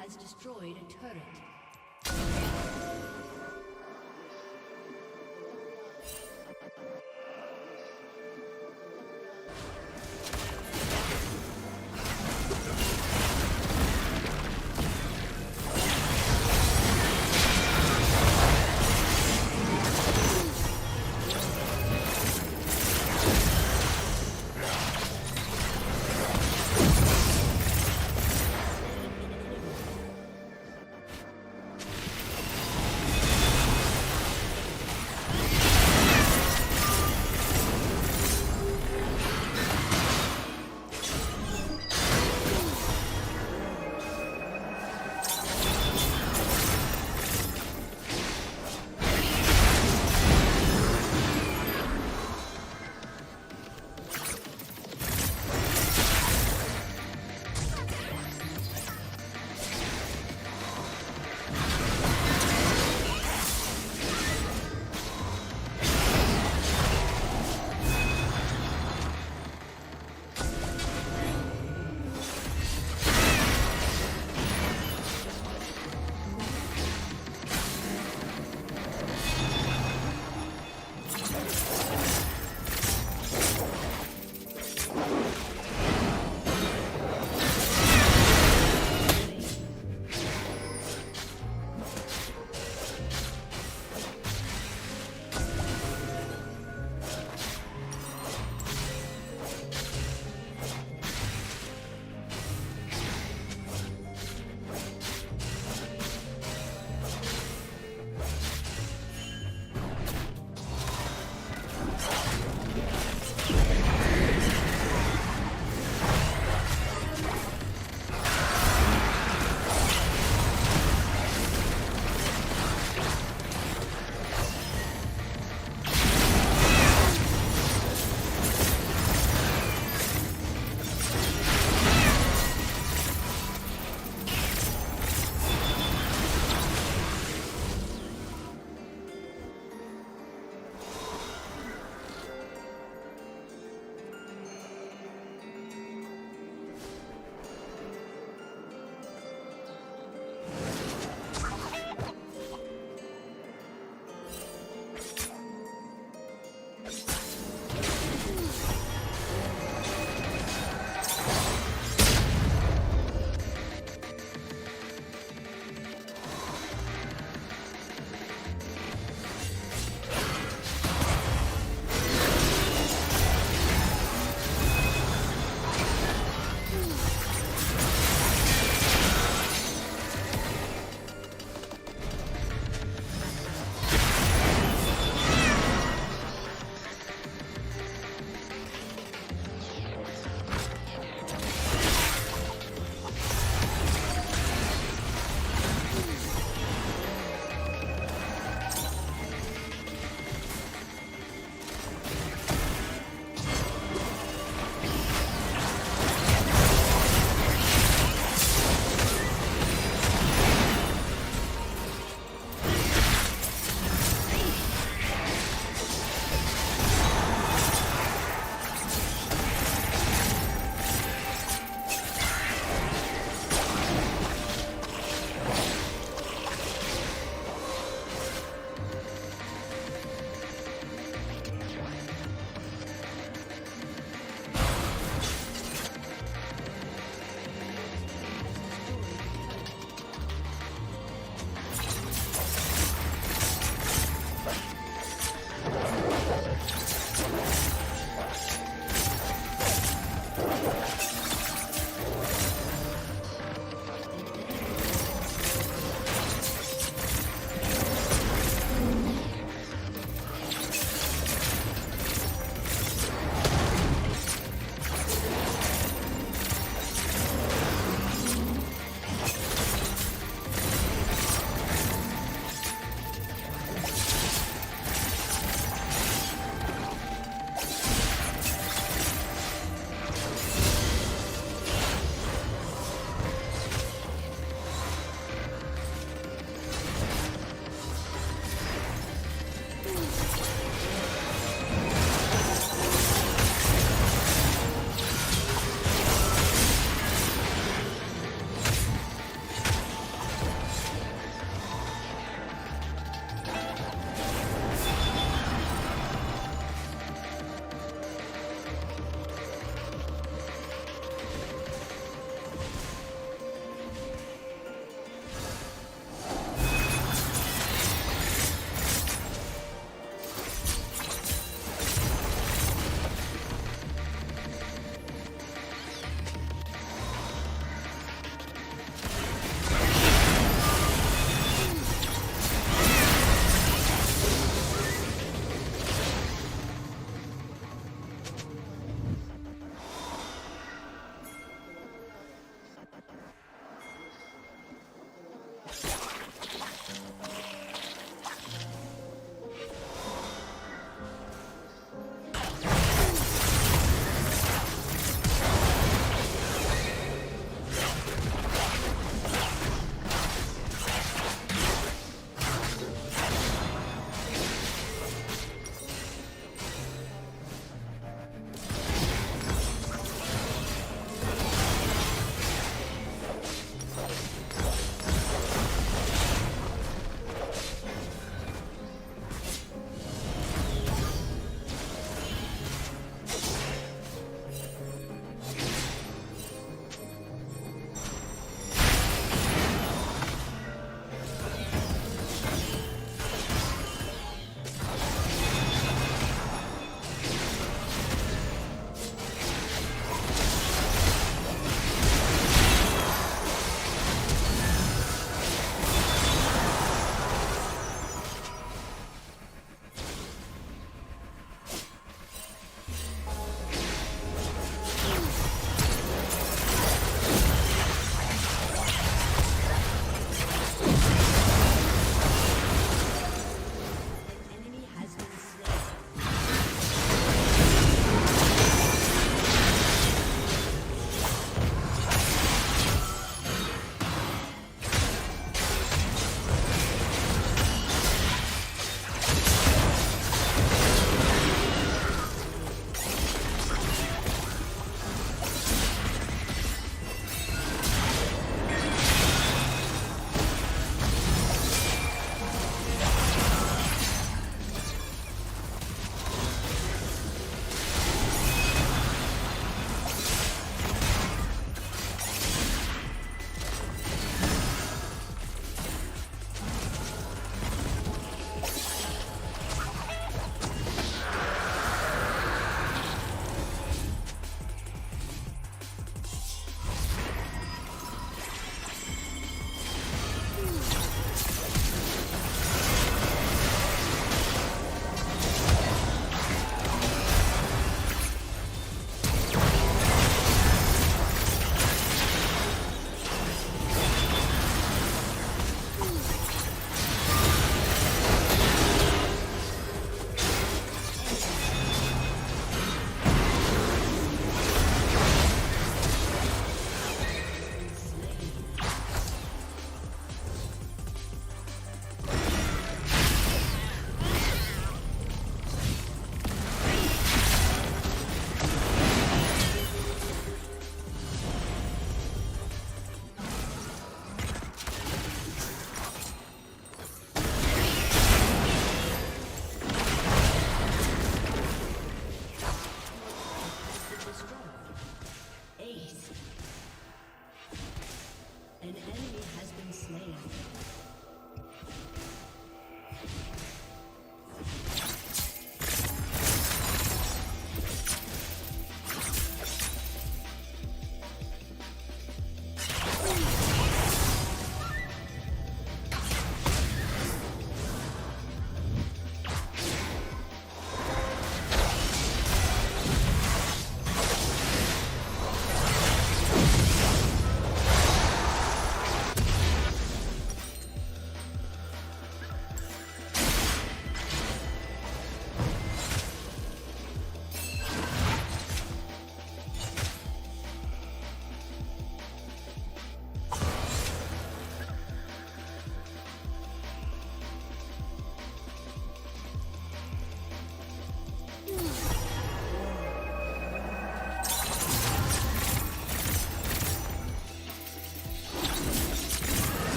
has destroyed a turret.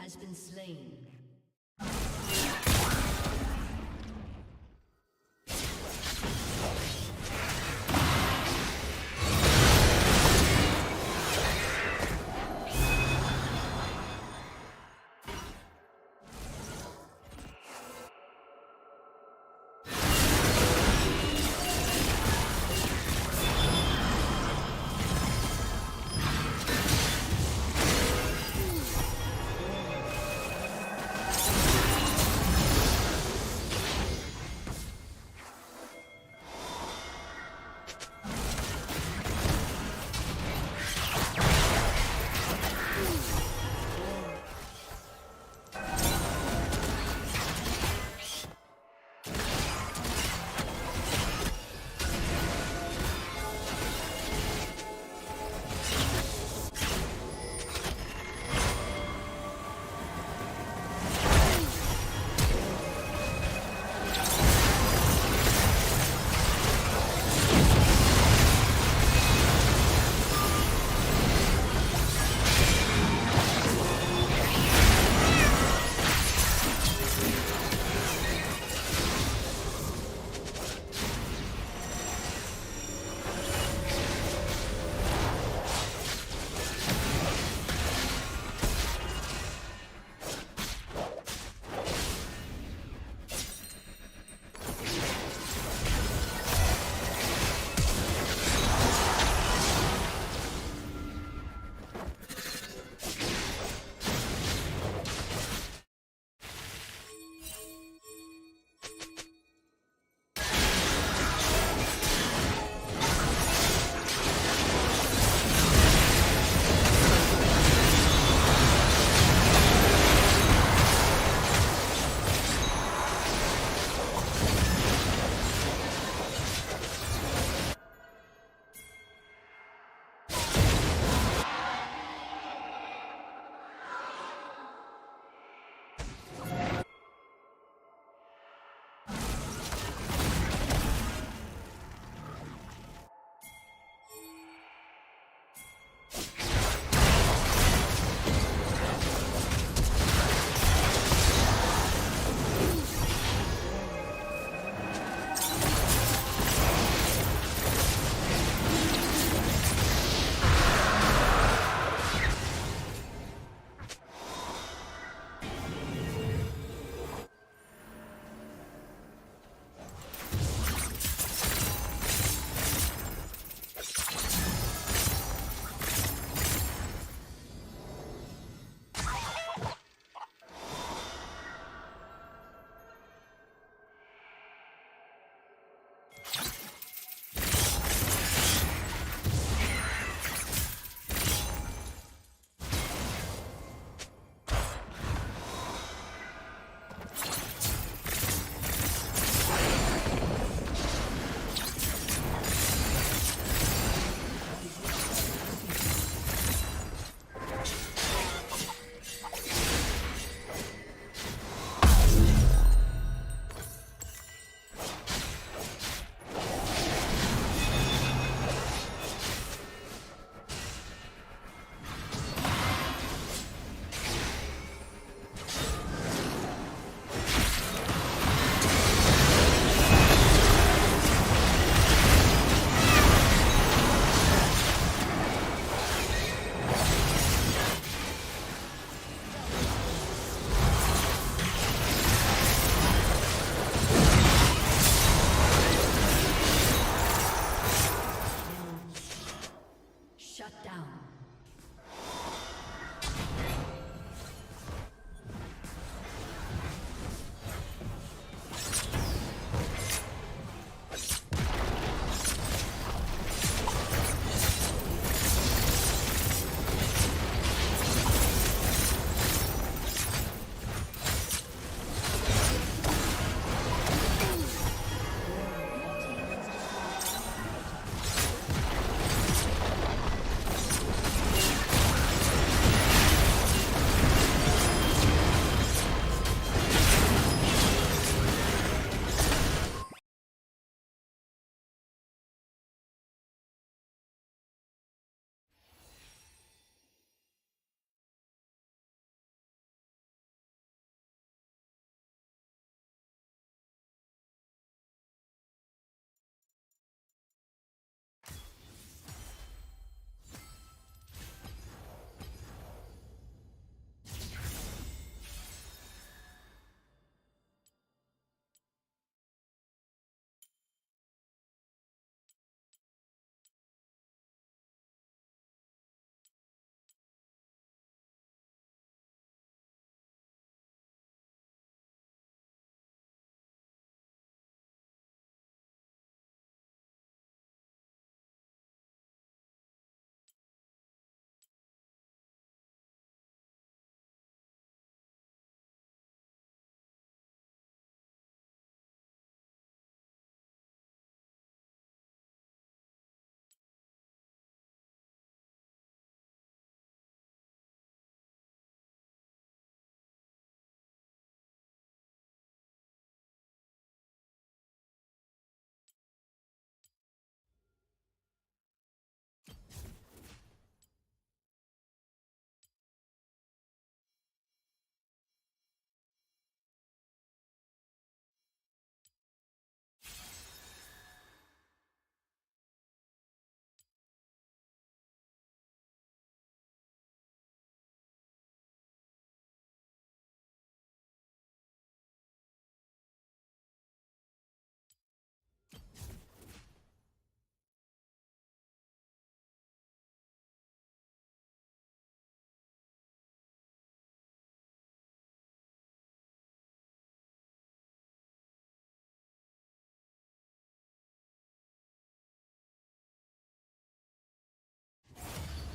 has been slain.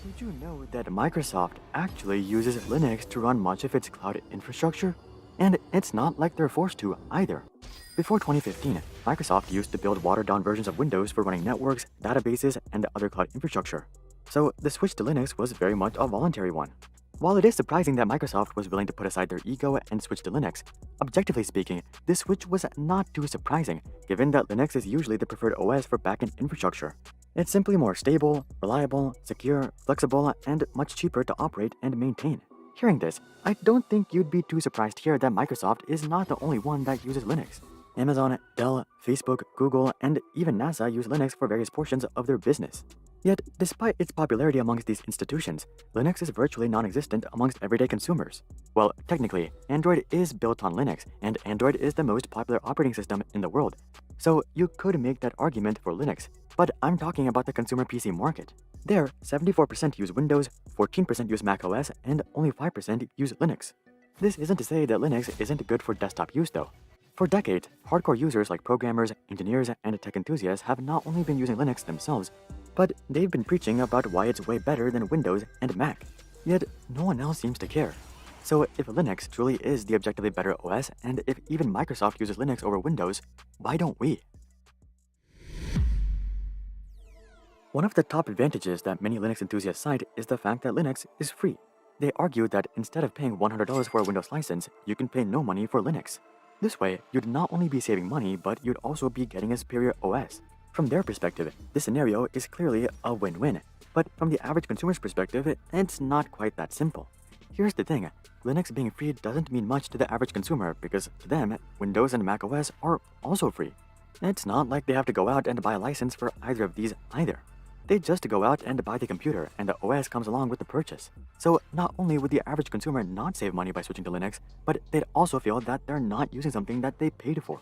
Did you know that Microsoft actually uses Linux to run much of its cloud infrastructure? And it's not like they're forced to either. Before 2015, Microsoft used to build watered-down versions of Windows for running networks, databases, and other cloud infrastructure. So the switch to Linux was very much a voluntary one. While it is surprising that Microsoft was willing to put aside their ego and switch to Linux, objectively speaking, this switch was not too surprising, given that Linux is usually the preferred OS for backend infrastructure. It's simply more stable, reliable, secure, flexible, and much cheaper to operate and maintain. Hearing this, I don't think you'd be too surprised to hear that Microsoft is not the only one that uses Linux. Amazon, Dell, Facebook, Google, and even NASA use Linux for various portions of their business. Yet, despite its popularity amongst these institutions, Linux is virtually non-existent amongst everyday consumers. Well, technically, Android is built on Linux, and Android is the most popular operating system in the world. So you could make that argument for Linux, but I'm talking about the consumer PC market. There, 74% use Windows, 14% use macOS, and only 5% use Linux. This isn't to say that Linux isn't good for desktop use though. For decades, hardcore users like programmers, engineers, and tech enthusiasts have not only been using Linux themselves, but they've been preaching about why it's way better than Windows and Mac. Yet, no one else seems to care. So if Linux truly is the objectively better OS, and if even Microsoft uses Linux over Windows, why don't we? One of the top advantages that many Linux enthusiasts cite is the fact that Linux is free. They argue that instead of paying $100 for a Windows license, you can pay no money for Linux. This way, you'd not only be saving money, but you'd also be getting a superior OS. From their perspective, this scenario is clearly a win-win. But from the average consumer's perspective, it's not quite that simple. Here's the thing, Linux being free doesn't mean much to the average consumer because to them, Windows and macOS are also free. It's not like they have to go out and buy a license for either of these either. They just go out and buy the computer and the OS comes along with the purchase. So not only would the average consumer not save money by switching to Linux, but they'd also feel that they're not using something that they paid for.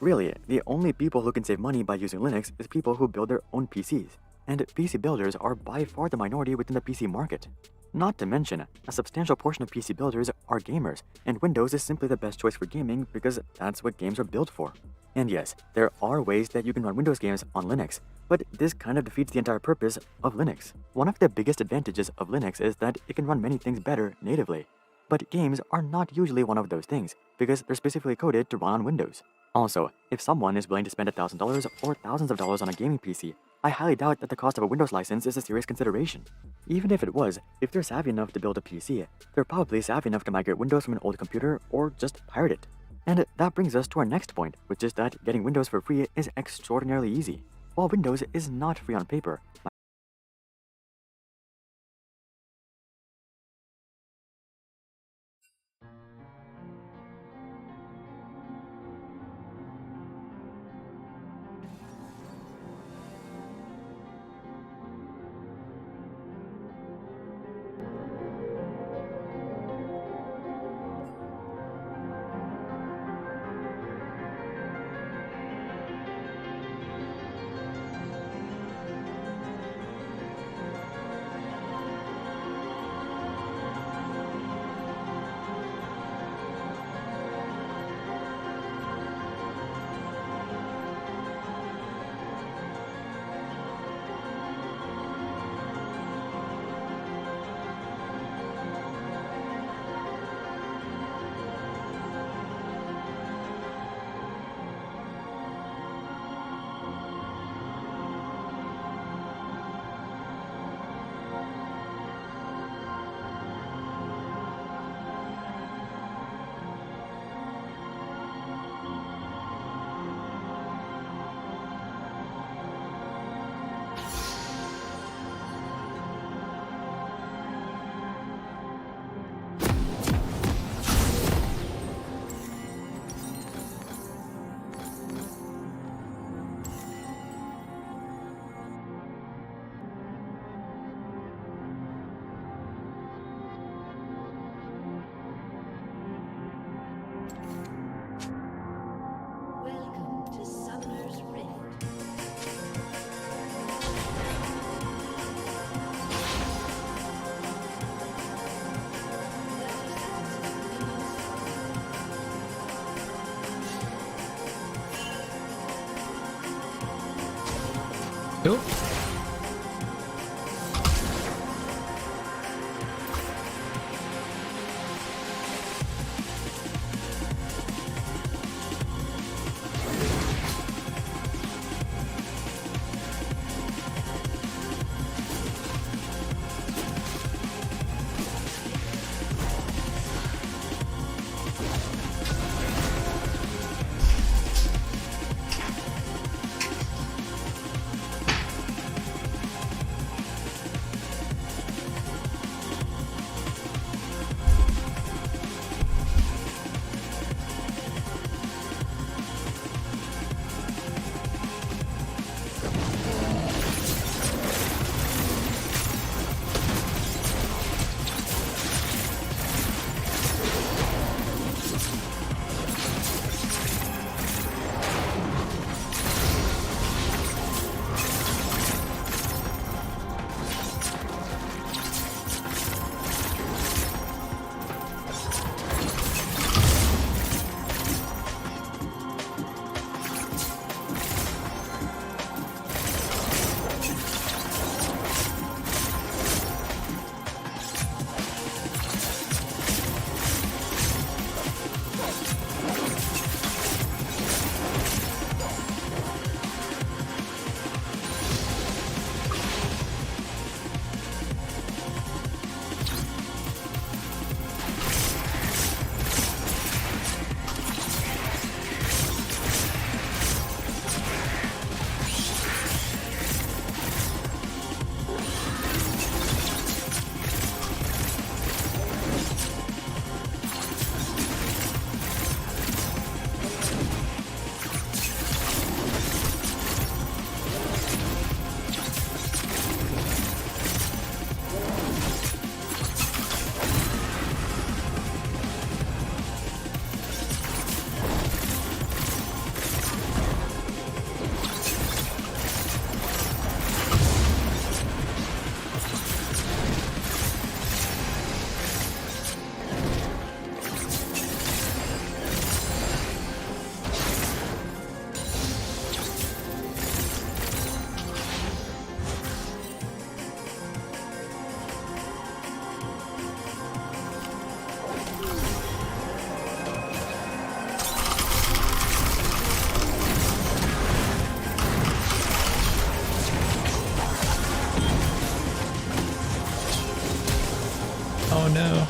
Really, the only people who can save money by using Linux is people who build their own PCs, and PC builders are by far the minority within the PC market. Not to mention, a substantial portion of PC builders are gamers, and Windows is simply the best choice for gaming because that's what games are built for. And yes, there are ways that you can run Windows games on Linux, but this kind of defeats the entire purpose of Linux. One of the biggest advantages of Linux is that it can run many things better natively. But games are not usually one of those things, because they're specifically coded to run on Windows. Also, if someone is willing to spend $1,000 or thousands of dollars on a gaming PC, I highly doubt that the cost of a Windows license is a serious consideration. Even if it was, if they're savvy enough to build a PC, they're probably savvy enough to migrate Windows from an old computer or just pirate it. And that brings us to our next point, which is that getting Windows for free is extraordinarily easy. While Windows is not free on paper, Oh no.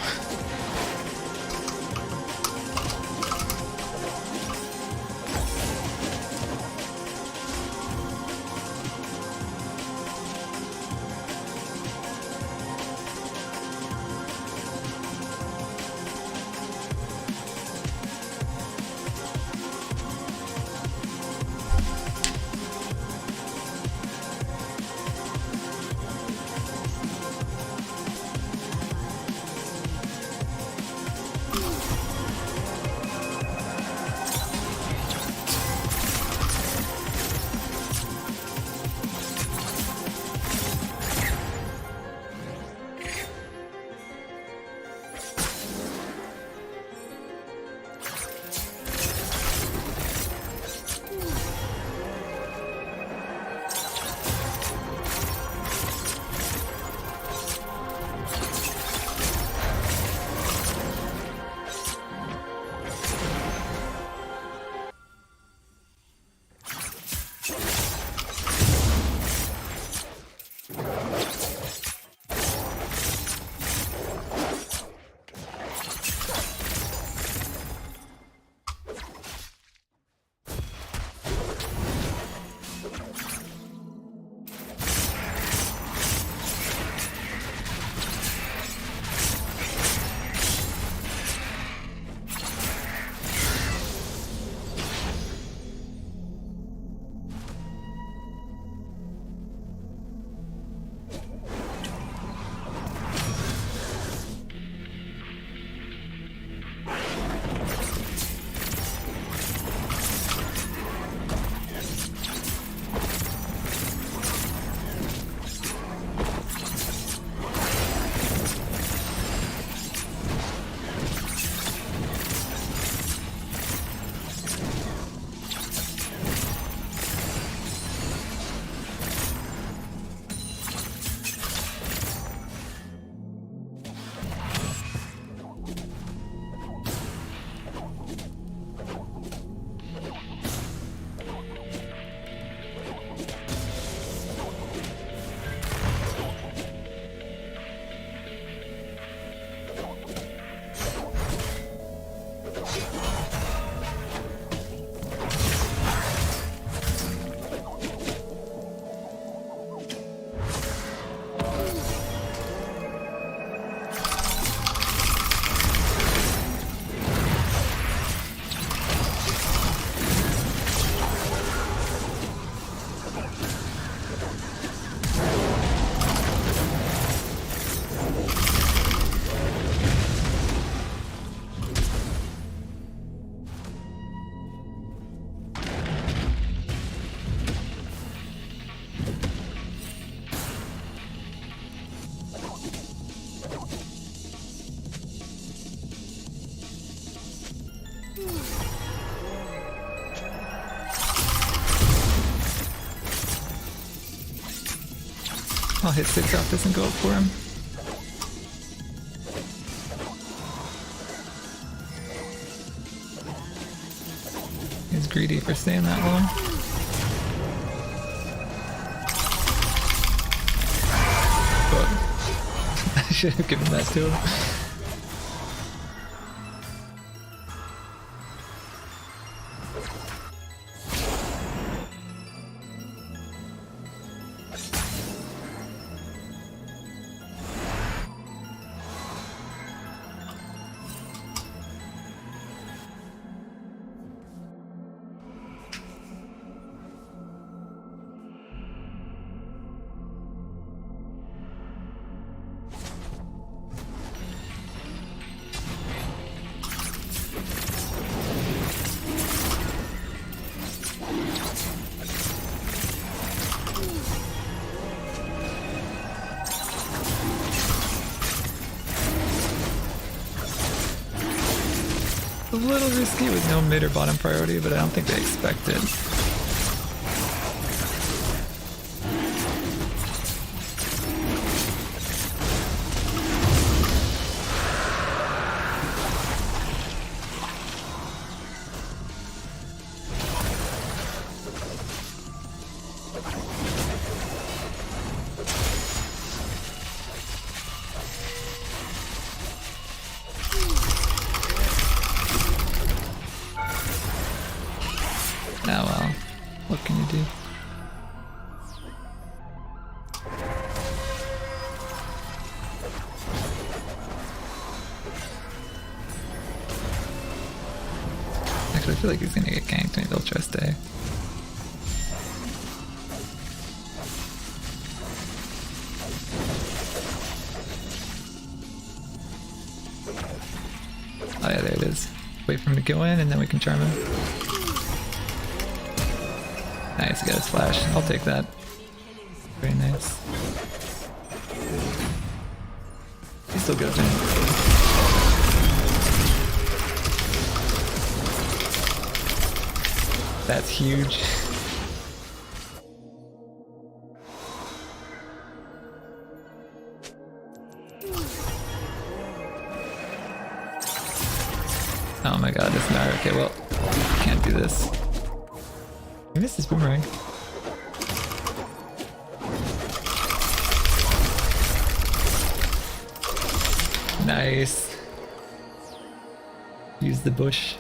Oh, his 6-off doesn't go up for him. He's greedy for staying that long. But I should have given that to him. A little risky with no mid or bottom priority, but I don't think they expected. because I feel like he's gonna get ganked and he'll try to stay. Oh yeah, there it is. Wait for him to go in and then we can charm him. Nice, he got his flash. I'll take that. Very nice. He still goes in. That's huge. Oh my god, this matter. Okay, well, can't do this. He missed his boomerang. Nice. Use the bush.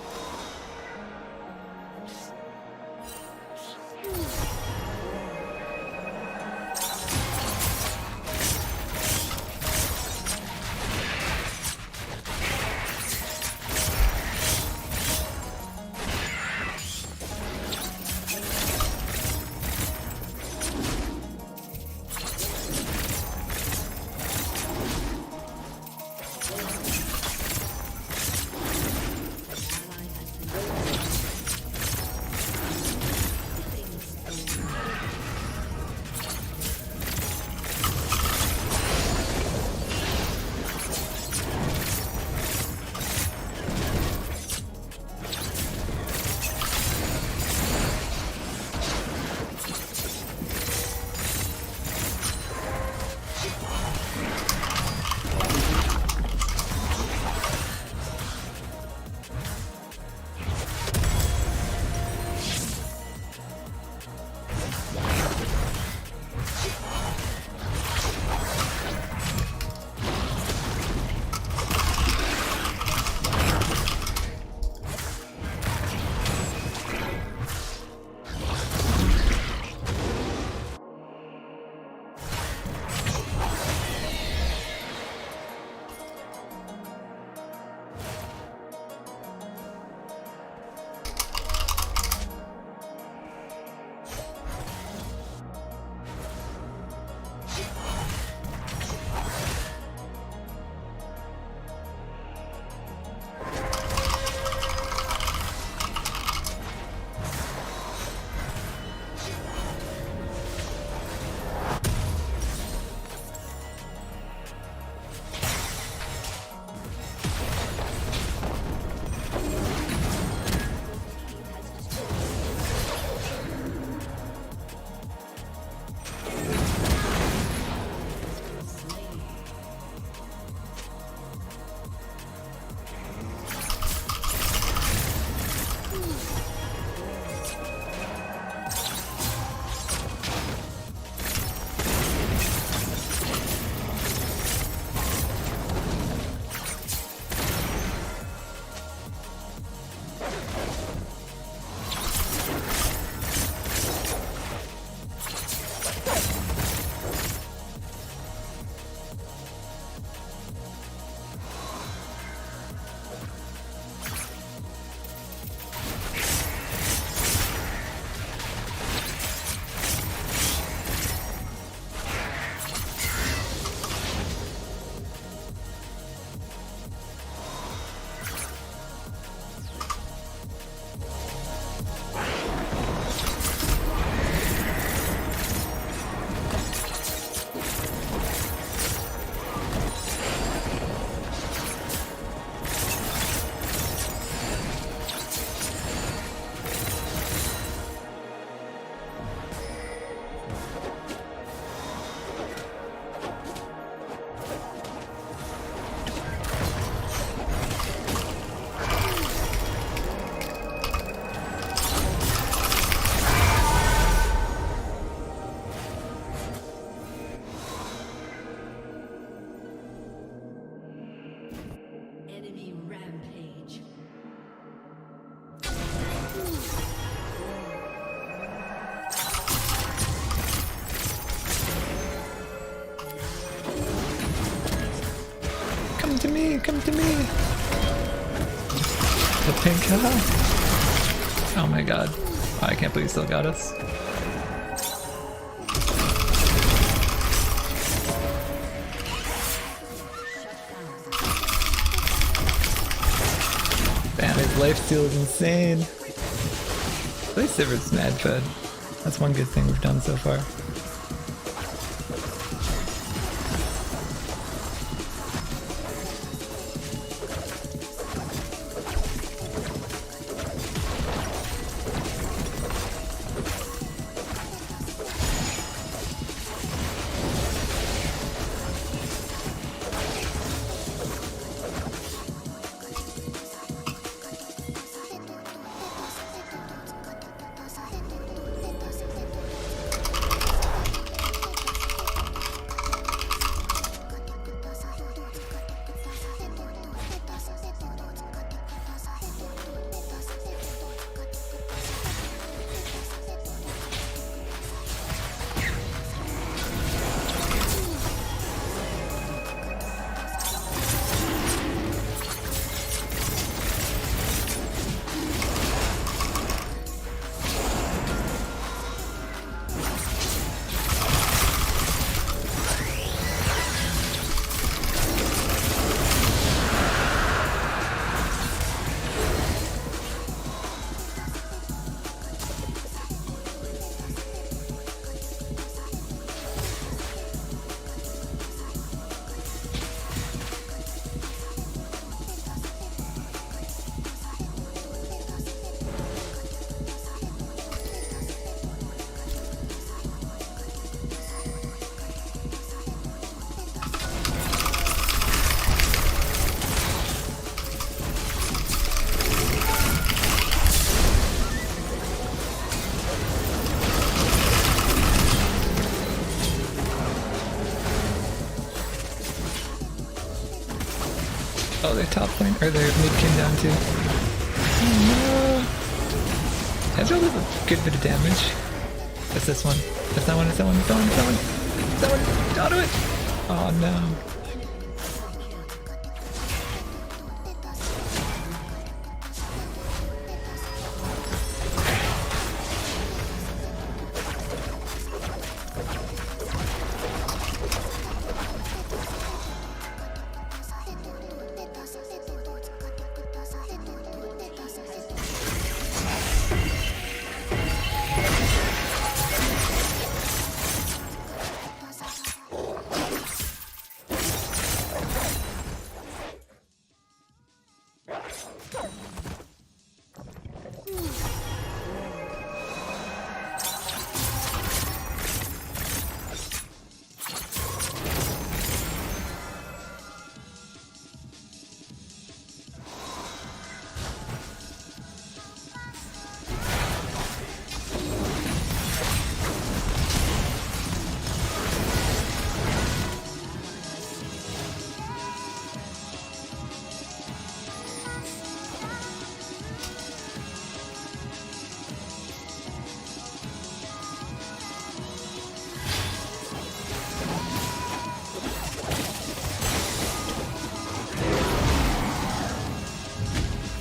Come to me, come to me. The pink hat. Oh my god. I can't believe he still got us. Damn, his lifesteal is insane. Lightsaber's mad good. That's one good thing we've done so far. Oh, their top lane, or their mid came down too. Oh no! That's really a good bit of damage. That's this one. That's that one, it's that one, it's that one, it's that one. It's that one! Auto it! Oh no.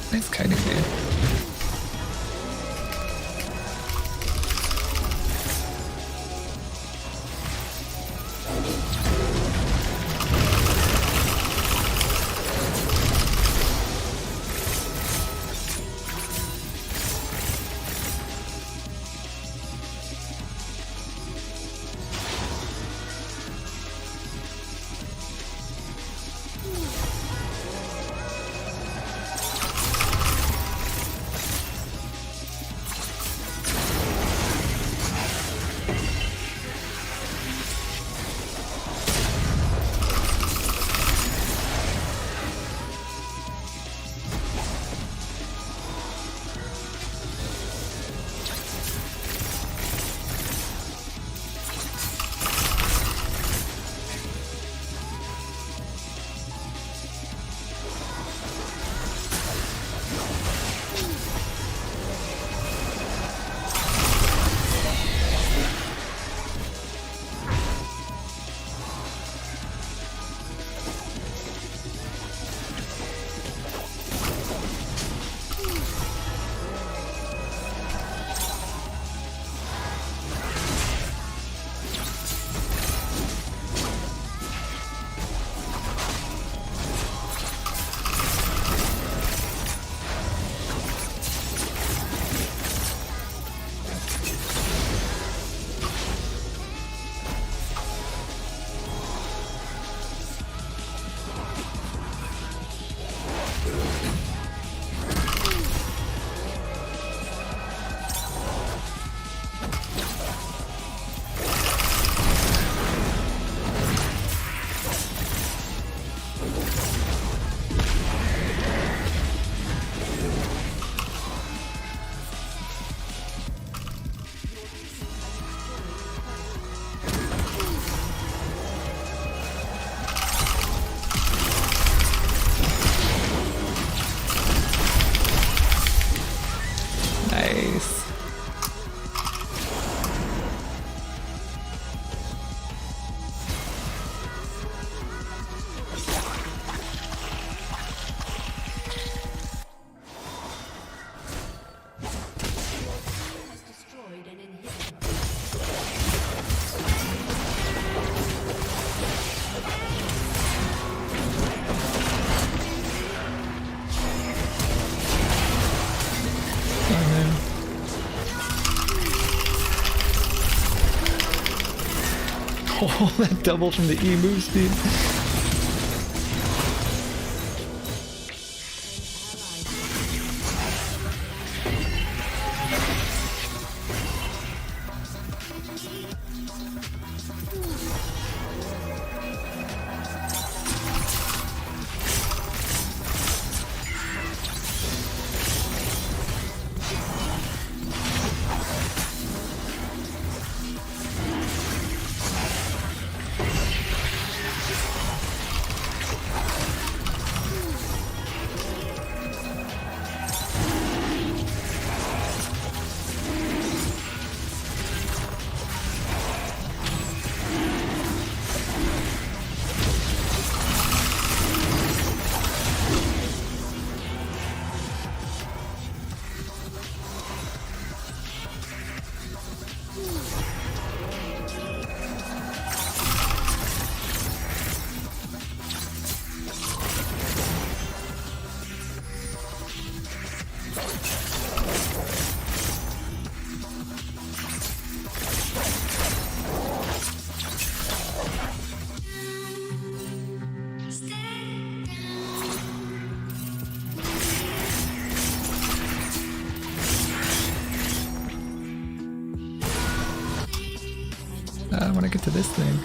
Nice kiting, dude. Oh, that double from the E move speed. I want to get to this thing.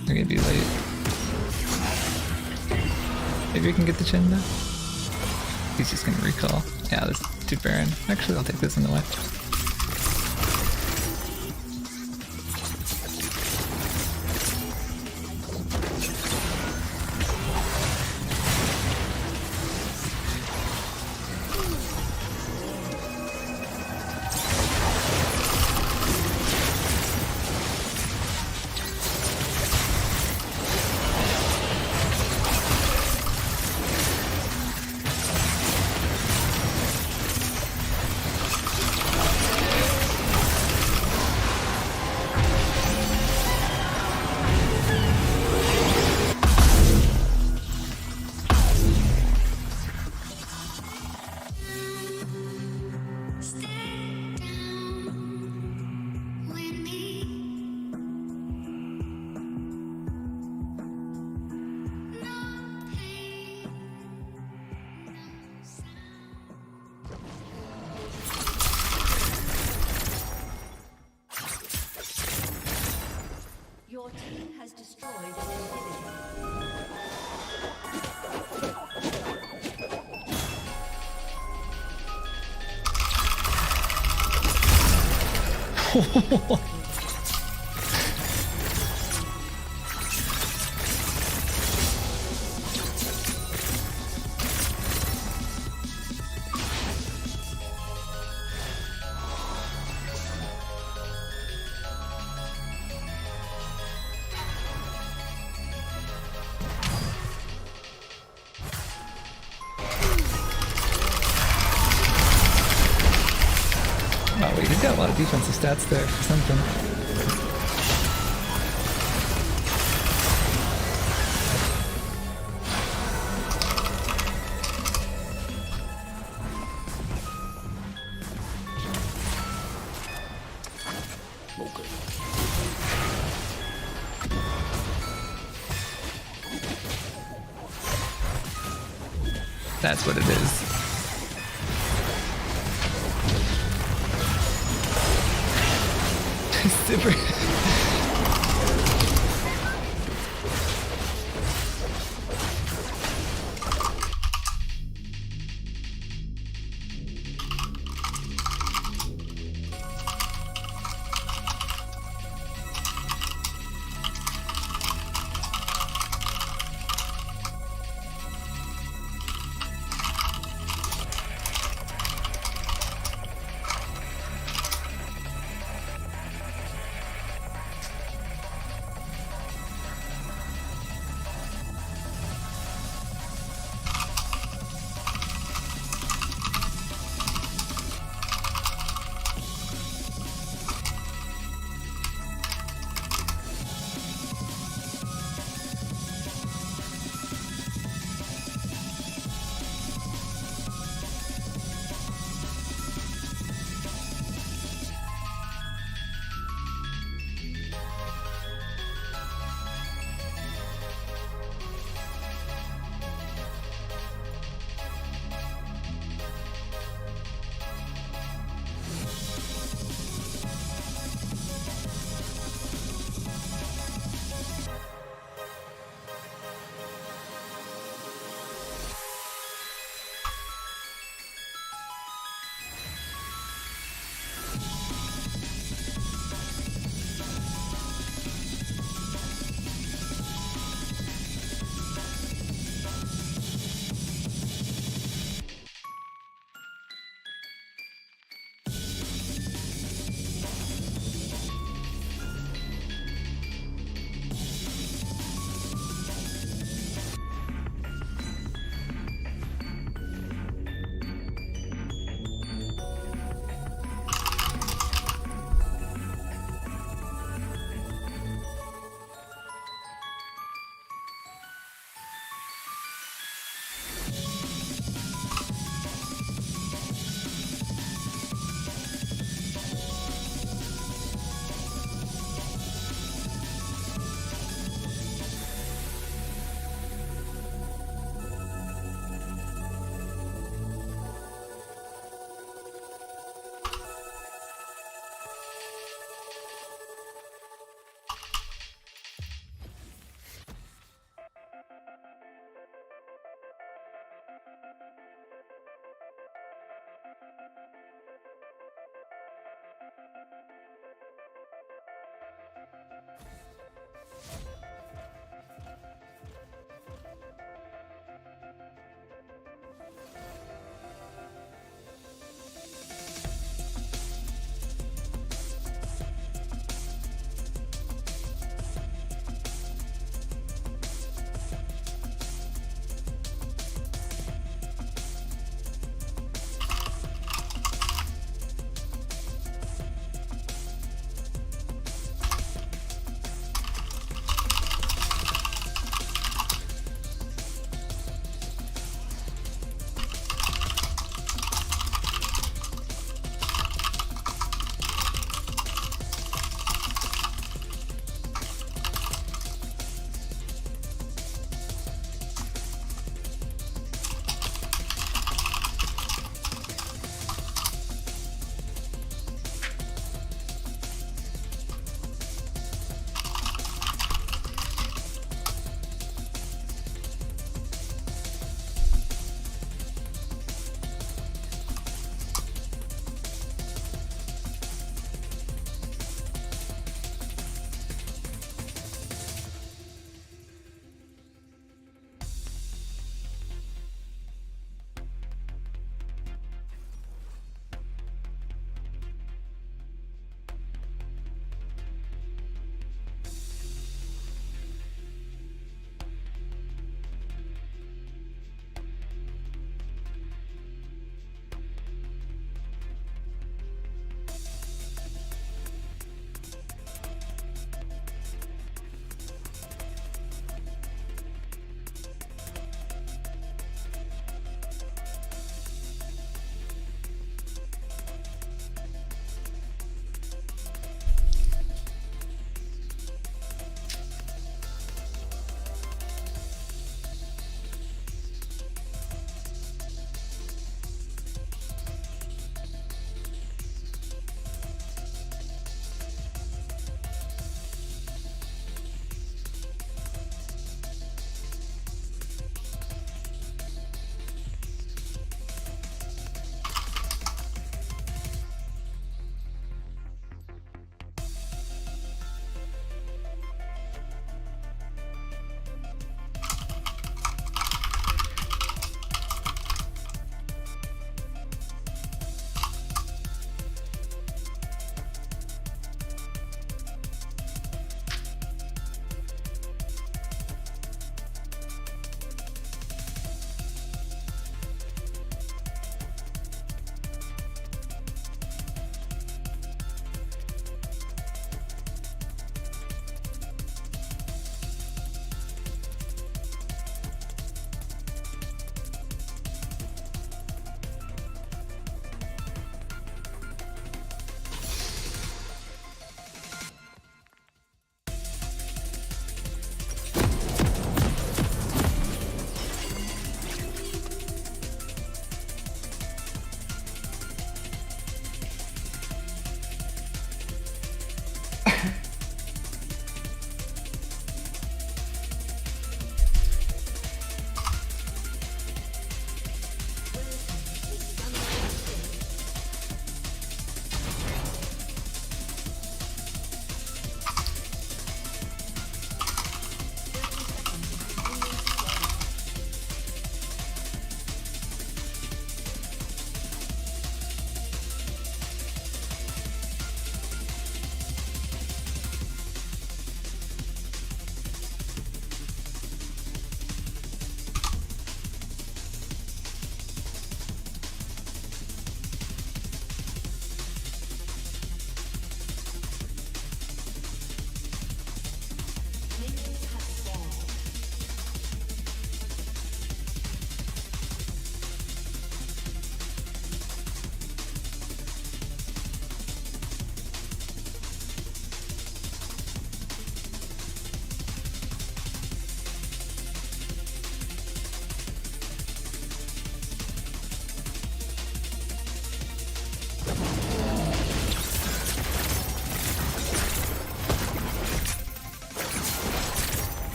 I'm gonna be late. Maybe we can get the Chin now? He's just gonna recall. Yeah, this is too barren. Actually, I'll take this in the way. Your team has destroyed an inhibitor. Oh wait, he's got a lot of defensive stats there for something. That's what it is. Super.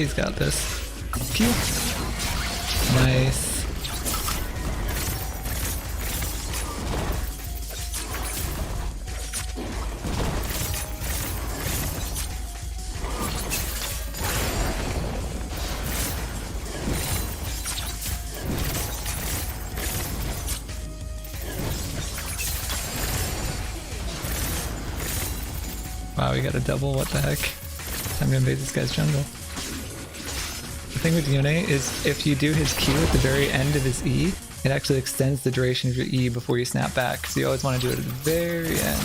He's got this. Q. Nice. Wow, we got a double, what the heck? I'm gonna invade this guy's jungle. The thing with Yone is if you do his Q at the very end of his E, it actually extends the duration of your E before you snap back, so you always want to do it at the very end.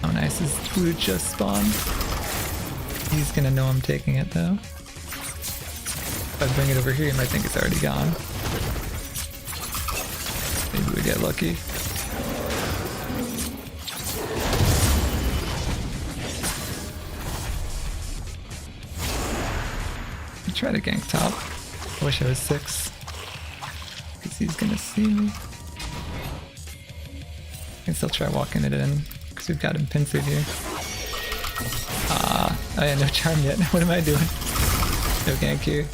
Oh nice, his blue just spawned. He's gonna know I'm taking it though. If I bring it over here, he might think it's already gone. Maybe we get lucky. I try to gank top. I wish I was 6. Because he's gonna see me. I can still try walking it in. Because we've got him pincered here. Ah, I had no charm yet. What am I doing? No gank here.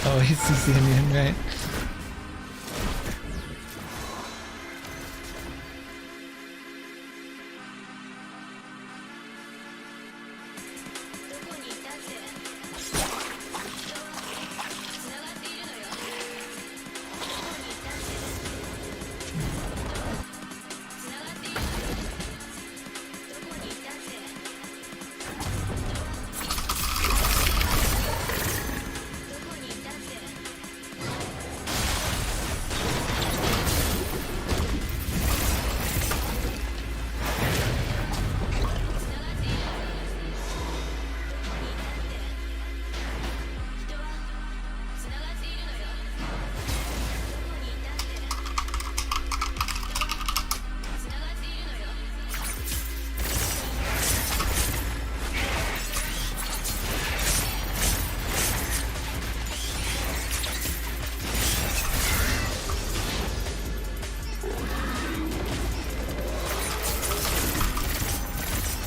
Oh, he's CCing me in, right?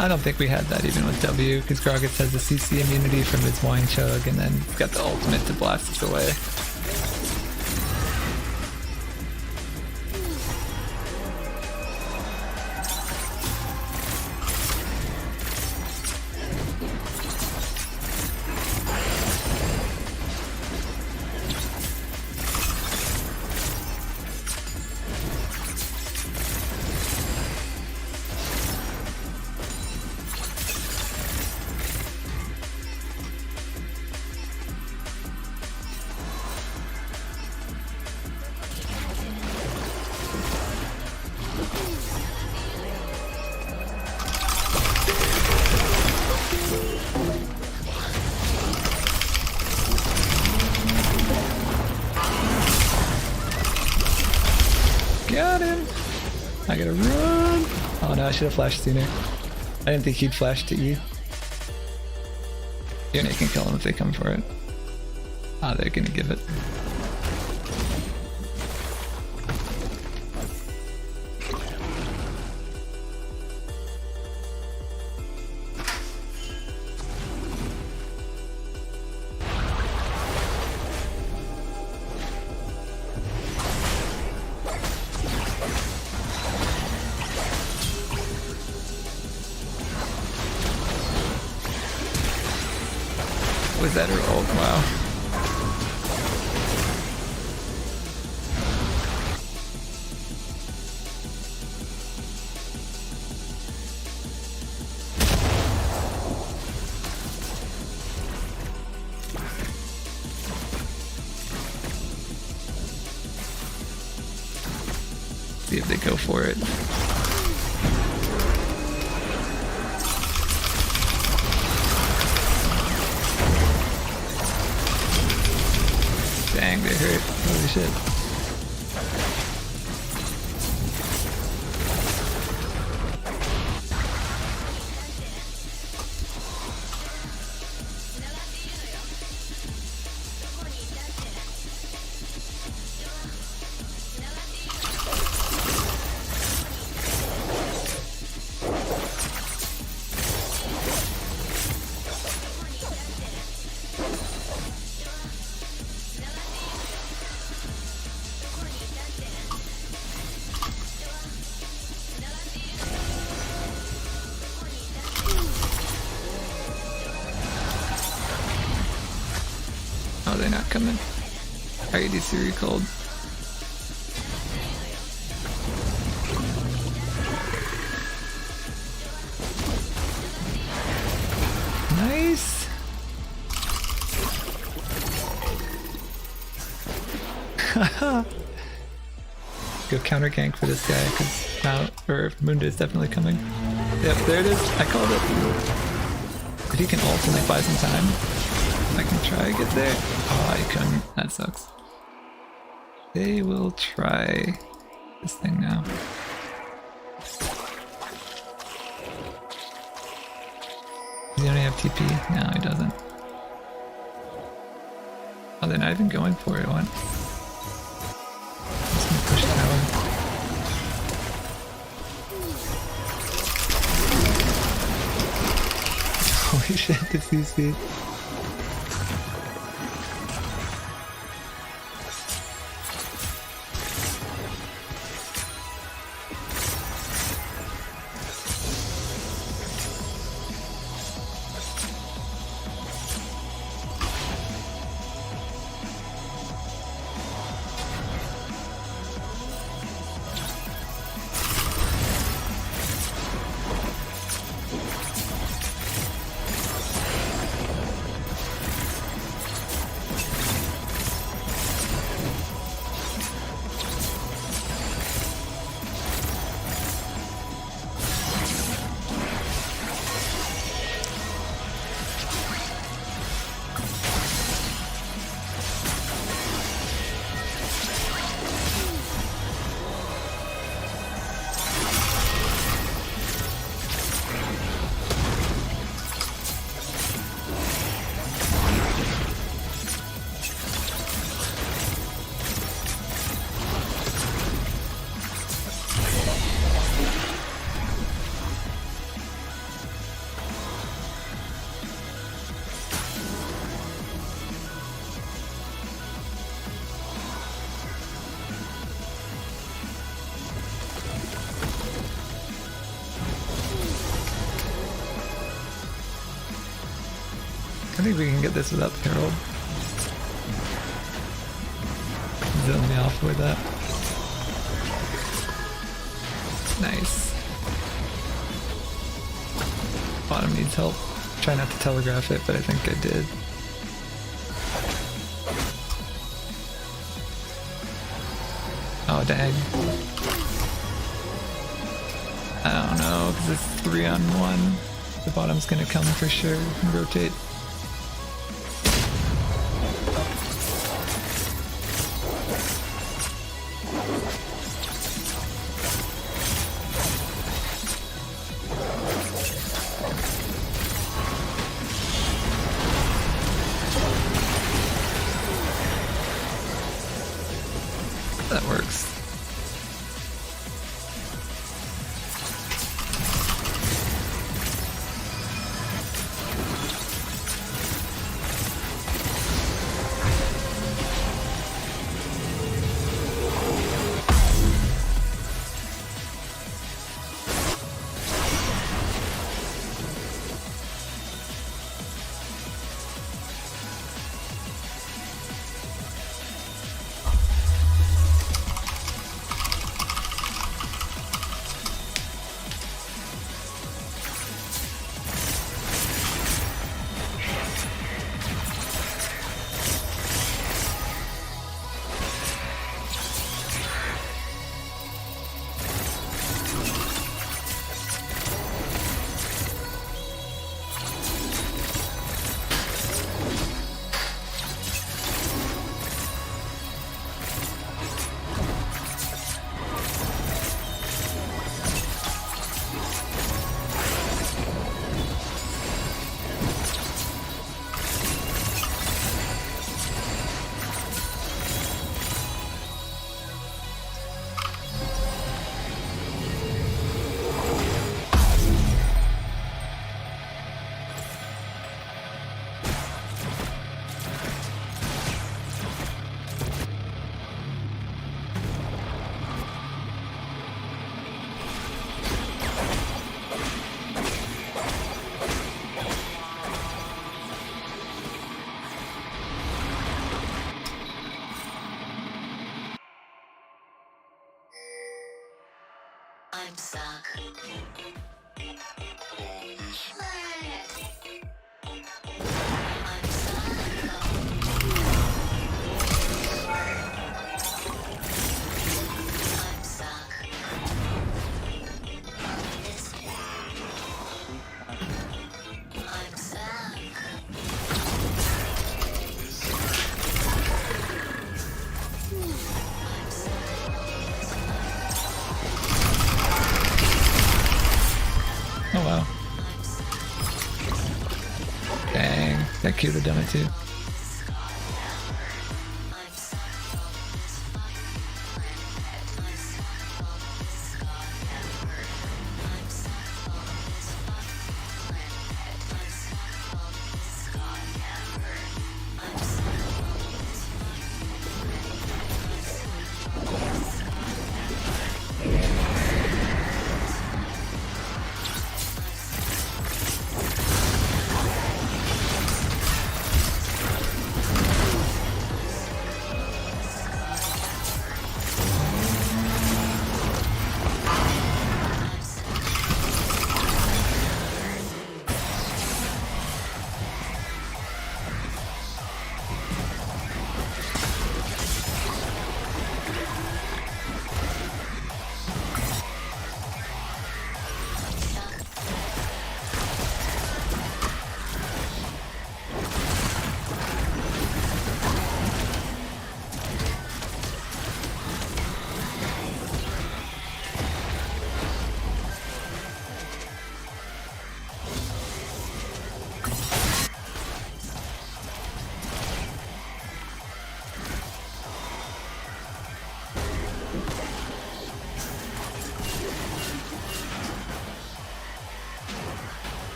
I don't think we had that even with W, because Gragas has the CC immunity from his wine chug, and then he's got the ultimate to blast us away. Got him! I gotta run! Oh no, I should have flashed sooner. I didn't think he'd flash to E. You can kill him if they come for it. Ah, they're gonna give it. Was that her ult? Wow. See if they go for it. Dang, they hurt. Holy shit. Oh, they're not coming. IEDC recalled. Nice. Go counter gank for this guy, because now, or Munda is definitely coming. Yep, there it is. I called it. If he can ult and like buy some time, I can try to get there. Oh, I couldn't. That sucks. They will try this thing now. Does he only have TP? No, he doesn't. Oh, they're not even going for it. What? Just gonna push tower. Holy shit, the CC. I think we can get this without the Herald. Zone me off with that. Nice. Bottom needs help. Try not to telegraph it, but I think I did. Oh, dang. I don't know, because it's 3-on-1. The bottom's gonna come for sure and rotate. wow. Dang, that cute have done it too.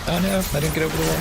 Oh no, I didn't get over the wall.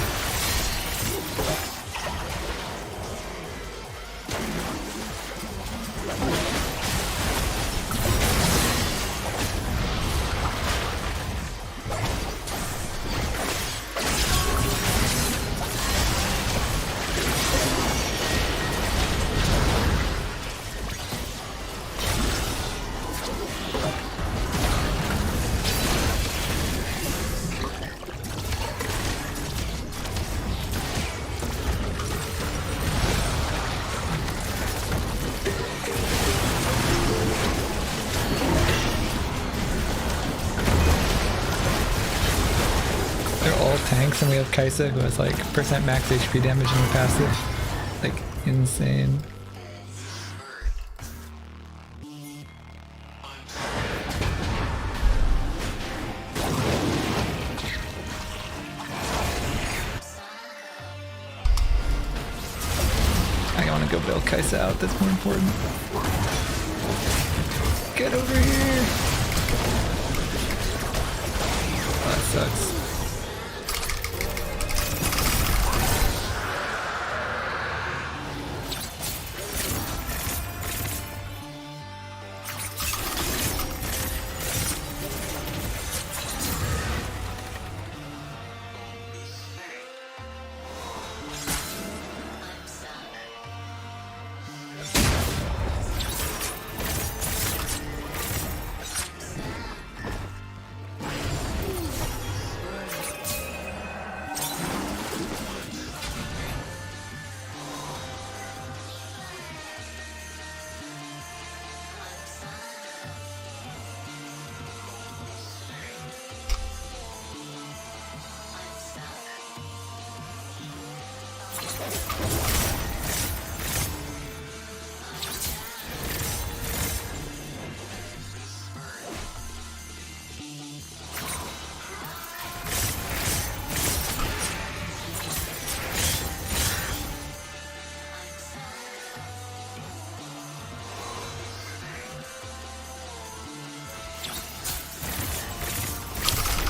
Tanks, and we have Kaisa who has like % max HP damage in the passive. Like, insane. I want to go bail Kaisa out, that's more important. Get over here! Oh, that sucks.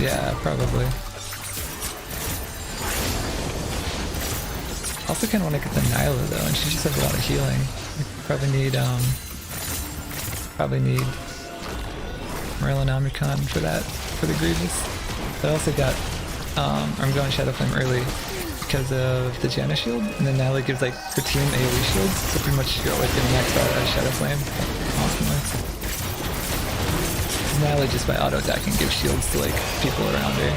Yeah, probably. Also kind of want to get the Nyla though, and she just has a lot of healing. We probably need Merlin Omicron for that, for the Grievous. But I also got, I'm going Shadow Flame early because of the Janna shield, and then Nyla gives like her team AoE shields, so pretty much you're like getting maxed out Shadow Flame constantly. Natalie just by auto attacking gives shields to like people around her.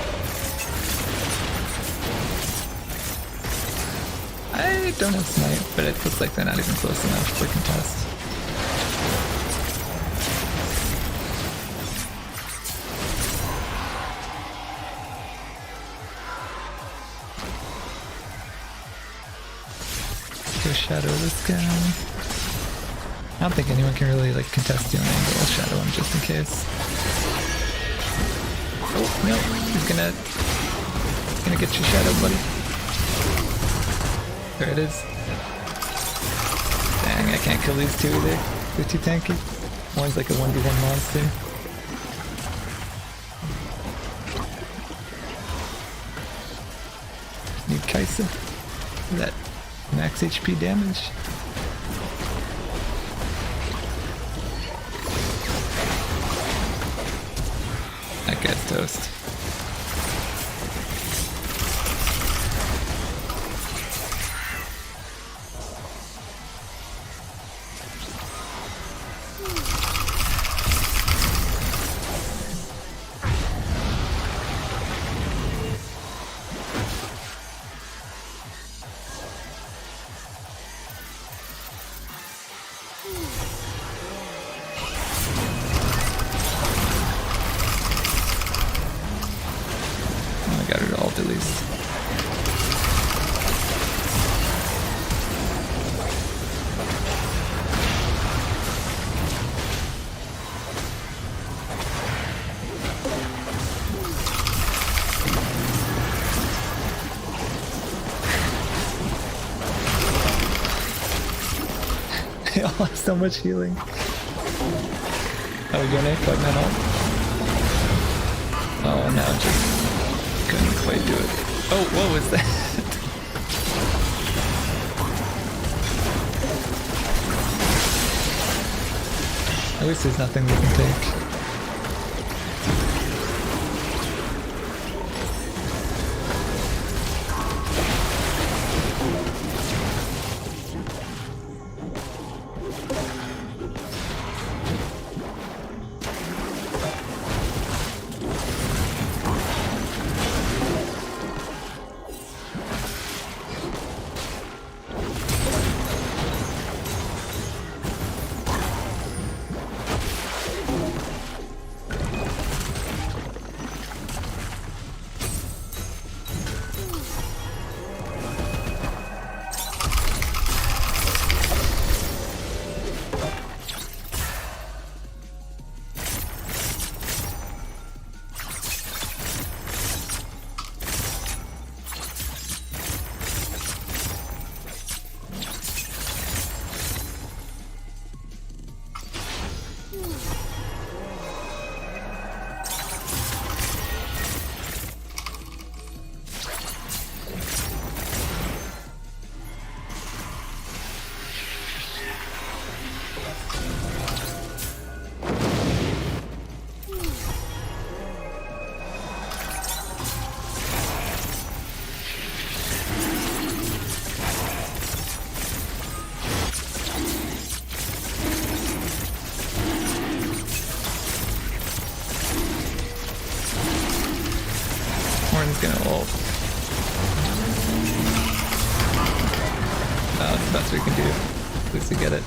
I don't have smite, but it looks like they're not even close enough for contest. Go shadow this guy. I don't think anyone can really like contest you an angle. I'll shadow him just in case. Oh no, he's gonna get your shadow, buddy. There it is. Dang, I can't kill these two either. They're too tanky. One's like a 1v1 monster. Need Kaisa. That max HP damage. That guy's toast. I got it all at least. They all have so much healing. How we doing, 5 man ult? Oh, now just couldn't quite do it. Oh, what was that? At least there's nothing we can take. Horn's gonna ult. That's the best we can do. At least we get it.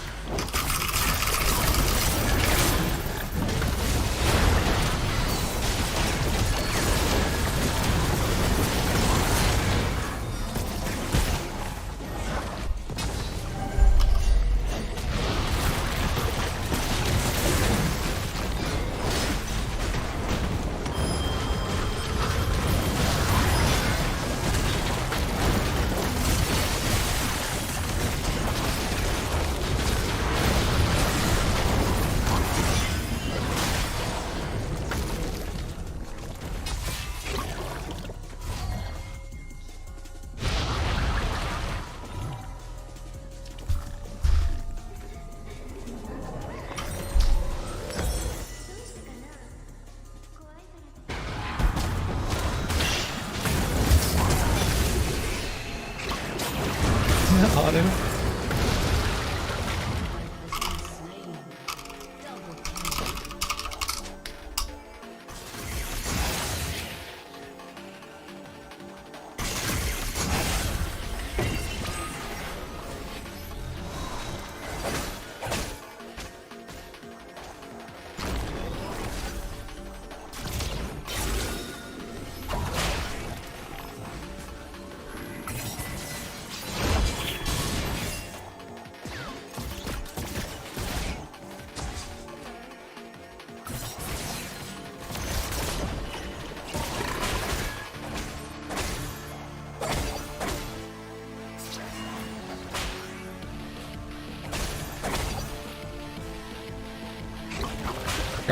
Auto.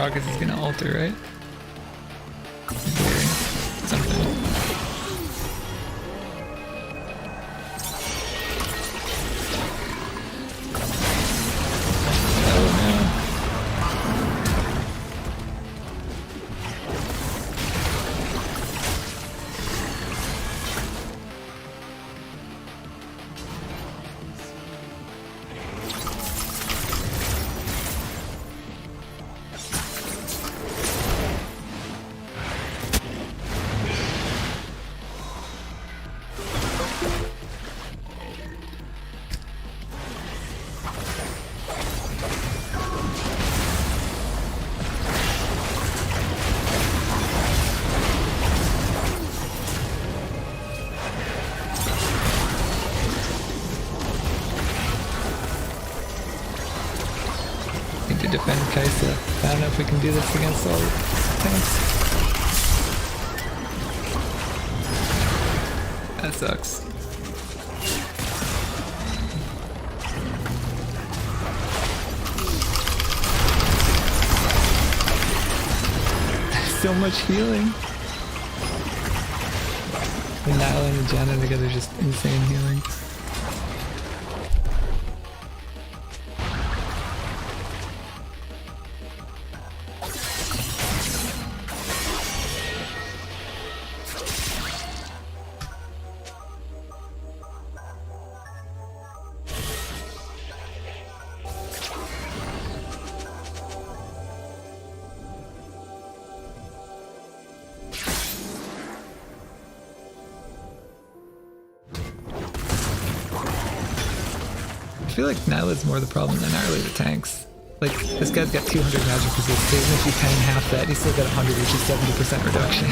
Gragas is gonna alter, right? Something. To defend Kaisa. I don't know if we can do this against all tanks. That sucks. So much healing. And Nile and Janna together, just insane healing. I feel like Nyla's more the problem than Gnarly the tanks. Like, this guy's got 200 magic resist, even if you tank half that, he's still got 100, which is 70% reduction.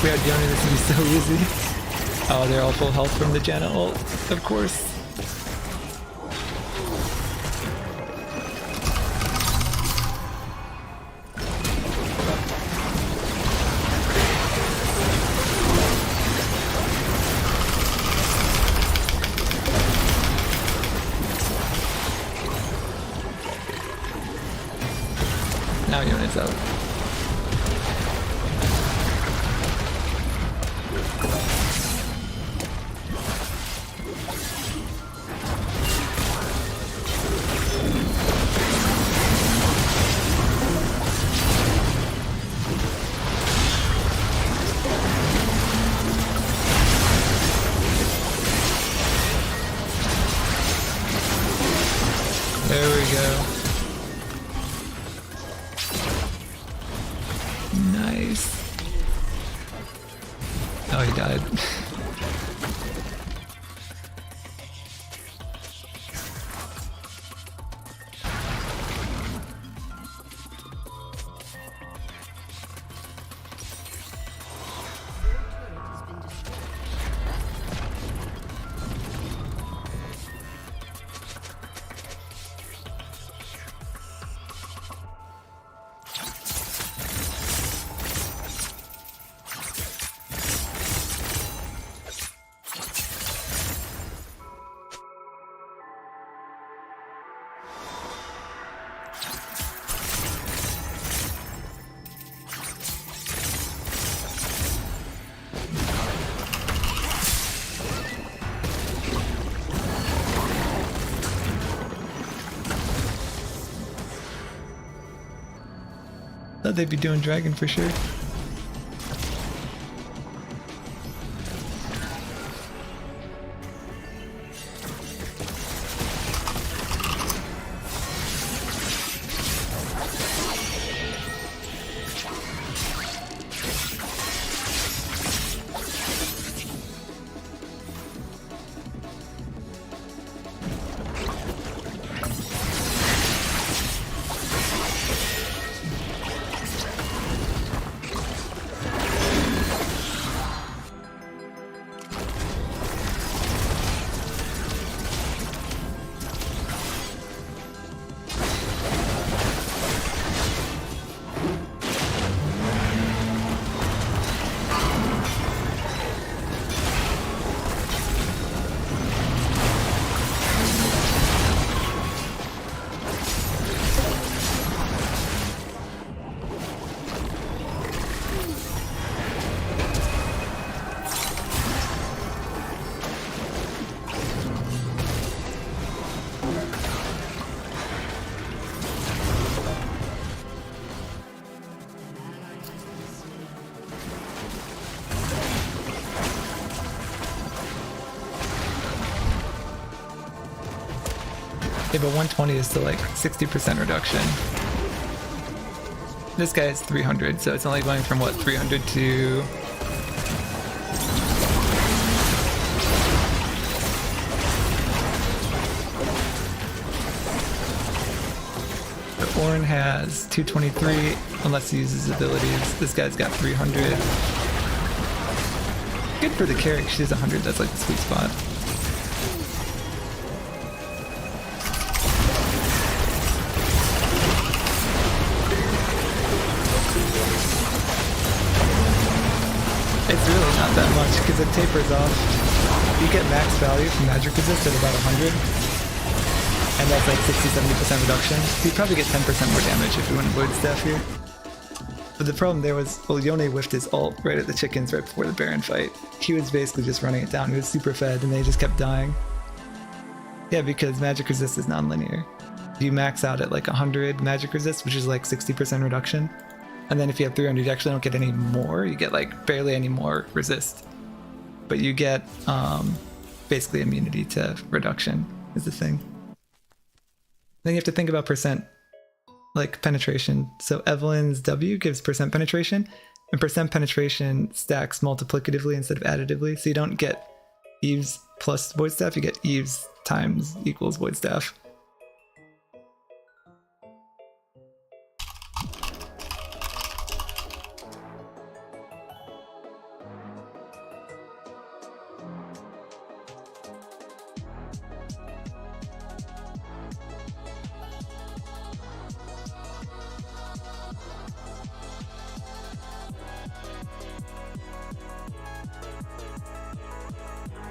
We had Yoni, this would be so easy. Oh, they're all full health from the Janna ult, of course. Now Yoni's out. There we go. Nice. Oh, he died. Thought they'd be doing dragon for sure. Yeah, but 120 is still like 60% reduction. This guy is 300, so it's only going from what, 300 to... Orin has 223, unless he uses abilities. This guy's got 300. Good for the carry, she has 100, that's like the sweet spot. It's really not that much, because it tapers off. You get max value from magic resist at about 100. And that's like 60-70% reduction. So you probably get 10% more damage if you went Void Staff here. But the problem there was, well, Yone whiffed his ult right at the chickens right before the Baron fight. He was basically just running it down. He was super fed and they just kept dying. Yeah, because magic resist is non-linear. You max out at like 100 magic resist, which is like 60% reduction. And then if you have 300, you actually don't get any more. You get like barely any more resist. But you get basically immunity to reduction is the thing. Then you have to think about percent, like penetration. So Evelynn's W gives percent penetration, and percent penetration stacks multiplicatively instead of additively. So you don't get Eve's plus Void Staff, you get Eve's times equals Void Staff.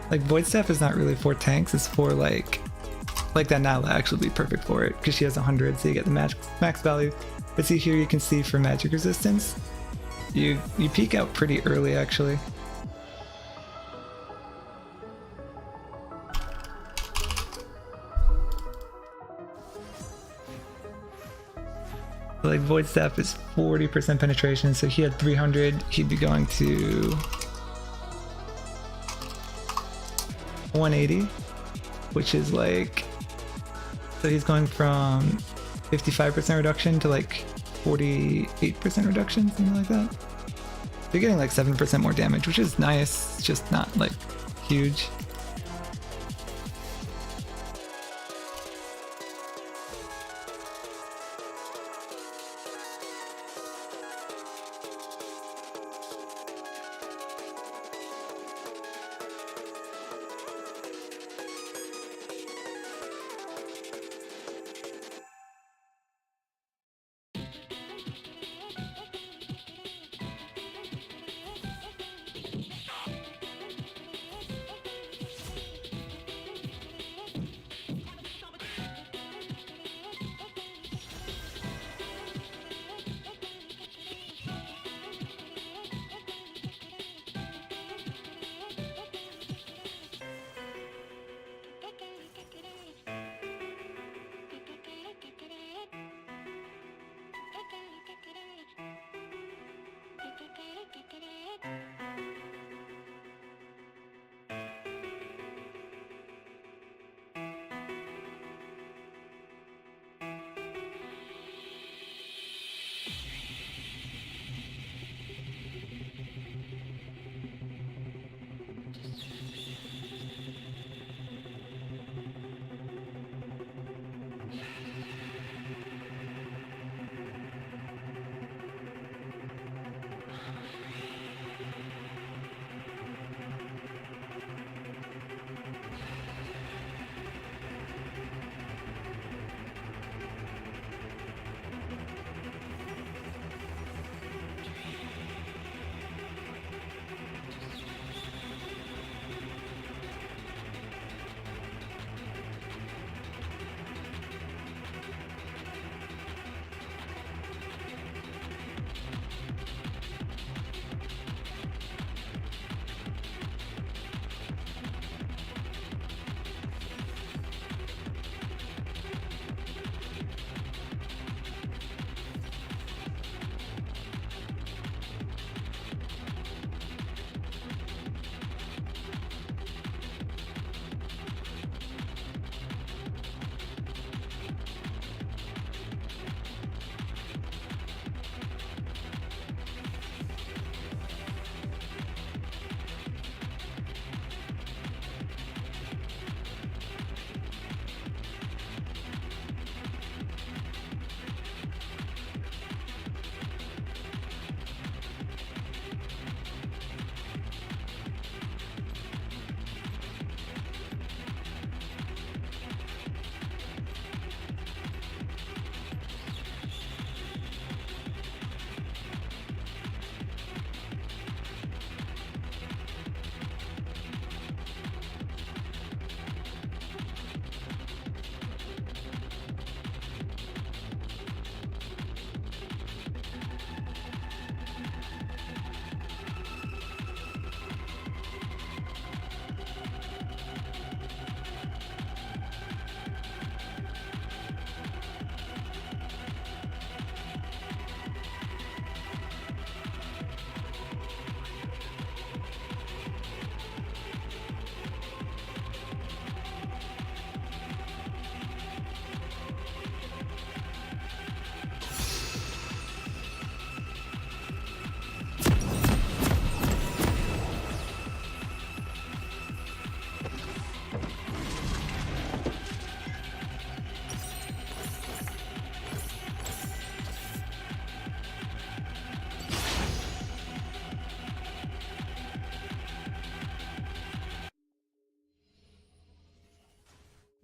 Like Void Staff is not really for tanks, it's for like that Nala actually be perfect for it, because she has 100, so you get the max value. But see here you can see for magic resistance, you peak out pretty early actually. Like Void Staff is 40% penetration, so he had 300, he'd be going to 180, which is like, so he's going from 55% reduction to like 48% reduction, something like that. You're getting like 7% more damage, which is nice, it's just not like huge.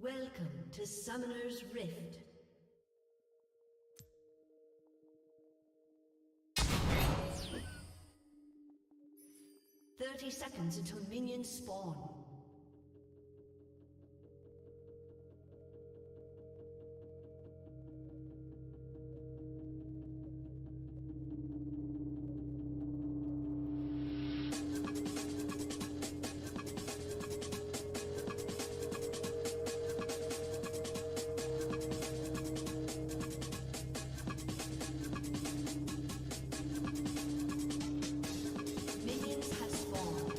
Welcome to Summoner's Rift. "30 seconds until minions spawn. Minions have spawned.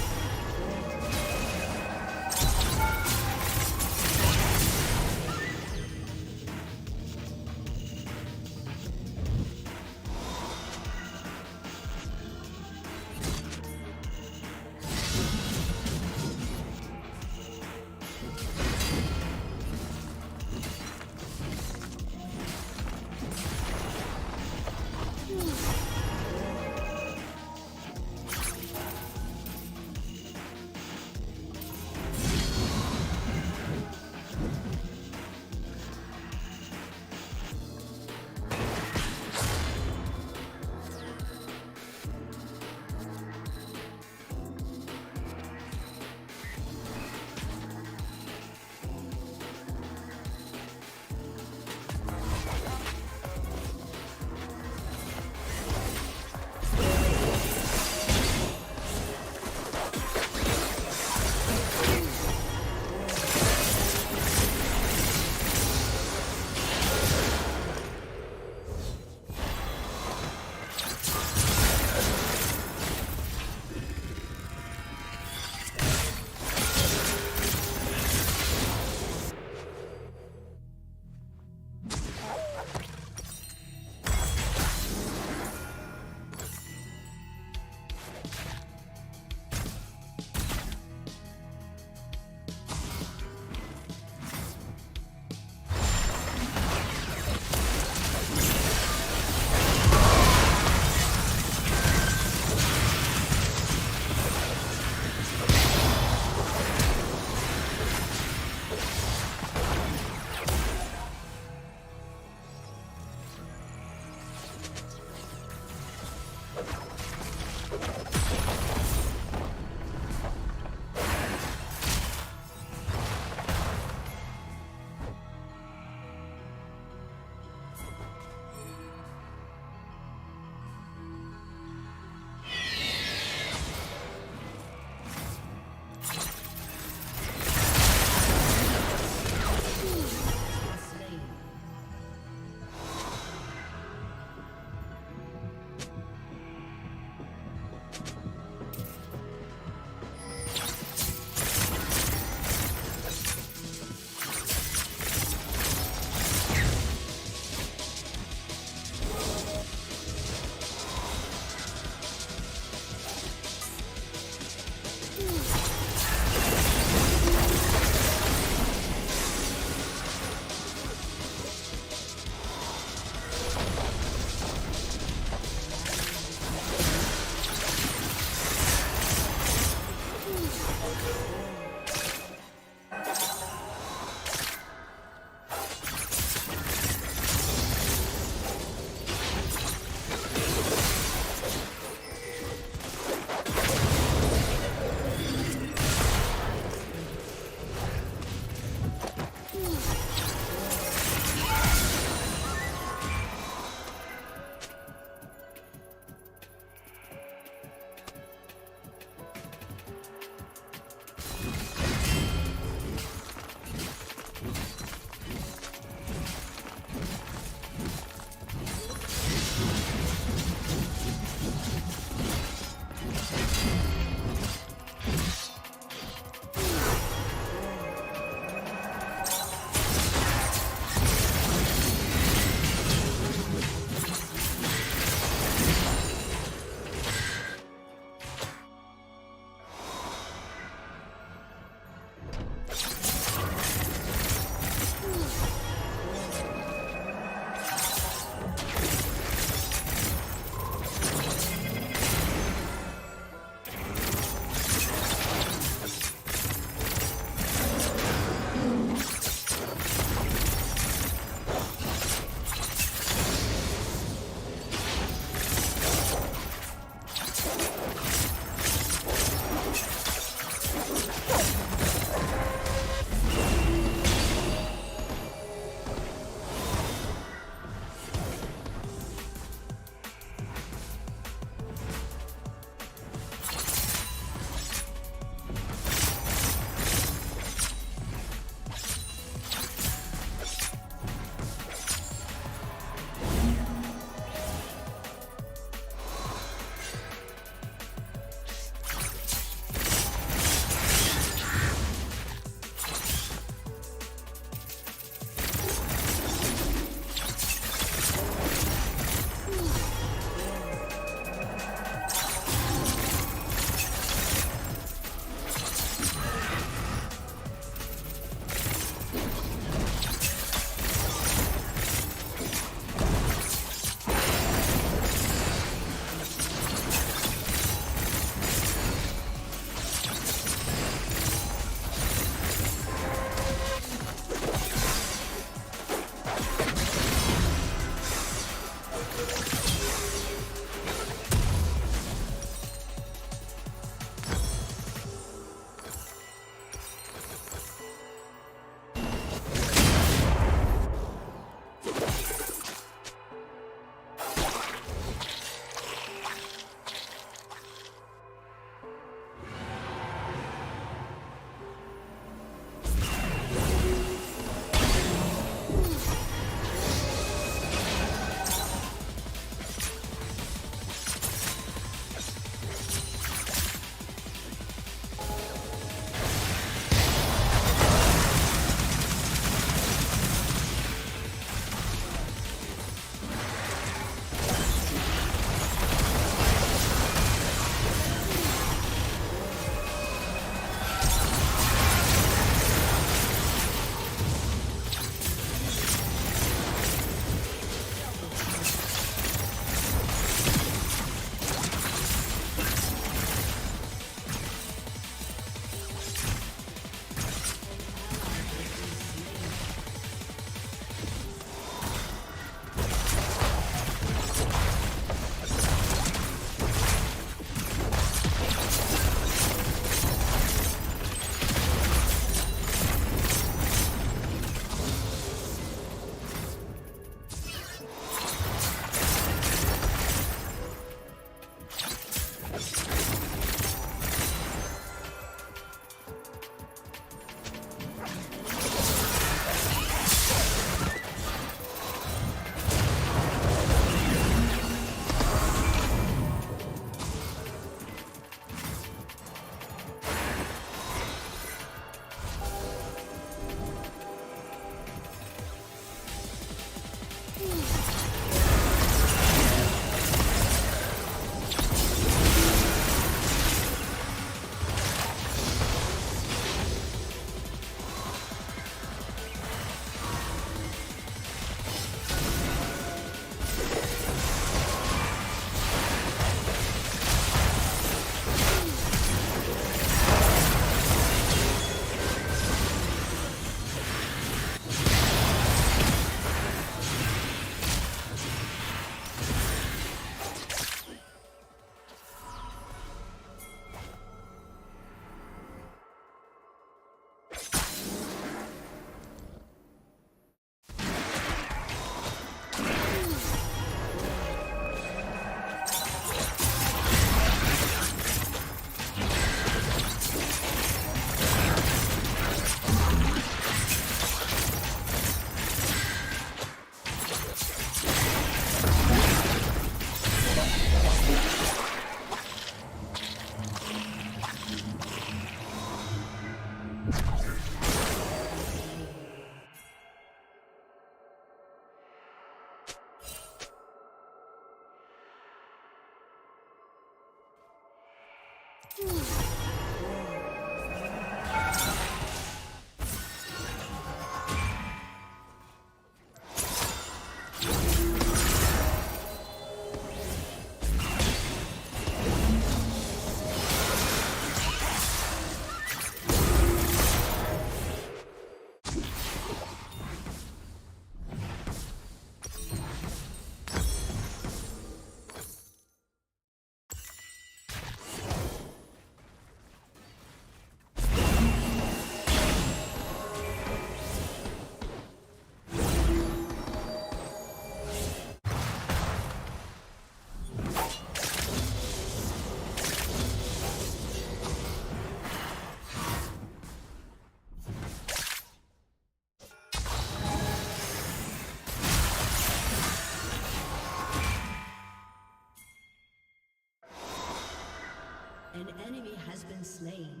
An enemy has been slain.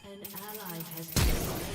An ally has been slain.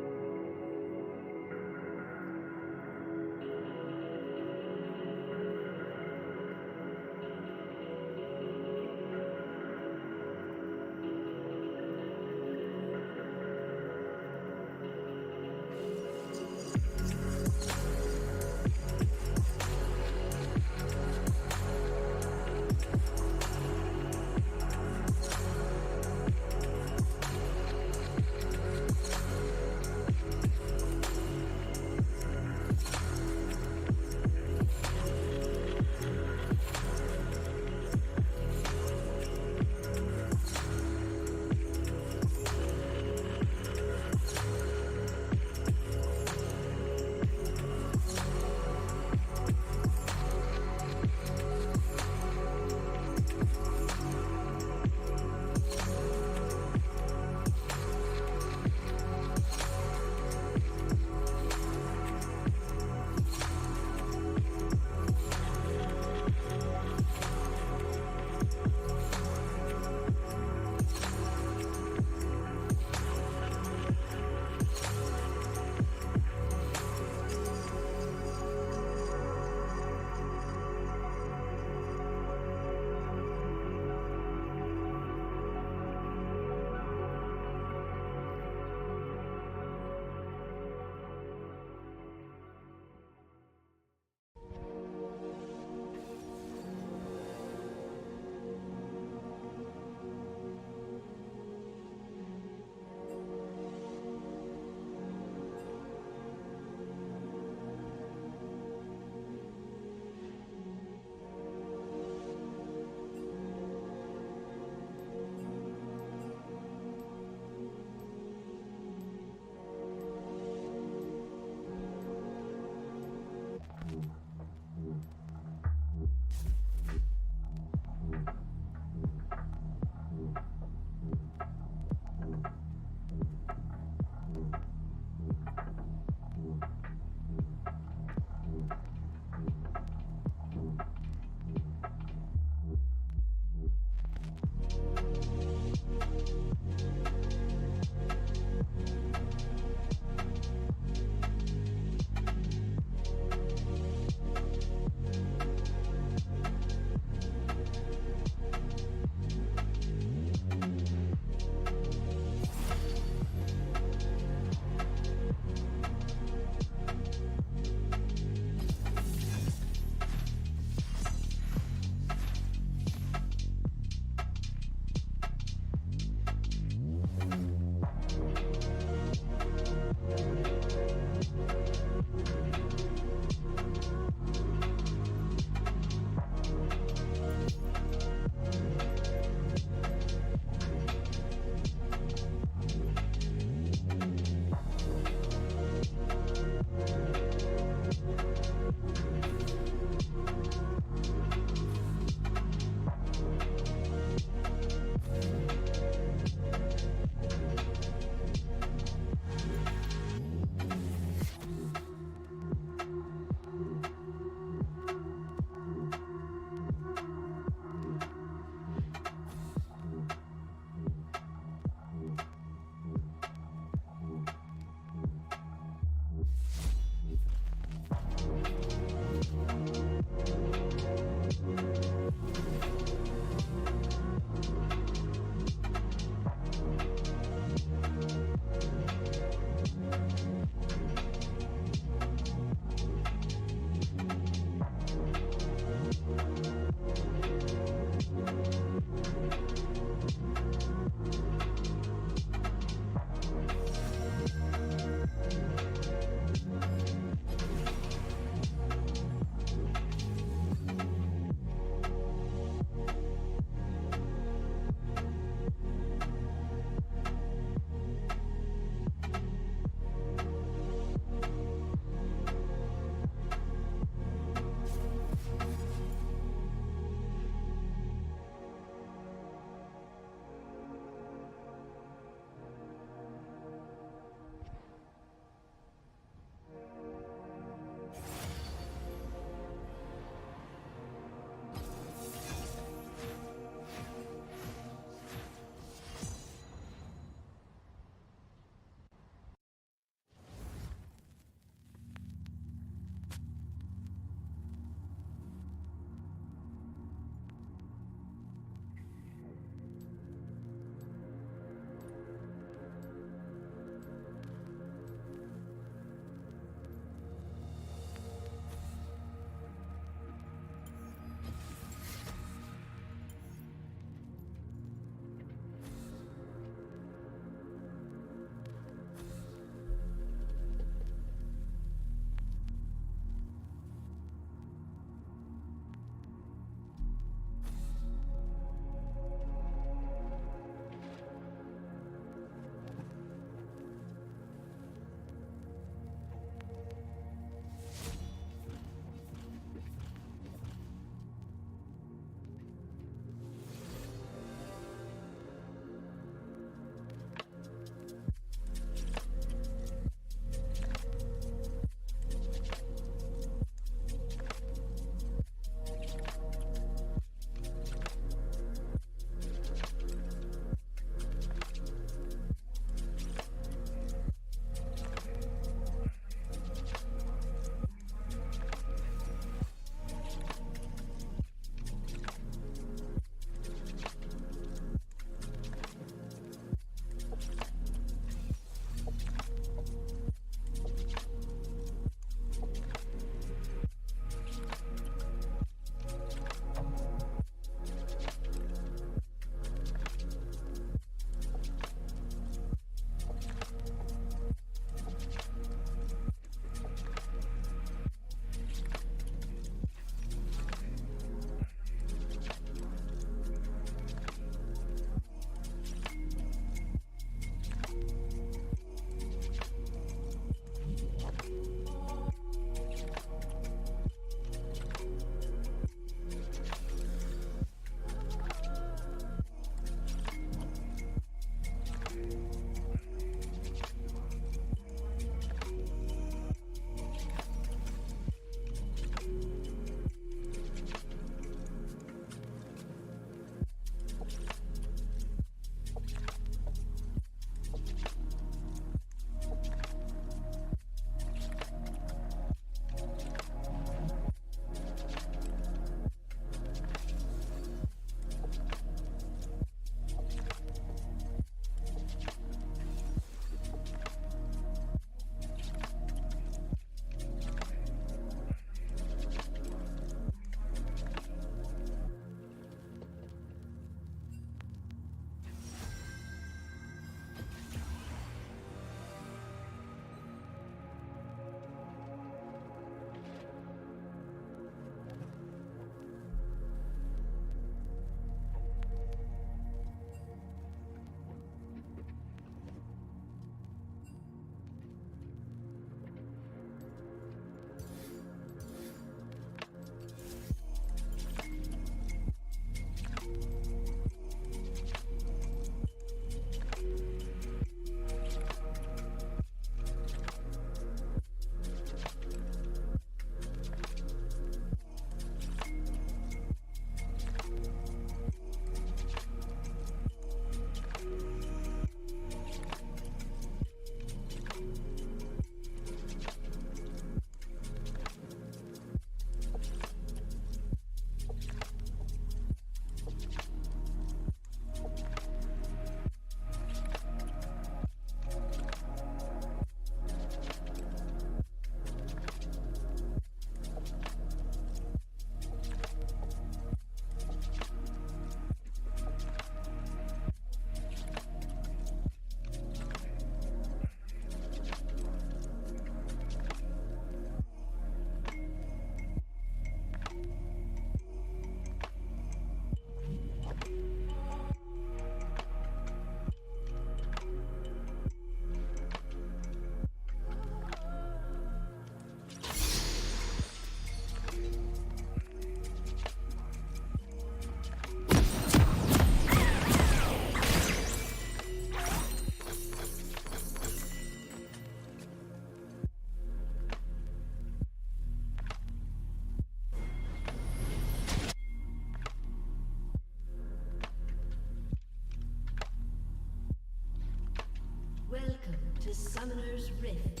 Summoner's Rift.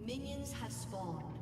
Minions have spawned.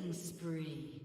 Killing spree.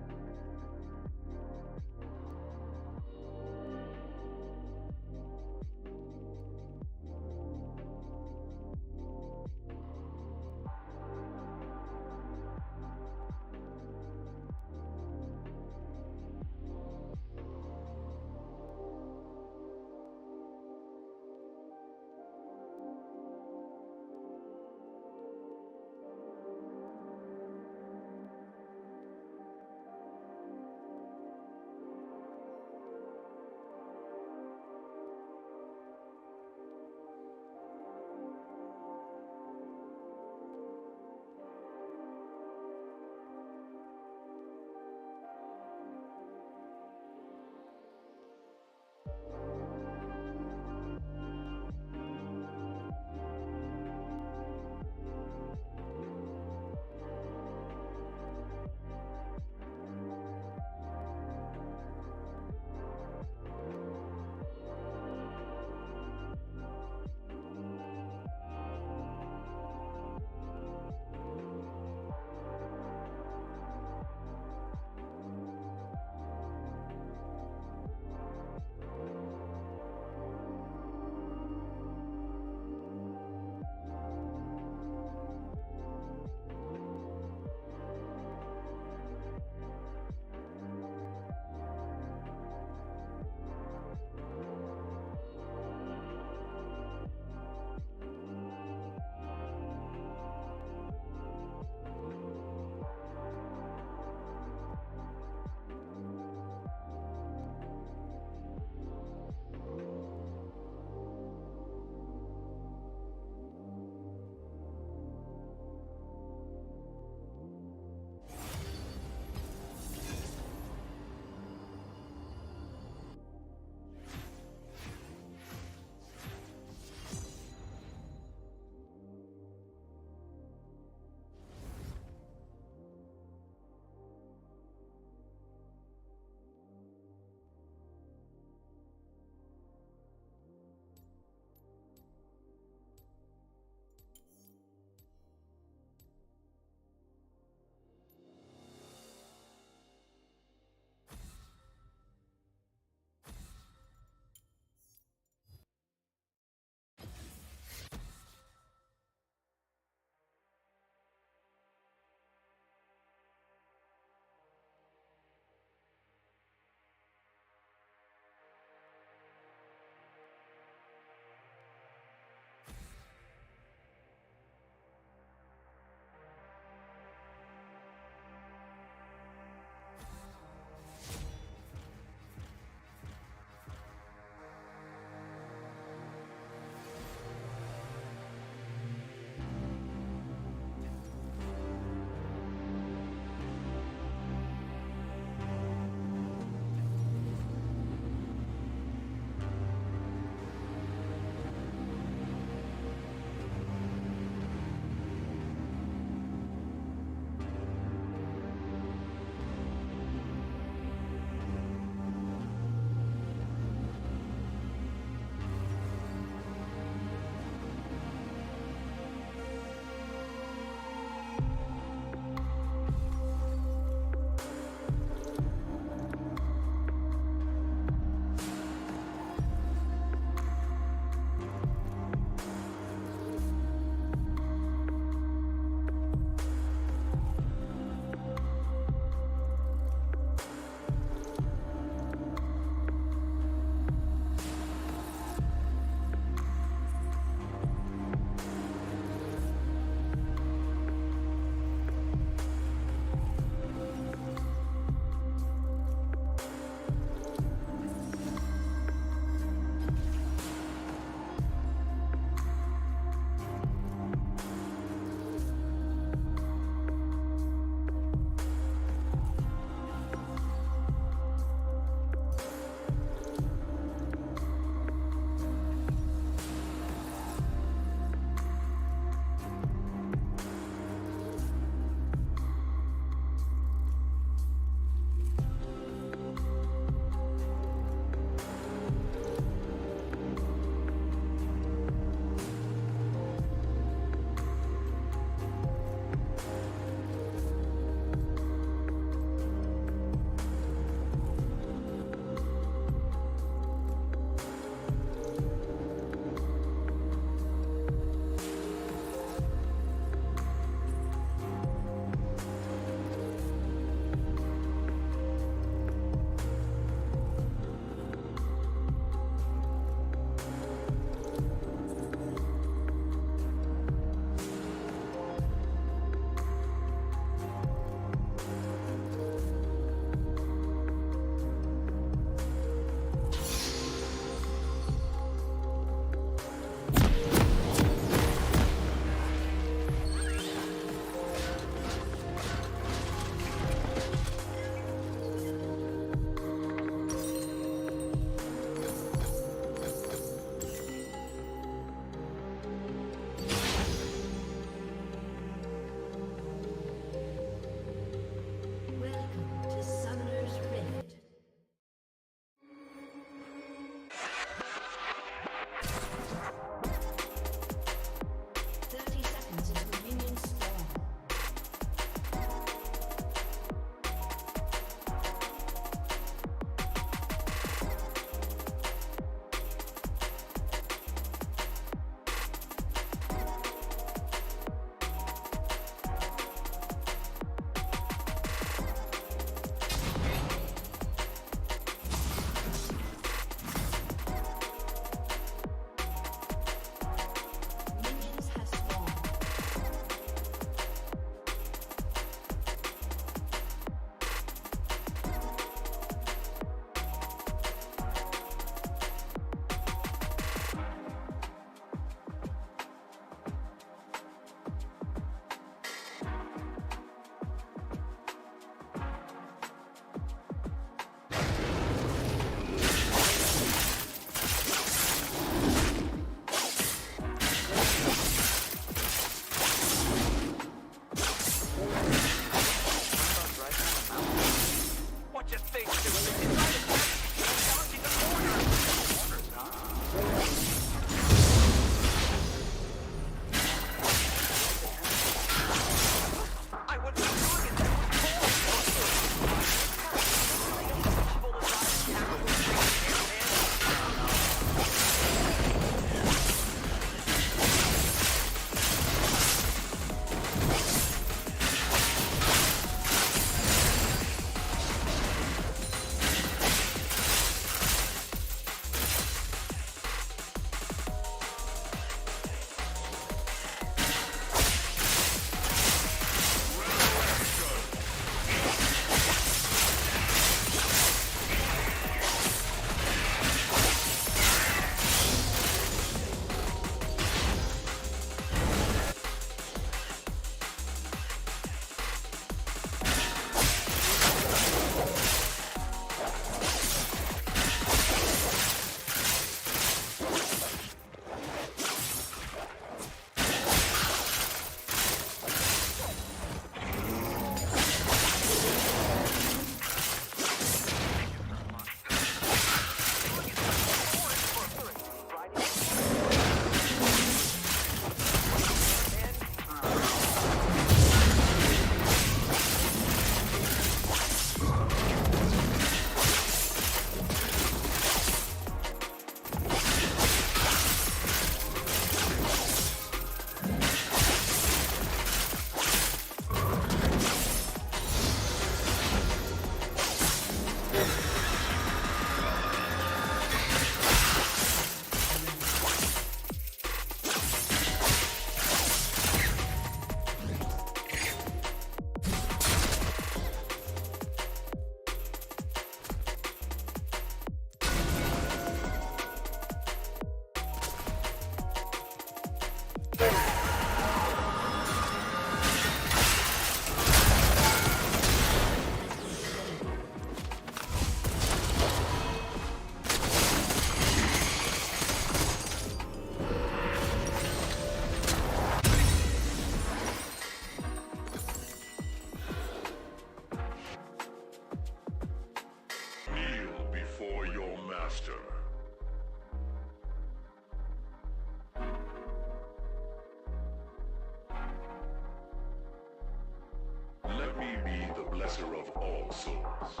lesser of all souls.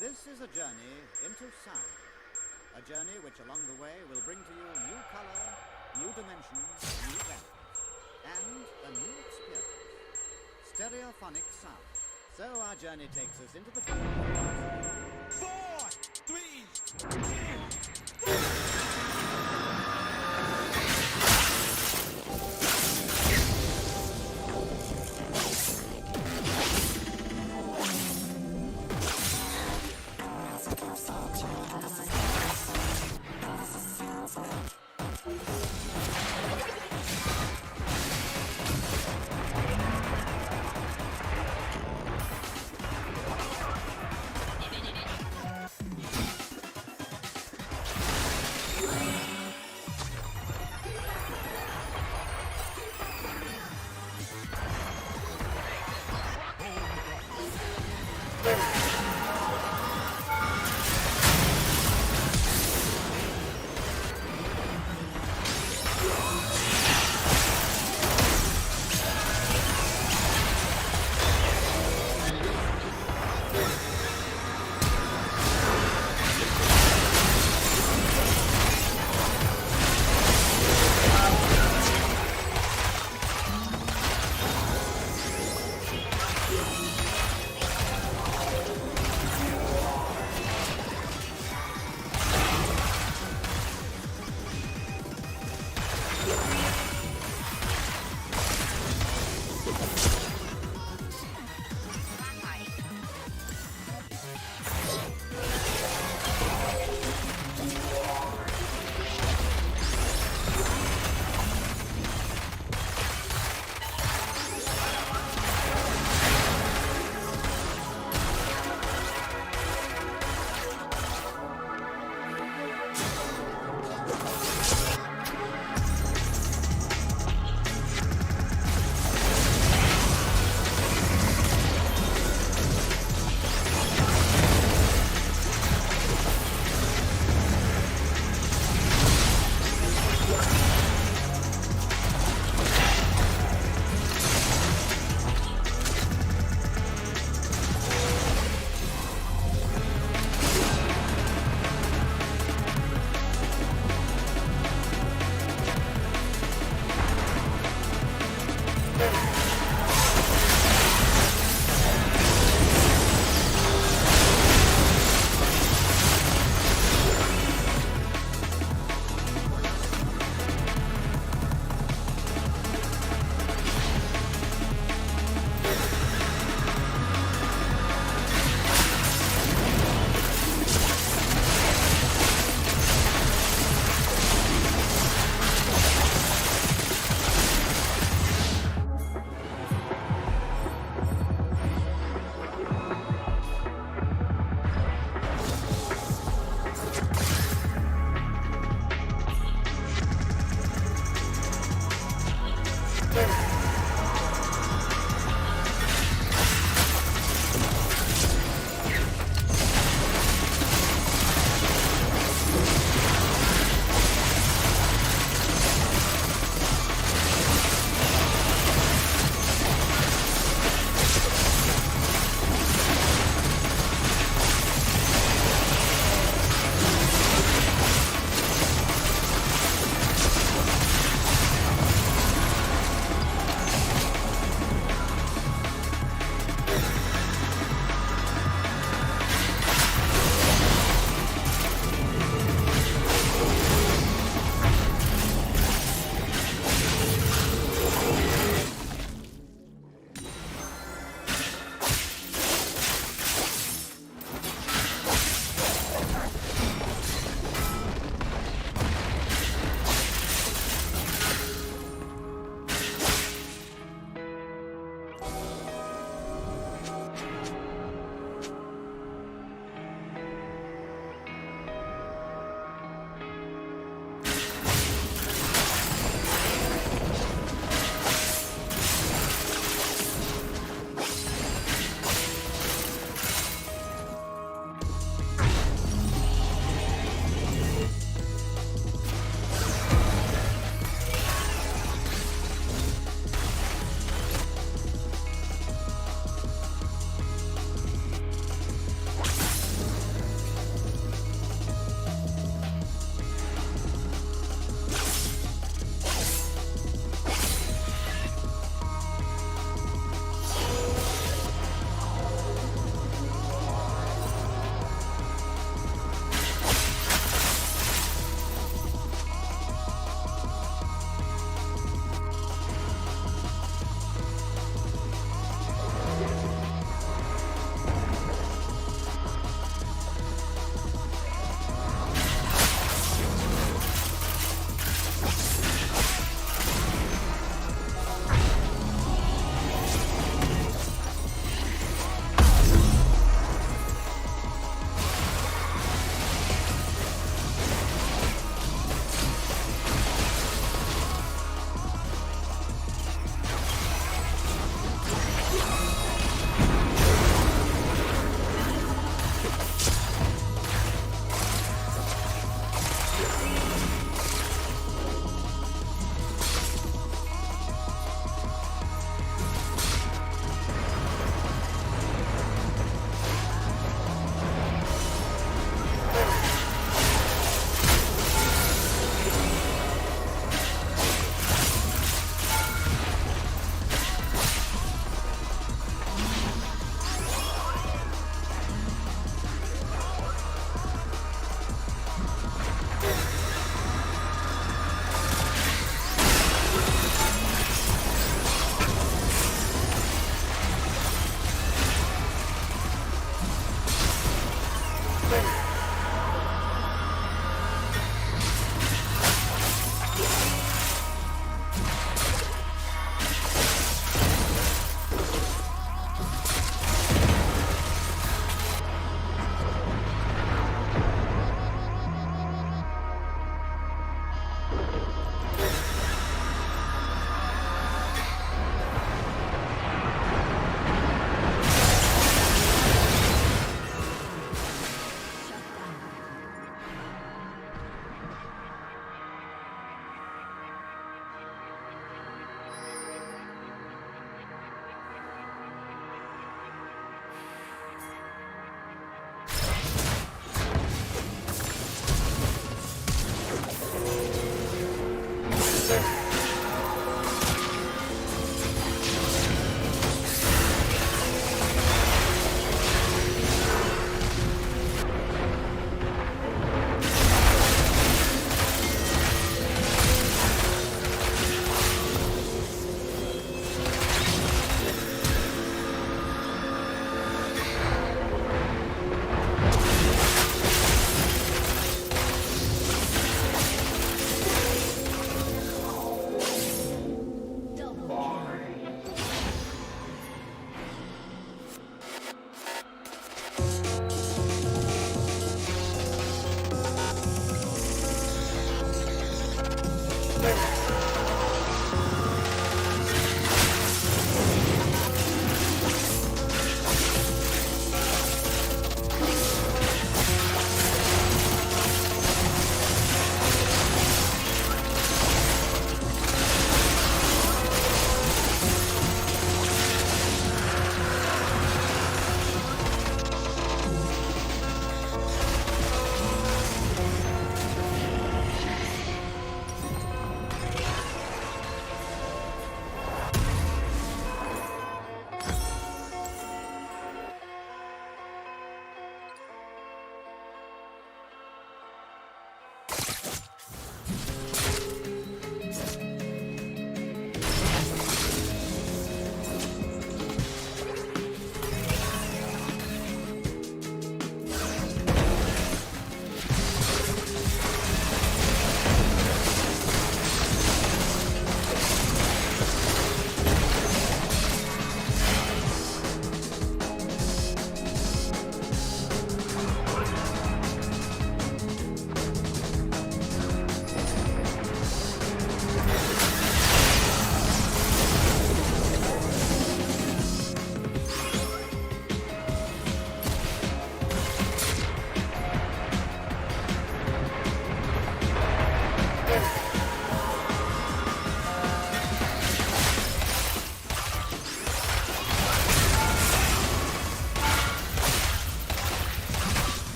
This is a journey into sound. A journey which along the way will bring to you new color, new dimension, new value, and a new experience. Stereophonic sound. So our journey takes us into the future. 4, 3, 2,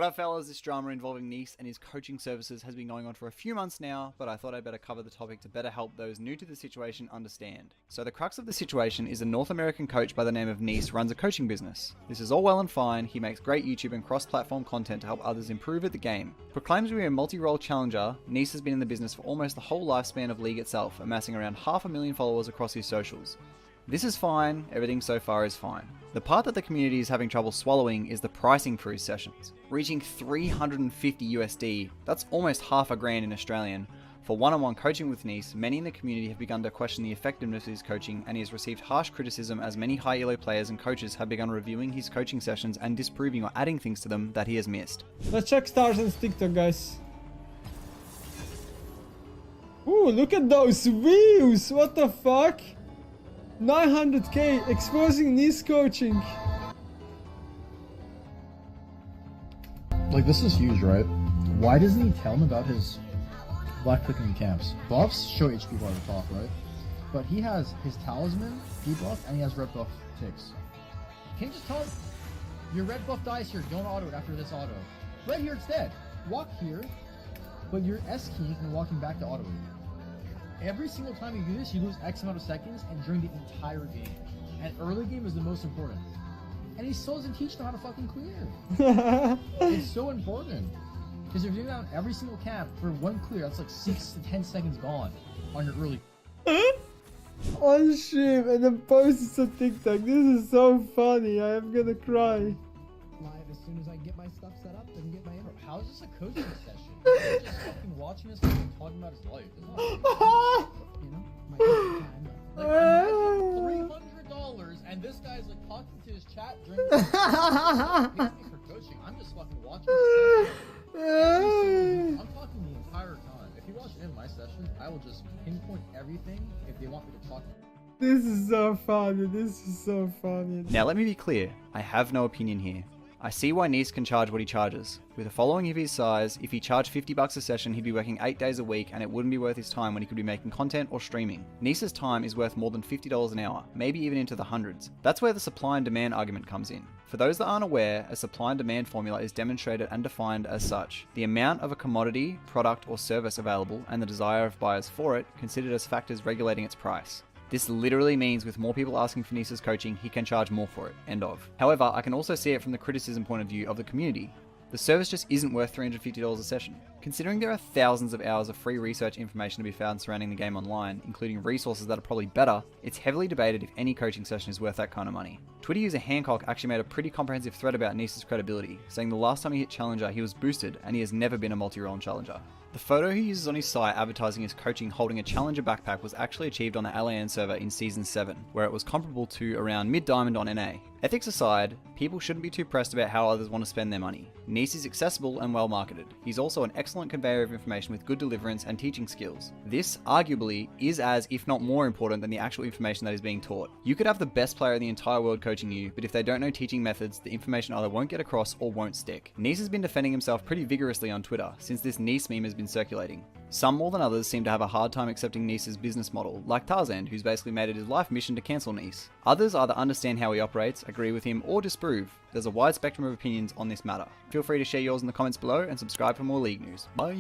What up, fellas? This drama involving Nice and his coaching services has been going on for a few months now, but I thought I'd better cover the topic to better help those new to the situation understand. So the crux of the situation is a North American coach by the name of Nice runs a coaching business. This is all well and fine. He makes great YouTube and cross-platform content to help others improve at the game. Proclaims to be a multi-role challenger, Nice has been in the business for almost the whole lifespan of League itself, amassing around 500,000 followers across his socials. This is fine, everything so far is fine. The part that the community is having trouble swallowing is the pricing for his sessions. Reaching 350 USD, that's almost half a grand in Australian. For one-on-one coaching with Nice, many in the community have begun to question the effectiveness of his coaching, and he has received harsh criticism as many high elo players and coaches have begun reviewing his coaching sessions and disproving or adding things to them that he has missed. Let's check Starzan's TikTok, guys. Ooh, look at those views! What the fuck? 900k exposing Nice coaching. Like, this is huge, right? Why doesn't he tell him about his left clicking camps? Buffs show HP bar at the top, right? But he has his talisman, debuff, and he has red buff ticks. Can you just tell him your red buff dies here, don't auto it after this auto? Right here it's dead. Walk here, but your S key and walking back to auto it. Every single time you do this, you lose X amount of seconds and during the entire game. And early game is the most important. And he still doesn't teach them how to fucking clear. It's so important. Because if you're doing that on every single camp for one clear, that's like 6 to 10 seconds gone on your early. On stream and then post it to TikTok. This is so funny. I am gonna cry. Live as soon as I get my stuff set up and get my intro. How is this a coaching session? He's just fucking watching us fucking talking about his life. It's not you know, my time. Like, imagine $300 and this guy's like talking to his chat during the me for coaching. I'm just fucking watching his session. I'm talking the entire time. If you watch any of my sessions, I will just pinpoint everything if they want me to talk. This is so funny. This is so funny. Now let me be clear, I have no opinion here. I see why Nice can charge what he charges. With a following of his size, if he charged $50 a session, he'd be working 8 days a week and it wouldn't be worth his time when he could be making content or streaming. Nice's time is worth more than $50 an hour, maybe even into the hundreds. That's where the supply and demand argument comes in. For those that aren't aware, a supply and demand formula is demonstrated and defined as such. The amount of a commodity, product, or service available and the desire of buyers for it considered as factors regulating its price. This literally means with more people asking for Nice's coaching, he can charge more for it, end of. However, I can also see it from the criticism point of view of the community. The service just isn't worth $350 a session. Considering there are thousands of hours of free research information to be found surrounding the game online, including resources that are probably better, it's heavily debated if any coaching session is worth that kind of money. Twitter user Hancock actually made a pretty comprehensive thread about Nice's credibility, saying the last time he hit Challenger, he was boosted, and he has never been a multi-role Challenger. The photo he uses on his site advertising his coaching holding a Challenger backpack was actually achieved on the LAN server in Season 7, where it was comparable to around mid-diamond on NA. Ethics aside, people shouldn't be too pressed about how others want to spend their money. Nice is accessible and well marketed. He's also an excellent conveyor of information with good deliverance and teaching skills. This, arguably, is as, if not more important than the actual information that is being taught. You could have the best player in the entire world coaching you, but if they don't know teaching methods, the information either won't get across or won't stick. Nice has been defending himself pretty vigorously on Twitter, since this Nice meme has been circulating. Some more than others seem to have a hard time accepting Nice's business model, like Tarzan, who's basically made it his life mission to cancel Nice. Others either understand how he operates, agree with him, or disprove. There's a wide spectrum of opinions on this matter. Feel free to share yours in the comments below and subscribe for more League news. Bye!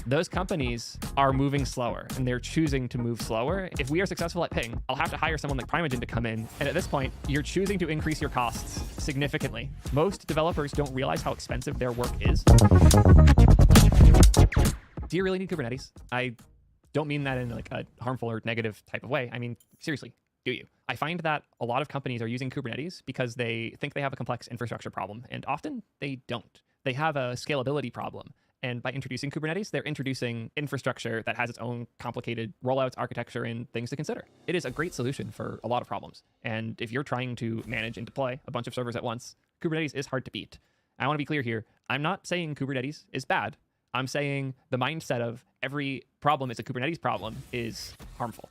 Those companies are moving slower and they're choosing to move slower. If we are successful at Ping, I'll have to hire someone like Primogen to come in. And at this point, you're choosing to increase your costs significantly. Most developers don't realize how expensive their work is. Do you really need Kubernetes? I don't mean that in like a harmful or negative type of way. I mean, seriously, do you? I find that a lot of companies are using Kubernetes because they think they have a complex infrastructure problem, and often they don't. They have a scalability problem. And by introducing Kubernetes, they're introducing infrastructure that has its own complicated rollouts, architecture, and things to consider. It is a great solution for a lot of problems. And if you're trying to manage and deploy a bunch of servers at once, Kubernetes is hard to beat. I want to be clear here. I'm not saying Kubernetes is bad. I'm saying the mindset of every problem is a Kubernetes problem is harmful.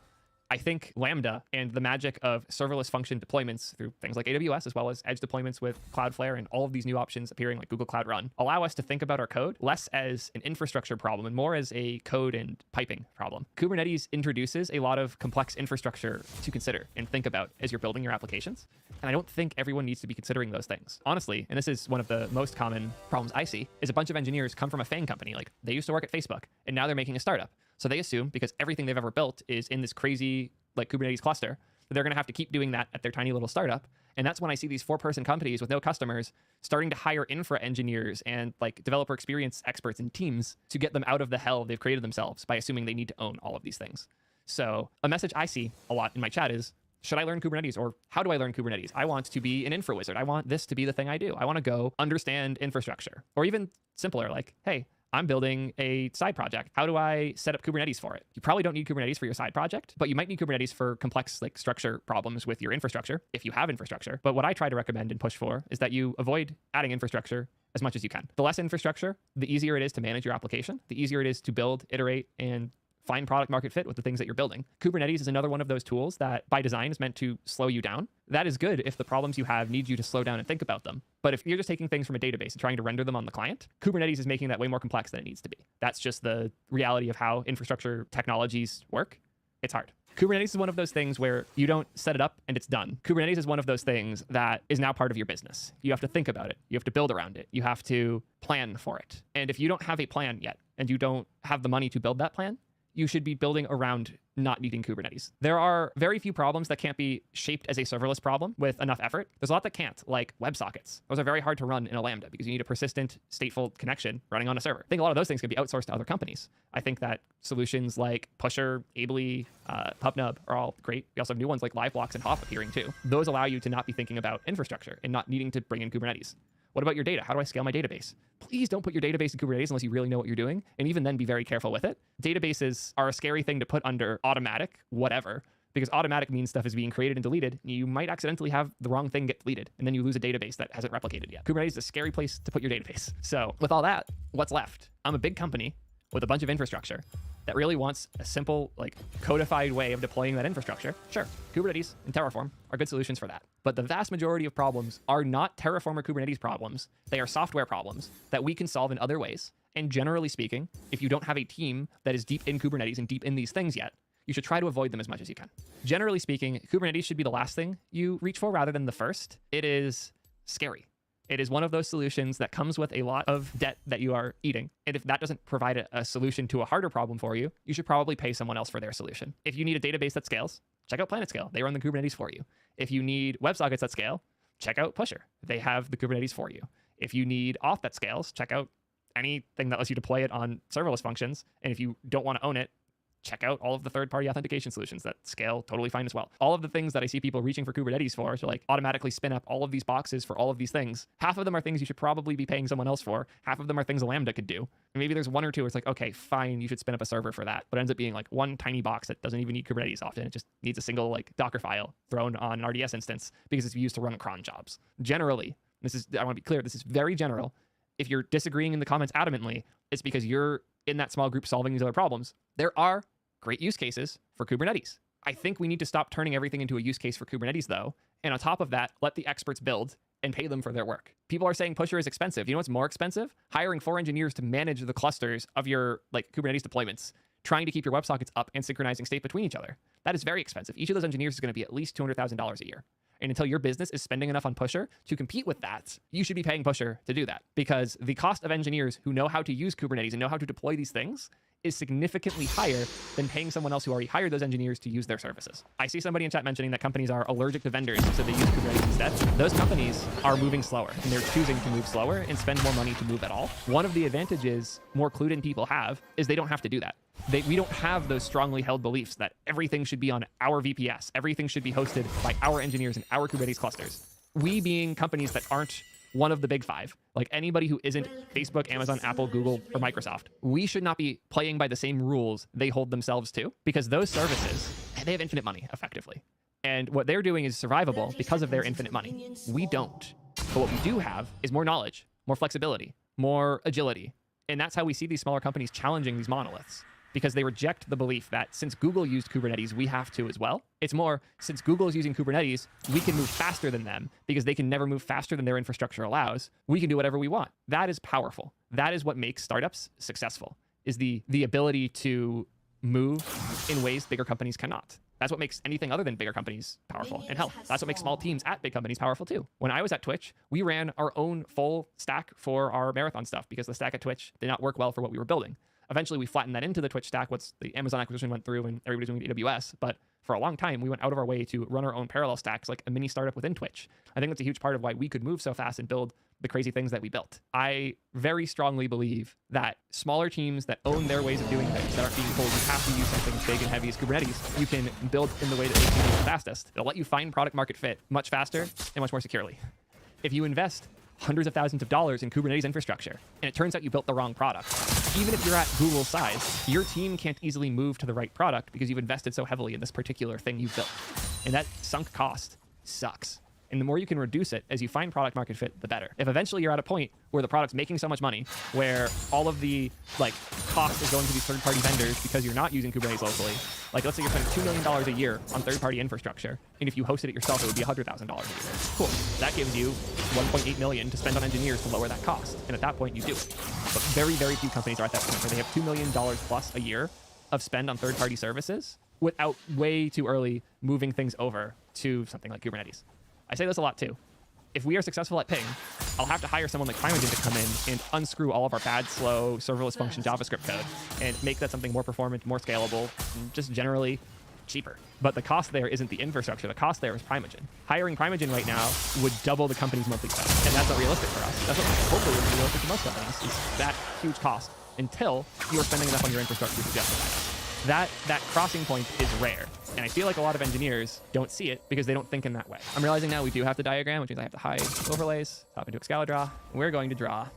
I think Lambda and the magic of serverless function deployments through things like AWS, as well as edge deployments with Cloudflare and all of these new options appearing like Google Cloud Run, allow us to think about our code less as an infrastructure problem and more as a code and piping problem. Kubernetes introduces a lot of complex infrastructure to consider and think about as you're building your applications. And I don't think everyone needs to be considering those things. Honestly, and this is one of the most common problems I see, is a bunch of engineers come from a FANG company. Like they used to work at Facebook and now they're making a startup. So they assume because everything they've ever built is in this crazy like Kubernetes cluster, that they're going to have to keep doing that at their tiny little startup. And that's when I see these 4-person companies with no customers starting to hire infra engineers and like developer experience experts and teams to get them out of the hell they've created themselves by assuming they need to own all of these things. So a message I see a lot in my chat is, should I learn Kubernetes, or how do I learn Kubernetes? I want to be an infra wizard. I want this to be the thing I do. I want to go understand infrastructure. Or even simpler, like, hey, I'm building a side project. How do I set up Kubernetes for it? You probably don't need Kubernetes for your side project, but you might need Kubernetes for complex like structure problems with your infrastructure, if you have infrastructure. But what I try to recommend and push for is that you avoid adding infrastructure as much as you can. The less infrastructure, the easier it is to manage your application, the easier it is to build, iterate, and find product market fit with the things that you're building. Kubernetes is another one of those tools that by design is meant to slow you down. That is good if the problems you have need you to slow down and think about them. But if you're just taking things from a database and trying to render them on the client, Kubernetes is making that way more complex than it needs to be. That's just the reality of how infrastructure technologies work. It's hard. Kubernetes is one of those things where you don't set it up and it's done. Kubernetes is one of those things that is now part of your business. You have to think about it. You have to build around it. You have to plan for it. And if you don't have a plan yet and you don't have the money to build that plan, you should be building around not needing Kubernetes. There are very few problems that can't be shaped as a serverless problem with enough effort. There's a lot that can't, like WebSockets. Those are very hard to run in a Lambda because you need a persistent, stateful connection running on a server. I think a lot of those things can be outsourced to other companies. I think that solutions like Pusher, Ably, PubNub are all great. We also have new ones like LiveBlocks and Hop appearing too. Those allow you to not be thinking about infrastructure and not needing to bring in Kubernetes. What about your data? How do I scale my database? Please don't put your database in Kubernetes unless you really know what you're doing. And even then, be very careful with it. Databases are a scary thing to put under automatic, whatever, because automatic means stuff is being created and deleted. You might accidentally have the wrong thing get deleted, and then you lose a database that hasn't replicated yet. Kubernetes is a scary place to put your database. So with all that, what's left? I'm a big company with a bunch of infrastructure that really wants a simple, like, codified way of deploying that infrastructure. Sure, Kubernetes and Terraform are good solutions for that. But the vast majority of problems are not Terraform or Kubernetes problems. They are software problems that we can solve in other ways. And generally speaking, if you don't have a team that is deep in Kubernetes and deep in these things yet, you should try to avoid them as much as you can. Generally speaking, Kubernetes should be the last thing you reach for rather than the first. It is scary. It is one of those solutions that comes with a lot of debt that you are eating. And if that doesn't provide a solution to a harder problem for you, you should probably pay someone else for their solution. If you need a database that scales, check out PlanetScale. They run the Kubernetes for you. If you need WebSockets that scale, check out Pusher. They have the Kubernetes for you. If you need auth that scales, check out anything that lets you deploy it on serverless functions. And if you don't want to own it, check out all of the third-party authentication solutions that scale totally fine as well. All of the things that I see people reaching for Kubernetes for, to like automatically spin up all of these boxes for all of these things, half of them are things you should probably be paying someone else for. Half of them are things a Lambda could do. And maybe there's one or two where it's like, okay, fine, you should spin up a server for that. But it ends up being like one tiny box that doesn't even need Kubernetes often. It just needs a single like Docker file thrown on an RDS instance because it's used to run cron jobs. Generally, I want to be clear, this is very general. If you're disagreeing in the comments adamantly, it's because you're in that small group solving these other problems. There are great use cases for Kubernetes. I think we need to stop turning everything into a use case for Kubernetes though. And on top of that, let the experts build and pay them for their work. People are saying Pusher is expensive. You know what's more expensive? Hiring 4 engineers to manage the clusters of your like Kubernetes deployments, trying to keep your WebSockets up and synchronizing state between each other. That is very expensive. Each of those engineers is going to be at least $200,000 a year. And until your business is spending enough on Pusher to compete with that, you should be paying Pusher to do that. Because the cost of engineers who know how to use Kubernetes and know how to deploy these things is significantly higher than paying someone else who already hired those engineers to use their services. I see somebody in chat mentioning that companies are allergic to vendors, so they use Kubernetes instead. Those companies are moving slower, and they're choosing to move slower and spend more money to move at all. One of the advantages more clued-in people have is they don't have to do that. We don't have those strongly held beliefs that everything should be on our VPS, everything should be hosted by our engineers in our Kubernetes clusters. We being companies that aren't one of the big 5, like anybody who isn't Facebook, Amazon, Apple, Google, or Microsoft, we should not be playing by the same rules they hold themselves to, because those services, they have infinite money, effectively. And what they're doing is survivable because of their infinite money. We don't. But what we do have is more knowledge, more flexibility, more agility, And that's how we see these smaller companies challenging these monoliths, because they reject the belief that since Google used Kubernetes, we have to as well. It's more, since Google is using Kubernetes, we can move faster than them because they can never move faster than their infrastructure allows. We can do whatever we want. That is powerful. That is what makes startups successful, is the ability to move in ways bigger companies cannot. That's what makes anything other than bigger companies powerful. And hell, that's what makes small teams at big companies powerful too. When I was at Twitch, we ran our own full stack for our marathon stuff because the stack at Twitch did not work well for what we were building. Eventually, we flattened that into the Twitch stack once the Amazon acquisition went through and everybody's doing AWS. But for a long time, we went out of our way to run our own parallel stacks, like a mini startup within Twitch. I think that's a huge part of why we could move so fast and build the crazy things that we built. I very strongly believe that smaller teams that own their ways of doing things, that aren't being told you have to use something as big and heavy as Kubernetes, you can build in the way that they can do the fastest. It'll let you find product market fit much faster and much more securely. If you invest hundreds of thousands of dollars in Kubernetes infrastructure, and it turns out you built the wrong product, even if you're at Google's size, your team can't easily move to the right product because you've invested so heavily in this particular thing you've built. And that sunk cost sucks. And the more you can reduce it as you find product market fit, the better. If eventually you're at a point where the product's making so much money, where all of the cost is going to these third-party vendors because you're not using Kubernetes locally, like let's say you're spending $2 million a year on third-party infrastructure, and if you hosted it yourself, it would be $100,000 a year. Cool. That gives you $1.8 million to spend on engineers to lower that cost. And at that point, you do it. But very, very few companies are at that point where they have $2 million plus a year of spend on third-party services without way too early moving things over to something like Kubernetes. I say this a lot too. If we are successful at ping, I'll have to hire someone like Primeagen to come in and unscrew all of our bad, slow, serverless function JavaScript code and make that something more performant, more scalable, and just generally cheaper. But the cost there isn't the infrastructure. The cost there is Primeagen. Hiring Primeagen right now would double the company's monthly spend. And that's not realistic for us. That's what hopefully would be realistic for most companies, is that huge cost until you are spending enough on your infrastructure to justify that. That crossing point is rare. And I feel like a lot of engineers don't see it because they don't think in that way. I'm realizing now we do have the diagram, which means I have to hide overlays, hop into Excalidraw. We're going to draw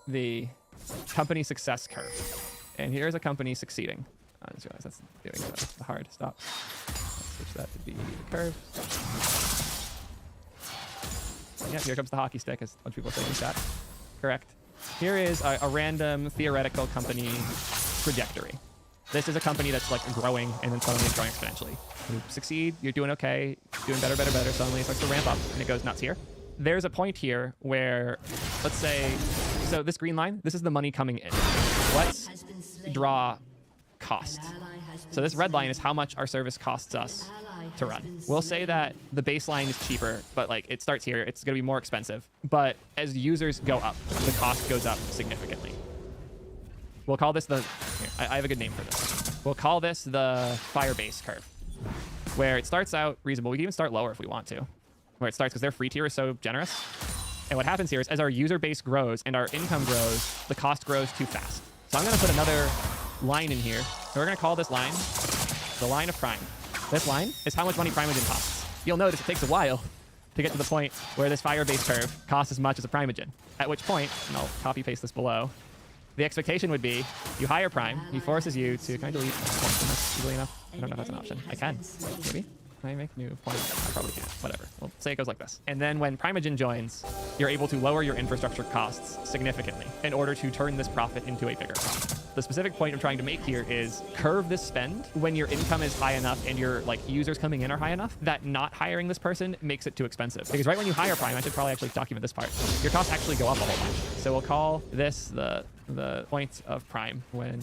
the company success curve. And here's a company succeeding. I just realized that's doing the hard stop. Let's switch that to be the curve. Yeah, here comes the hockey stick, as a bunch of people say in the chat. Correct. Here is a random theoretical company trajectory. This is a company that's growing and then suddenly it's growing exponentially. You succeed, you're doing okay, doing better, suddenly it starts to ramp up and it goes nuts here. There's a point here where, let's say, so this green line, this is the money coming in. Let's draw cost. So this red line is how much our service costs us to run. We'll say that the baseline is cheaper, but it starts here, it's gonna be more expensive. But as users go up, the cost goes up significantly. We'll call this I have a good name for this. We'll call this the Firebase curve, where it starts out reasonable. We can even start lower if we want to, where it starts because their free tier is so generous. And what happens here is as our user base grows and our income grows, the cost grows too fast. So I'm going to put another line in here. So we're going to call this line the line of Prime. This line is how much money Primeagen costs. You'll notice it takes a while to get to the point where this Firebase curve costs as much as a Primeagen. At which point, and I'll copy paste this below, the expectation would be you hire Prime, he forces you to, can I delete points from this easily enough? I don't know if that's an option. I can, maybe. Can I make new points? I probably can't, whatever. We'll say it goes like this. And then when Primeagen joins, you're able to lower your infrastructure costs significantly in order to turn this profit into a bigger profit. The specific point I'm trying to make here is curve this spend when your income is high enough and your users coming in are high enough that not hiring this person makes it too expensive. Because right when you hire Prime, I should probably actually document this part, your costs actually go up a whole bunch. So we'll call this the point of Prime when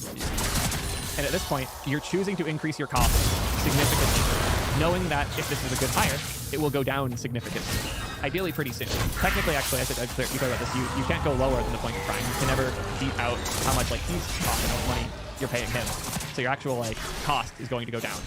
and at this point, you're choosing to increase your costs significantly, knowing that if this is a good hire, it will go down significantly. Ideally pretty soon. Technically, actually, I should be clear about this. You can't go lower than the point of Prime. You can never beat out how much he's costing, how much money you're paying him. So your actual cost is going to go down.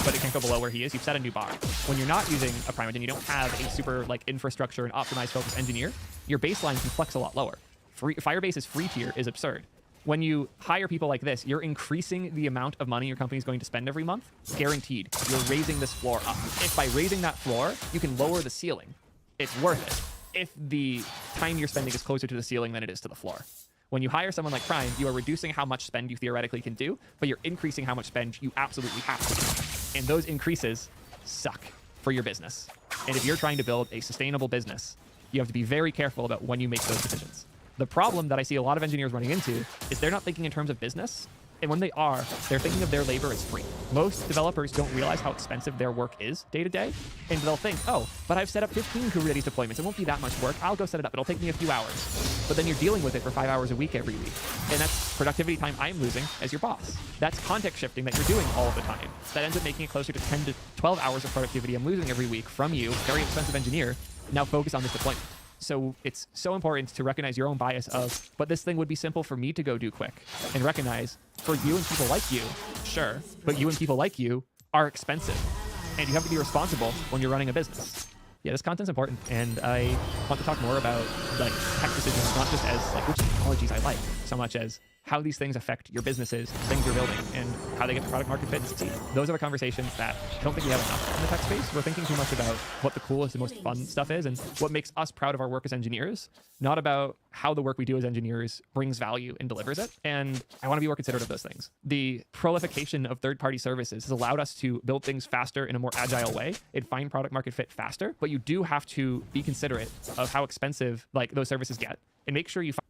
But it can't go below where he is. You've set a new bar. When you're not using a Primeagen, you don't have a super infrastructure and optimized focused engineer, your baseline can flex a lot lower. Firebase's free tier is absurd. When you hire people like this, you're increasing the amount of money your company is going to spend every month. Guaranteed. You're raising this floor up. If by raising that floor, you can lower the ceiling, it's worth it. If the time you're spending is closer to the ceiling than it is to the floor. When you hire someone like Prime, you are reducing how much spend you theoretically can do, but you're increasing how much spend you absolutely have to do. And those increases suck for your business. And if you're trying to build a sustainable business, you have to be very careful about when you make those decisions. The problem that I see a lot of engineers running into is they're not thinking in terms of business. And when they are, they're thinking of their labor as free. Most developers don't realize how expensive their work is day to day. And they'll think, oh, but I've set up 15 Kubernetes deployments. It won't be that much work. I'll go set it up. It'll take me a few hours. But then you're dealing with it for 5 hours a week every week. And that's productivity time I'm losing as your boss. That's context shifting that you're doing all of the time. That ends up making it closer to 10 to 12 hours of productivity I'm losing every week from you, very expensive engineer. Now focus on this deployment. So it's so important to recognize your own bias of, but this thing would be simple for me to go do quick, and recognize for you and people like you, sure, but you and people like you are expensive, and you have to be responsible when you're running a business. Yeah, this content's important, and I want to talk more about like tech decisions, not just as like which technologies I like, so much as how these things affect your businesses, things you're building, and how they get to product market fit and succeed. Those are the conversations that I don't think we have enough in the tech space. We're thinking too much about what the coolest and most fun stuff is and what makes us proud of our work as engineers, not about how the work we do as engineers brings value and delivers it. And I want to be more considerate of those things. The proliferation of third-party services has allowed us to build things faster in a more agile way and find product market fit faster, but you do have to be considerate of how expensive like those services get and make sure you find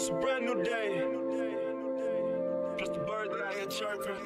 It's a brand new day. Just a bird that I hear chirping.